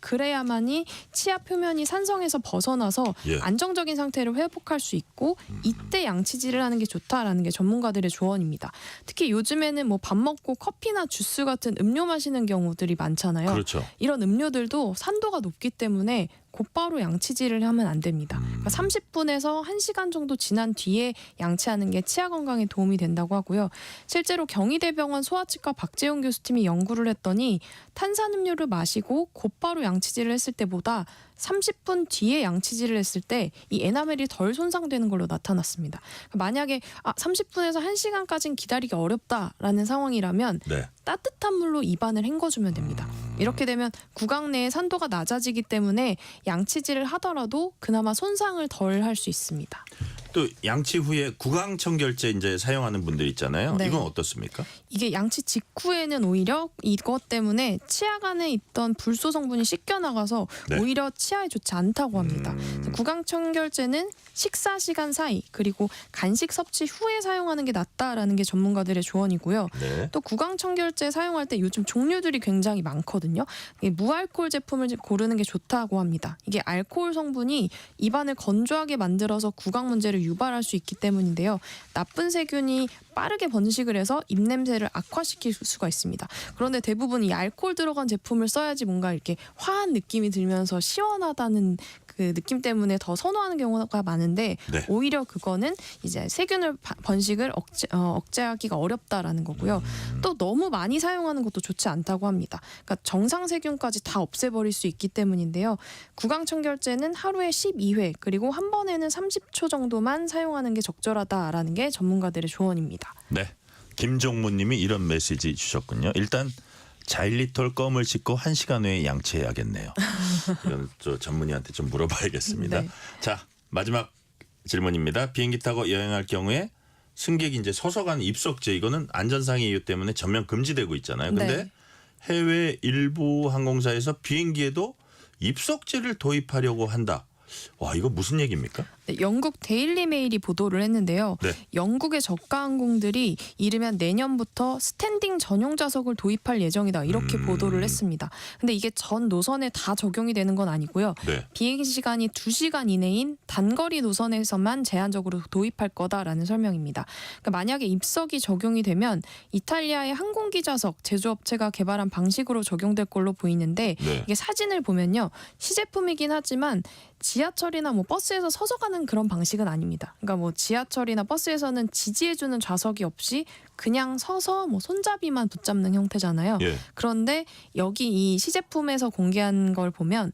Speaker 16: 그래야만이 치아 표면이 산성에서 벗어나서
Speaker 2: 예.
Speaker 16: 안정적인 상태를 회복할 수 있고 이때 양치질을 하는 게 좋다라는 게 전문가들의 조언입니다. 특히 요즘에는 뭐 밥 먹고 커피나 주스 같은 음료 마시는 경우들이 많잖아요.
Speaker 2: 그렇죠.
Speaker 16: 이런 음료들도 산도가 높기 때문에 곧바로 양치질을 하면 안 됩니다. 그러니까 30분에서 1시간 정도 지난 뒤에 양치하는 게 치아 건강에 도움이 된다고 하고요. 실제로 경희대병원 소아치과 박재용 교수팀이 연구를 했더니 탄산음료를 마시고 곧바로 양치질을 했을 때보다 30분 뒤에 양치질을 했을 때 이 에나멜이 덜 손상되는 걸로 나타났습니다. 만약에 30분에서 1시간까지는 기다리기 어렵다라는 상황이라면
Speaker 2: 네.
Speaker 16: 따뜻한 물로 입안을 헹궈주면 됩니다. 이렇게 되면 구강 내의 산도가 낮아지기 때문에 양치질을 하더라도 그나마 손상을 덜 할 수 있습니다.
Speaker 2: 또 양치 후에 구강 청결제 이제 사용하는 분들 있잖아요.
Speaker 16: 네.
Speaker 2: 이건 어떻습니까?
Speaker 16: 이게 양치 직후에는 오히려 이것 때문에 치아 안에 있던 불소 성분이 씻겨나가서
Speaker 2: 네.
Speaker 16: 오히려 치아에 좋지 않다고 합니다. 구강 청결제는 식사 시간 사이 그리고 간식 섭취 후에 사용하는 게 낫다라는 게 전문가들의 조언이고요.
Speaker 2: 네.
Speaker 16: 또 구강 청결제 사용할 때 요즘 종류들이 굉장히 많거든요. 이게 무알코올 제품을 고르는 게 좋다고 합니다. 이게 알코올 성분이 입안을 건조하게 만들어서 구강 문제를 유발할 수 있기 때문인데요. 나쁜 세균이 빠르게 번식을 해서 입냄새를 악화시킬 수가 있습니다. 그런데 대부분 이 알코올 들어간 제품을 써야지 뭔가 이렇게 화한 느낌이 들면서 시원하다는 그 느낌 때문에 더 선호하는 경우가 많은데
Speaker 2: 네.
Speaker 16: 오히려 그거는 이제 세균을 번식을 억제하기가 어렵다라는 거고요. 또 너무 많이 사용하는 것도 좋지 않다고 합니다. 그러니까 정상 세균까지 다 없애버릴 수 있기 때문인데요. 구강 청결제는 하루에 12회 그리고 한 번에는 30초 정도만 사용하는 게 적절하다라는 게 전문가들의 조언입니다.
Speaker 2: 네. 김종문 님이 이런 메시지 주셨군요. 일단 자일리톨 껌을 씻고 1시간 후에 양치해야겠네요. 이건 저 전문의한테 좀 물어봐야겠습니다.
Speaker 16: 네.
Speaker 2: 자, 마지막 질문입니다. 비행기 타고 여행할 경우에 승객이 이제 서서 간 입석제 이거는 안전상의 이유 때문에 전면 금지되고 있잖아요. 근데
Speaker 16: 네.
Speaker 2: 해외 일부 항공사에서 비행기에도 입석제를 도입하려고 한다. 와, 이거 무슨 얘기입니까?
Speaker 16: 네, 영국 데일리 메일이 보도를 했는데요.
Speaker 2: 네.
Speaker 16: 영국의 저가 항공들이 이르면 내년부터 스탠딩 전용 좌석을 도입할 예정이다. 이렇게 보도를 했습니다. 근데 이게 전 노선에 다 적용이 되는 건 아니고요.
Speaker 2: 네.
Speaker 16: 비행 시간이 2시간 이내인 단거리 노선에서만 제한적으로 도입할 거다라는 설명입니다. 그러니까 만약에 입석이 적용이 되면 이탈리아의 항공기 좌석 제조업체가 개발한 방식으로 적용될 걸로 보이는데
Speaker 2: 네.
Speaker 16: 이게 사진을 보면요. 시제품이긴 하지만 지하철이나 뭐 버스에서 서서 가는 그런 방식은 아닙니다. 그러니까 뭐 지하철이나 버스에서는 지지해주는 좌석이 없이 그냥 서서 뭐 손잡이만 붙잡는 형태잖아요.
Speaker 2: 예.
Speaker 16: 그런데 여기 이 시제품에서 공개한 걸 보면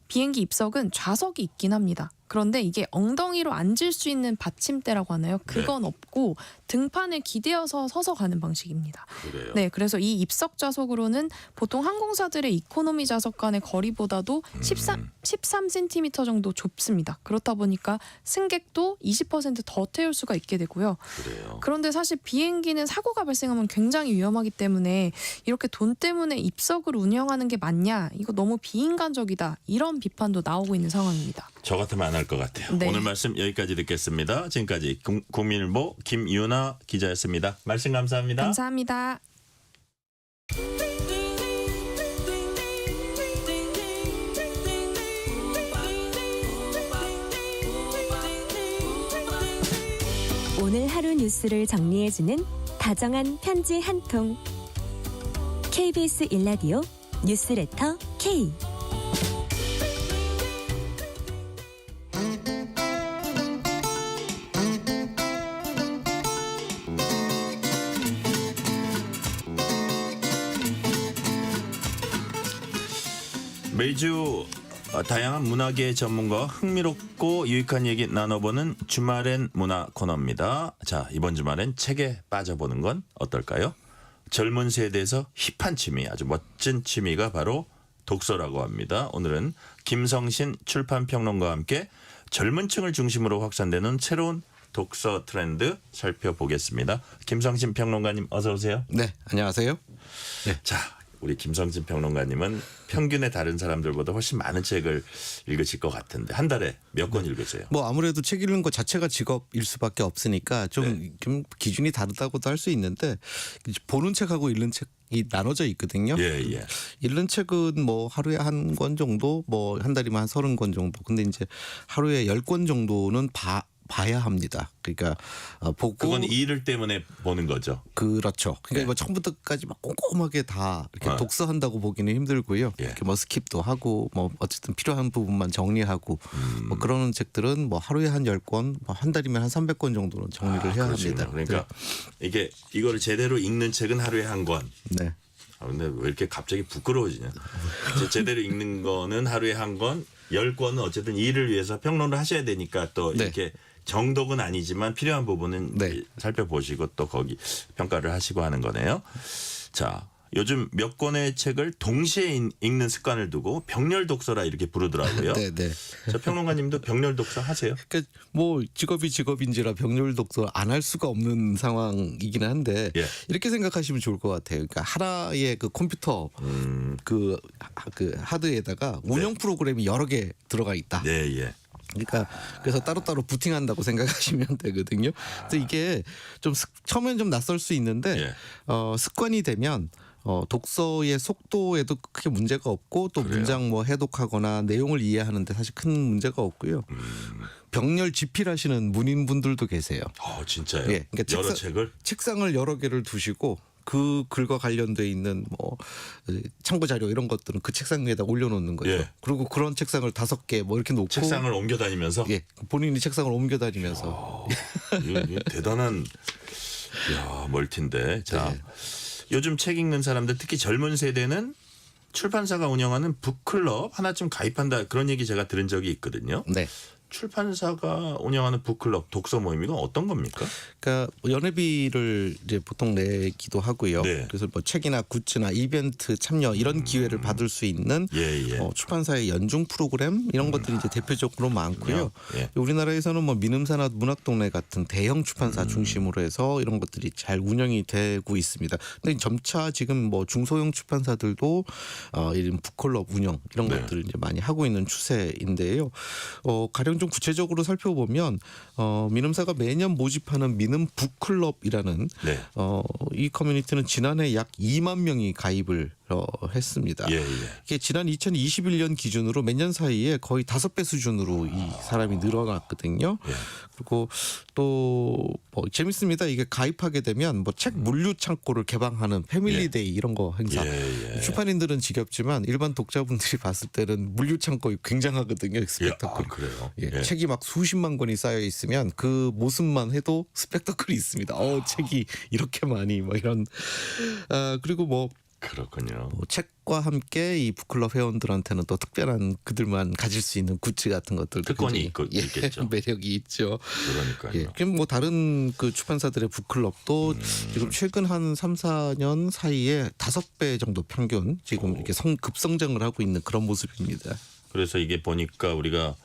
Speaker 16: 비행기 입석은 좌석이 있긴 합니다. 그런데 이게 엉덩이로 앉을 수 있는 받침대라고 하나요? 그건 없고 등판을 기대어서 서서 가는 방식입니다.
Speaker 2: 그래요.
Speaker 16: 네, 그래서 이 입석 좌석으로는 보통 항공사들의 이코노미 좌석 간의 거리보다도 13cm 정도 좁습니다. 그렇다 보니까 승객도 20%더 태울 수가 있게 되고요.
Speaker 2: 그래요.
Speaker 16: 그런데 사실 비행기는 사고가 발생하면 굉장히 위험하기 때문에 이렇게 돈 때문에 입석을 운영하는 게 맞냐? 이거 너무 비인간적이다. 이런 비판도 나오고 있는 상황입니다.
Speaker 2: 저 같으면 안 할 것 같아요.
Speaker 16: 네.
Speaker 2: 오늘 말씀 여기까지 듣겠습니다. 지금까지 국민일보 김유나 기자였습니다. 말씀 감사합니다.
Speaker 16: 감사합니다.
Speaker 15: 오늘 하루 뉴스를 정리해주는 다정한 편지 한 통. KBS 일라디오 뉴스레터 K.
Speaker 2: 매주 다양한 문화계 전문가와 흥미롭고 유익한 얘기 나눠보는 주말엔 문화 코너입니다. 자, 이번 주말엔 책에 빠져보는 건 어떨까요? 젊은 세대에서 힙한 취미, 아주 멋진 취미가 바로 독서라고 합니다. 오늘은 김성신 출판평론가와 함께 젊은 층을 중심으로 확산되는 새로운 독서 트렌드 살펴보겠습니다. 김성신 평론가님 어서 오세요.
Speaker 17: 네, 안녕하세요.
Speaker 2: 자, 우리 김성진 평론가님은 평균의 다른 사람들보다 훨씬 많은 책을 읽으실 것 같은데 한 달에 몇 권 읽으세요?
Speaker 17: 뭐 아무래도 책 읽는 것 자체가 직업일 수밖에 없으니까 좀 기준이 다르다고도 할 수 있는데 보는 책하고 읽는 책이 나눠져 있거든요.
Speaker 2: 예.
Speaker 17: 읽는 책은 뭐 하루에 한 권 정도, 뭐 한 달이면 한 30권 정도. 근데 이제 하루에 10권 정도는 봐야 합니다. 그러니까 보고
Speaker 2: 그건 일 때문에 보는 거죠.
Speaker 17: 그렇죠. 그러니까 뭐 처음부터 끝까지 막 꼼꼼하게 다 이렇게 독서한다고 보기는 힘들고요. 이렇게 뭐 스킵도 하고 뭐 어쨌든 필요한 부분만 정리하고 뭐 그러는 책들은 뭐 하루에 한 10권, 뭐 한 달이면 한 300권 정도는 정리를 해야
Speaker 2: 그러시군요.
Speaker 17: 합니다.
Speaker 2: 그러니까 이거를 제대로 읽는 책은 하루에 한 권.
Speaker 17: 네.
Speaker 2: 근데 왜 이렇게 갑자기 부끄러워지냐. 제대로 읽는 거는 하루에 한 권, 10권은 어쨌든 일을 위해서 평론을 하셔야 되니까 또
Speaker 17: 네.
Speaker 2: 이렇게 정독은 아니지만 필요한 부분은
Speaker 17: 네.
Speaker 2: 살펴보시고 또 거기 평가를 하시고 하는 거네요. 자, 요즘 몇 권의 책을 동시에 읽는 습관을 두고 병렬 독서라 이렇게 부르더라고요.
Speaker 17: 네, 네.
Speaker 2: 저 평론가님도 병렬 독서 하세요?
Speaker 17: 그러니까 뭐 직업이 직업인지라 병렬 독서 안 할 수가 없는 상황이긴 한데
Speaker 2: 예.
Speaker 17: 이렇게 생각하시면 좋을 것 같아요. 그러니까 하나의 그 컴퓨터 그 하드에다가 운영 프로그램이 여러 개 들어가 있다.
Speaker 2: 네, 예.
Speaker 17: 그러니까 그래서 따로따로 부팅한다고 생각하시면 되거든요. 그래서 이게 좀 처음엔 좀 낯설 수 있는데
Speaker 2: 예.
Speaker 17: 습관이 되면 독서의 속도에도 크게 문제가 없고 또
Speaker 2: 그래요?
Speaker 17: 문장 뭐 해독하거나 내용을 이해하는데 사실 큰 문제가 없고요. 병렬 집필하시는 문인분들도 계세요.
Speaker 2: 진짜요?
Speaker 17: 예, 그러니까
Speaker 2: 여러 책을?
Speaker 17: 책상을 여러 개를 두시고 그 글과 관련돼 있는 뭐 참고 자료 이런 것들은 그 책상 위에다 올려놓는 거죠.
Speaker 2: 예.
Speaker 17: 그리고 그런 책상을 5개 뭐 이렇게 놓고
Speaker 2: 책상을 옮겨 다니면서?
Speaker 17: 예, 본인이 책상을 옮겨 다니면서
Speaker 2: 이거 대단한 멀티인데. 자,
Speaker 17: 네.
Speaker 2: 요즘 책 읽는 사람들 특히 젊은 세대는 출판사가 운영하는 북클럽 하나쯤 가입한다 그런 얘기 제가 들은 적이 있거든요.
Speaker 17: 네.
Speaker 2: 출판사가 운영하는 북클럽 독서 모임 이건 어떤 겁니까?
Speaker 17: 그러니까 연회비를 이제 보통 내기도 하고요.
Speaker 2: 네.
Speaker 17: 그래서 뭐 책이나 굿즈나 이벤트 참여 이런 기회를 받을 수 있는 출판사의 연중 프로그램 이런 것들이 이제 대표적으로 많고요.
Speaker 2: 예.
Speaker 17: 우리나라에서는 뭐 민음사나 문학동네 같은 대형 출판사 중심으로 해서 이런 것들이 잘 운영이 되고 있습니다. 근데 점차 지금 뭐 중소형 출판사들도 이런 북클럽 운영 이런 것들을 이제 많이 하고 있는 추세인데요. 가령 좀 구체적으로 살펴보면 민음사가 매년 모집하는 민음 북클럽이라는 이 커뮤니티는 지난해 약 2만 명이 가입을 했습니다. 이게 지난 2021년 기준으로 몇 년 사이에 거의 5배 수준으로 이 사람이 늘어났거든요. 그리고 또 뭐 재밌습니다. 이게 가입하게 되면 뭐 책 물류 창고를 개방하는 패밀리데이 이런 거 행사. 출판인들은 지겹지만 일반 독자분들이 봤을 때는 물류 창고 굉장하거든요. 스펙터클.
Speaker 2: 그래요?
Speaker 17: 책이 막 수십만 권이 쌓여 있으면 그 모습만 해도 스펙터클이 있습니다. 책이 이렇게 많이 뭐 이런. 그리고 뭐
Speaker 2: 그렇군요.
Speaker 17: 책과 함께 이 북클럽 회원들한테는 또 특별한 그들만 가질 수 있는 굿즈 같은 것들도
Speaker 2: 특권이
Speaker 17: 굉장히
Speaker 2: 있겠죠.
Speaker 17: 매력이 있죠.
Speaker 2: 그러니까요.
Speaker 17: 그럼 뭐 다른 그 출판사들의 북클럽도 지금 최근 한 3, 4년 사이에 5배 정도 평균 지금 이렇게 급성장을 하고 있는 그런 모습입니다.
Speaker 2: 그래서 이게 보니까 우리가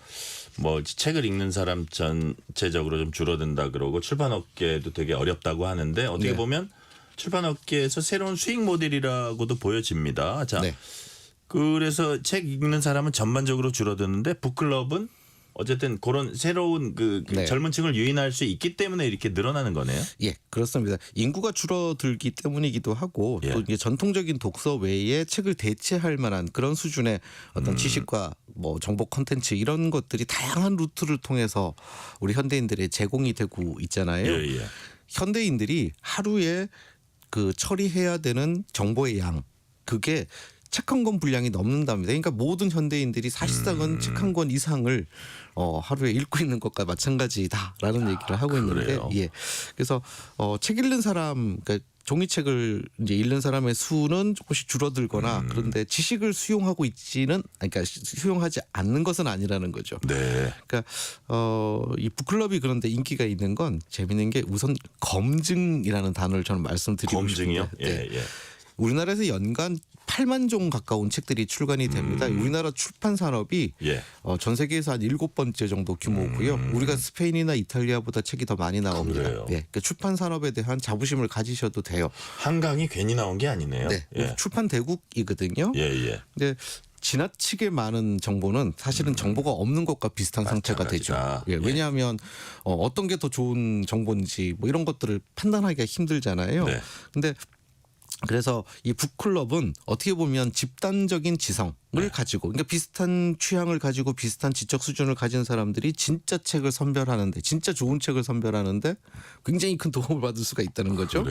Speaker 2: 뭐 책을 읽는 사람 전체적으로 좀 줄어든다 그러고 출판업계도 되게 어렵다고 하는데 어떻게 보면 출판업계에서 새로운 수익 모델이라고도 보여집니다. 자, 그래서 책 읽는 사람은 전반적으로 줄어드는데 북클럽은 어쨌든 그런 새로운 그 젊은 층을 유인할 수 있기 때문에 이렇게 늘어나는 거네요.
Speaker 17: 예, 그렇습니다. 인구가 줄어들기 때문이기도 하고 또 이게 전통적인 독서 외에 책을 대체할 만한 그런 수준의 어떤 지식과 뭐 정보 콘텐츠 이런 것들이 다양한 루트를 통해서 우리 현대인들의 제공이 되고 있잖아요. 현대인들이 하루에 그 처리해야 되는 정보의 양 그게 책 한 권 분량이 넘는답니다. 그러니까 모든 현대인들이 사실상은 책 한 권 이상을 하루에 읽고 있는 것과 마찬가지다라는 얘기를 하고 있는데, 그래서 책 읽는 사람, 그러니까 종이책을 이제 읽는 사람의 수는 조금씩 줄어들거나 그런데 지식을 수용하고 있지는, 그러니까 수용하지 않는 것은 아니라는 거죠. 그러니까 이 북클럽이 그런데 인기가 있는 건 재미있는 게 우선 검증이라는 단어를 저는 말씀드리고 싶습니다. 우리나라에서 연간 8만 종 가까운 책들이 출간이 됩니다. 우리나라 출판 산업이 전 세계에서 한 7번째 정도 규모고요. 우리가 스페인이나 이탈리아보다 책이 더 많이 나옵니다. 그러니까 출판 산업에 대한 자부심을 가지셔도 돼요.
Speaker 2: 한강이 괜히 나온 게 아니네요.
Speaker 17: 출판 대국이거든요. 근데 지나치게 많은 정보는 사실은 정보가 없는 것과 비슷한 상태가 되죠. 왜냐하면 어떤 게 더 좋은 정보인지 뭐 이런 것들을 판단하기가 힘들잖아요. 근데 그래서 이 북클럽은 어떻게 보면 집단적인 지성을 가지고, 그러니까 비슷한 취향을 가지고 비슷한 지적 수준을 가진 사람들이 진짜 책을 선별하는데, 진짜 좋은 책을 선별하는데 굉장히 큰 도움을 받을 수가 있다는 거죠.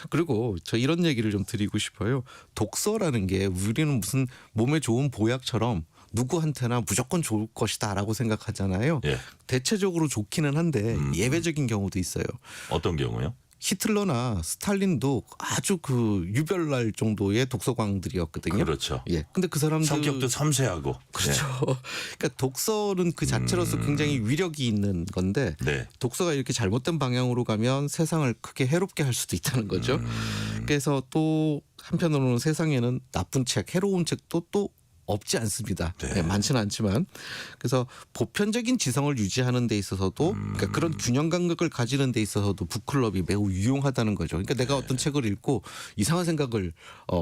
Speaker 17: 그리고 저 이런 얘기를 좀 드리고 싶어요. 독서라는 게 우리는 무슨 몸에 좋은 보약처럼 누구한테나 무조건 좋을 것이다라고 생각하잖아요. 대체적으로 좋기는 한데 예외적인 경우도 있어요.
Speaker 2: 어떤 경우요?
Speaker 17: 히틀러나 스탈린도 아주 그 유별날 정도의 독서광들이었거든요.
Speaker 2: 그렇죠.
Speaker 17: 예. 근데 그 사람들
Speaker 2: 성격도 섬세하고.
Speaker 17: 그렇죠. 그러니까 독서는 그 자체로서 굉장히 위력이 있는 건데
Speaker 2: 네.
Speaker 17: 독서가 이렇게 잘못된 방향으로 가면 세상을 크게 해롭게 할 수도 있다는 거죠. 그래서 또 한편으로는 세상에는 나쁜 책, 해로운 책도 또 없지 않습니다. 네, 많지는 않지만 그래서 보편적인 지성을 유지하는 데 있어서도 그러니까 그런 균형 감각을 가지는 데 있어서도 북클럽이 매우 유용하다는 거죠. 그러니까 내가 어떤 책을 읽고 이상한 생각을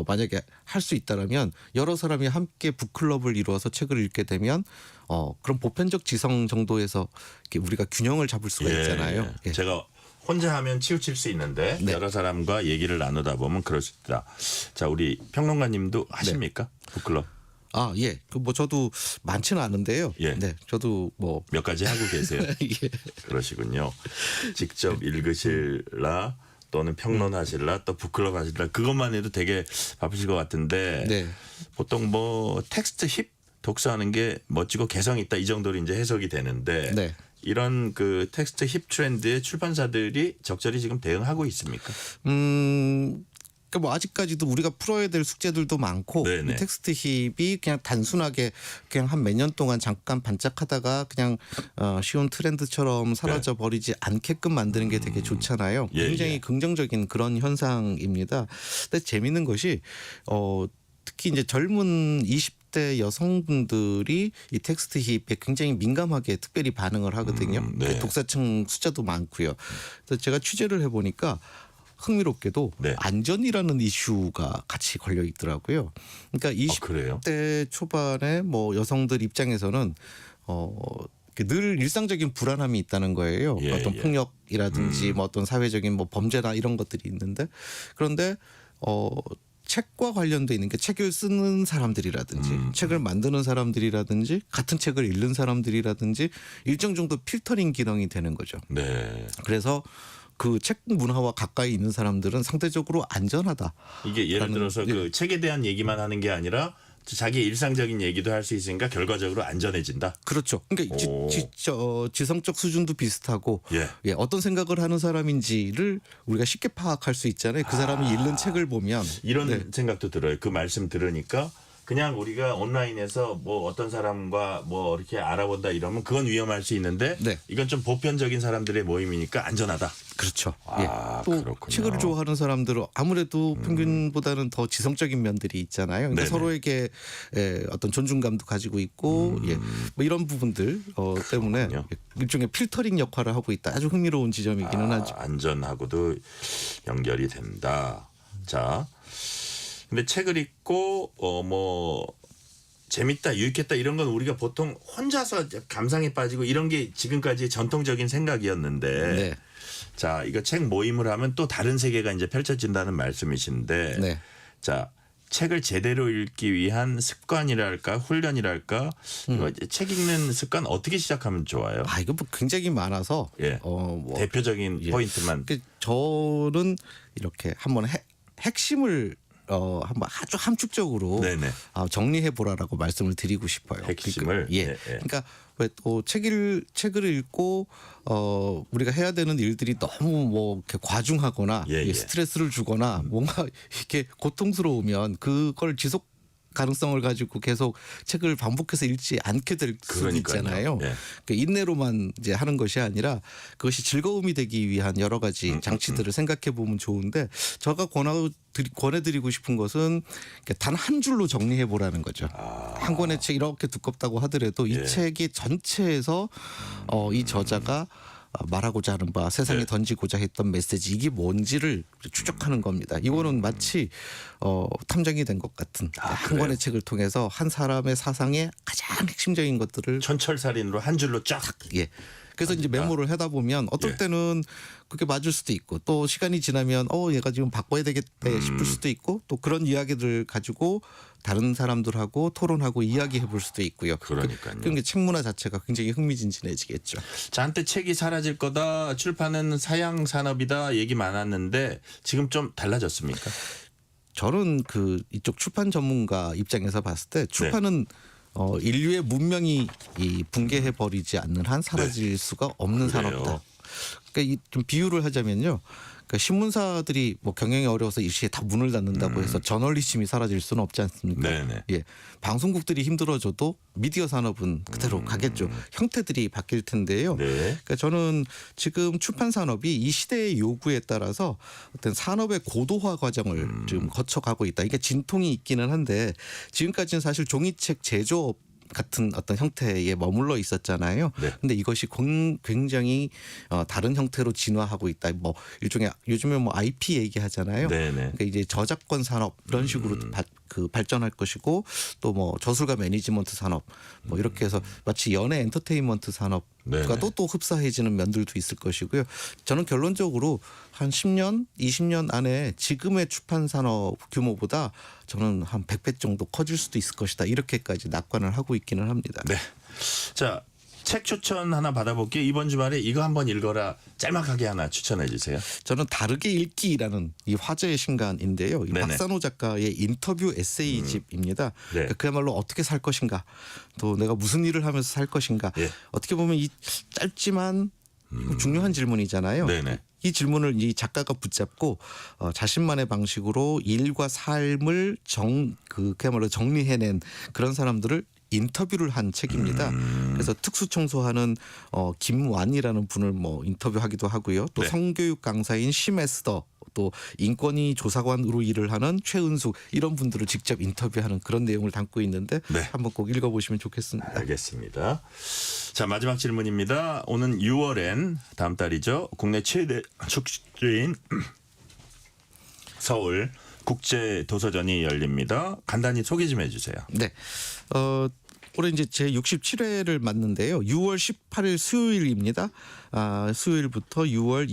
Speaker 17: 만약에 할 수 있다라면 여러 사람이 함께 북클럽을 이루어서 책을 읽게 되면 그런 보편적 지성 정도에서 이렇게 우리가 균형을 잡을 수가 있잖아요.
Speaker 2: 예. 제가 혼자 하면 치우칠 수 있는데 여러 사람과 얘기를 나누다 보면 그럴 수 있다. 자, 우리 평론가님도 하십니까? 북클럽?
Speaker 17: 아, 예. 그 뭐 저도 많지는 않은데요.
Speaker 2: 예.
Speaker 17: 네. 저도 뭐
Speaker 2: 몇 가지 하고 계세요.
Speaker 17: 예.
Speaker 2: 그러시군요. 직접 읽으실라 또는 평론하실라 또 북클럽 하실라 그것만 해도 되게 바쁘실 것 같은데
Speaker 17: 네.
Speaker 2: 보통 뭐 텍스트 힙 독서하는 게 멋지고 개성 있다 이 정도로 이제 해석이 되는데
Speaker 17: 네.
Speaker 2: 이런 그 텍스트 힙 트렌드에 출판사들이 적절히 지금 대응하고 있습니까?
Speaker 17: 그러니까 뭐 아직까지도 우리가 풀어야 될 숙제들도 많고 이 텍스트 힙이 그냥 단순하게 그냥 한 몇 년 동안 잠깐 반짝하다가 그냥 쉬운 트렌드처럼 사라져 버리지 않게끔 만드는 게 되게 좋잖아요. 굉장히 긍정적인 그런 현상입니다. 근데 재미있는 것이 특히 이제 젊은 20대 여성분들이 이 텍스트 힙에 굉장히 민감하게 특별히 반응을 하거든요. 독자층 숫자도 많고요. 그래서 제가 취재를 해보니까 흥미롭게도 안전이라는 이슈가 같이 걸려 있더라고요. 그러니까 20대 초반에 뭐 여성들 입장에서는 늘 일상적인 불안함이 있다는 거예요. 어떤 폭력이라든지 뭐 어떤 사회적인 뭐 범죄나 이런 것들이 있는데 그런데 책과 관련돼 있는 게 책을 쓰는 사람들이라든지 책을 만드는 사람들이라든지 같은 책을 읽는 사람들이라든지 일정 정도 필터링 기능이 되는 거죠. 그래서 그 책 문화와 가까이 있는 사람들은 상대적으로 안전하다.
Speaker 2: 이게 예를 들어서 그 책에 대한 얘기만 하는 게 아니라 자기 일상적인 얘기도 할 수 있으니까 결과적으로 안전해진다.
Speaker 17: 그렇죠. 그러니까 지성적 수준도 비슷하고 어떤 생각을 하는 사람인지를 우리가 쉽게 파악할 수 있잖아요. 그 사람이 읽는 책을 보면
Speaker 2: 이런 생각도 들어요. 그 말씀 들으니까 그냥 우리가 온라인에서 뭐 어떤 사람과 뭐 이렇게 알아본다 이러면 그건 위험할 수 있는데 이건 좀 보편적인 사람들의 모임이니까 안전하다.
Speaker 17: 그렇죠.
Speaker 2: 또
Speaker 17: 그렇군요. 책을 좋아하는 사람들은 아무래도 평균보다는 더 지성적인 면들이 있잖아요. 그러니까 서로에게 어떤 존중감도 가지고 있고 뭐 이런 부분들 때문에 일종의 필터링 역할을 하고 있다. 아주 흥미로운 지점이기는 하죠.
Speaker 2: 안전하고도 연결이 된다. 자. 근데 책을 읽고 뭐 재밌다, 유익했다 이런 건 우리가 보통 혼자서 감상에 빠지고 이런 게 지금까지 전통적인 생각이었는데 자, 이거 책 모임을 하면 또 다른 세계가 이제 펼쳐진다는 말씀이신데 자, 책을 제대로 읽기 위한 습관이랄까 훈련이랄까 책 읽는 습관 어떻게 시작하면 좋아요?
Speaker 17: 이거 뭐 굉장히 많아서
Speaker 2: 뭐 대표적인 포인트만
Speaker 17: 저는 이렇게 한번 핵심을 한번 아주 함축적으로 정리해 보라라고 말씀을 드리고 싶어요.
Speaker 2: 핵심을
Speaker 17: 그러니까 왜 또 책을 읽고 우리가 해야 되는 일들이 너무 뭐 이렇게 과중하거나 스트레스를 주거나 뭔가 이렇게 고통스러우면 그걸 지속 가능성을 가지고 계속 책을 반복해서 읽지 않게 될 수도 있잖아요. 그러니까 인내로만 이제 하는 것이 아니라 그것이 즐거움이 되기 위한 여러 가지 장치들을 생각해 보면 좋은데 제가 권해드리고 싶은 것은 단 한 줄로 정리해 보라는 거죠. 한 권의 책 이렇게 두껍다고 하더라도 이 책이 전체에서 이 저자가 말하고자 하는 바 세상에 던지고자 했던 메시지 이게 뭔지를 추적하는 겁니다. 이거는 마치 탐정이 된 것 같은 한 권의 책을 통해서 한 사람의 사상의 가장 핵심적인 것들을
Speaker 2: 천철살인으로 한 줄로 쫙
Speaker 17: 그래서 이제 메모를 하다 보면 어떨 때는 그게 맞을 수도 있고 또 시간이 지나면 얘가 지금 바꿔야 되겠다 싶을 수도 있고 또 그런 이야기들 가지고 다른 사람들하고 토론하고 이야기해 볼 수도 있고요.
Speaker 2: 그러니까요.
Speaker 17: 그런 게 책 문화 자체가 굉장히 흥미진진해지겠죠.
Speaker 2: 자, 한때 책이 사라질 거다. 출판은 사양 산업이다. 얘기 많았는데 지금 좀 달라졌습니까?
Speaker 17: 저는 이쪽 출판 전문가 입장에서 봤을 때 출판은 인류의 문명이 붕괴해 버리지 않는 한 사라질 수가 없는 산업이다. 그러니까 좀 비유를 하자면요. 그러니까 신문사들이 뭐 경영이 어려워서 이 시에 다 문을 닫는다고 해서 저널리즘이 사라질 수는 없지 않습니까?
Speaker 2: 네네.
Speaker 17: 예, 방송국들이 힘들어져도 미디어 산업은 그대로 가겠죠. 형태들이 바뀔 텐데요.
Speaker 2: 네.
Speaker 17: 그러니까 저는 지금 출판 산업이 이 시대의 요구에 따라서 어떤 산업의 고도화 과정을 지금 거쳐가고 있다. 이게 진통이 있기는 한데 지금까지는 사실 종이책 제조업 같은 어떤 형태에 머물러 있었잖아요. 근데 이것이 굉장히 다른 형태로 진화하고 있다. 뭐 일종의 요즘에 뭐 IP 얘기하잖아요. 그러니까 이제 저작권 산업 이런 식으로 발전할 것이고 또 뭐 저술가 매니지먼트 산업 뭐 이렇게 해서 마치 연예 엔터테인먼트 산업과 또 흡사해지는 면들도 있을 것이고요. 저는 결론적으로 한 10년, 20년 안에 지금의 출판 산업 규모보다 저는 한 100배 정도 커질 수도 있을 것이다. 이렇게까지 낙관을 하고 있기는 합니다.
Speaker 2: 네. 자, 책 추천 하나 받아볼게요. 이번 주말에 이거 한번 읽어라. 짤막하게 하나 추천해 주세요.
Speaker 17: 저는 다르게 읽기라는 이 화제의 신간인데요. 이
Speaker 2: 네네.
Speaker 17: 박산호 작가의 인터뷰 에세이집입니다. 그러니까 그야말로 어떻게 살 것인가, 또 내가 무슨 일을 하면서 살 것인가. 어떻게 보면 이 짧지만 중요한 질문이잖아요. 이 질문을 이 작가가 붙잡고 자신만의 방식으로 일과 삶을 그야말로 정리해낸 그런 사람들을 인터뷰를 한 책입니다. 그래서 특수청소하는 김완이라는 분을 뭐 인터뷰하기도 하고요. 또 성교육 강사인 심에스더, 또 인권위 조사관으로 일을 하는 최은숙 이런 분들을 직접 인터뷰하는 그런 내용을 담고 있는데 한번 꼭 읽어보시면 좋겠습니다.
Speaker 2: 알겠습니다. 자, 마지막 질문입니다. 오는 6월엔 다음 달이죠. 국내 최대 축제인 서울 국제도서전이 열립니다. 간단히 소개 좀 해주세요.
Speaker 17: 네. 올해 이제 제 67회를 맞는데요. 6월 18일 수요일입니다. 수요일부터 6월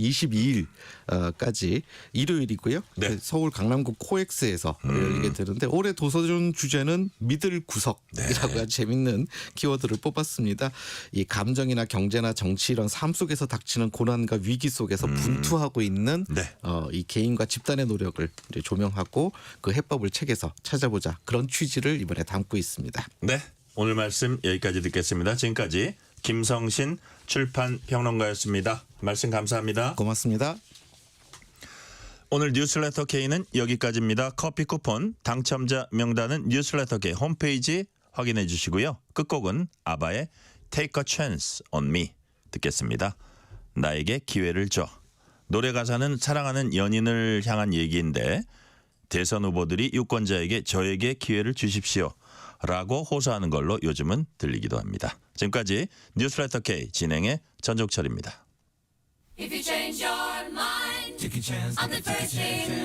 Speaker 17: 22일까지 일요일이고요. 서울 강남구 코엑스에서 열리게 되는데 올해 도서전 주제는 믿을 구석이라고 아주 재밌는 키워드를 뽑았습니다. 이 감정이나 경제나 정치 이런 삶 속에서 닥치는 고난과 위기 속에서 분투하고 있는 이 개인과 집단의 노력을 이제 조명하고 그 해법을 책에서 찾아보자 그런 취지를 이번에 담고 있습니다.
Speaker 2: 네. 오늘 말씀 여기까지 듣겠습니다. 지금까지 김성신 출판평론가였습니다. 말씀 감사합니다.
Speaker 17: 고맙습니다.
Speaker 2: 오늘 뉴스레터 K는 여기까지입니다. 커피 쿠폰 당첨자 명단은 뉴스레터 K 홈페이지 확인해 주시고요. 끝곡은 아바의 Take a Chance on Me 듣겠습니다. 나에게 기회를 줘. 노래 가사는 사랑하는 연인을 향한 얘기인데 대선 후보들이 유권자에게 저에게 기회를 주십시오. 라고 호소하는 걸로 요즘은 들리기도 합니다. 지금까지 뉴스레터 K 진행의 전종철입니다.
Speaker 18: If you change your mind on the first thing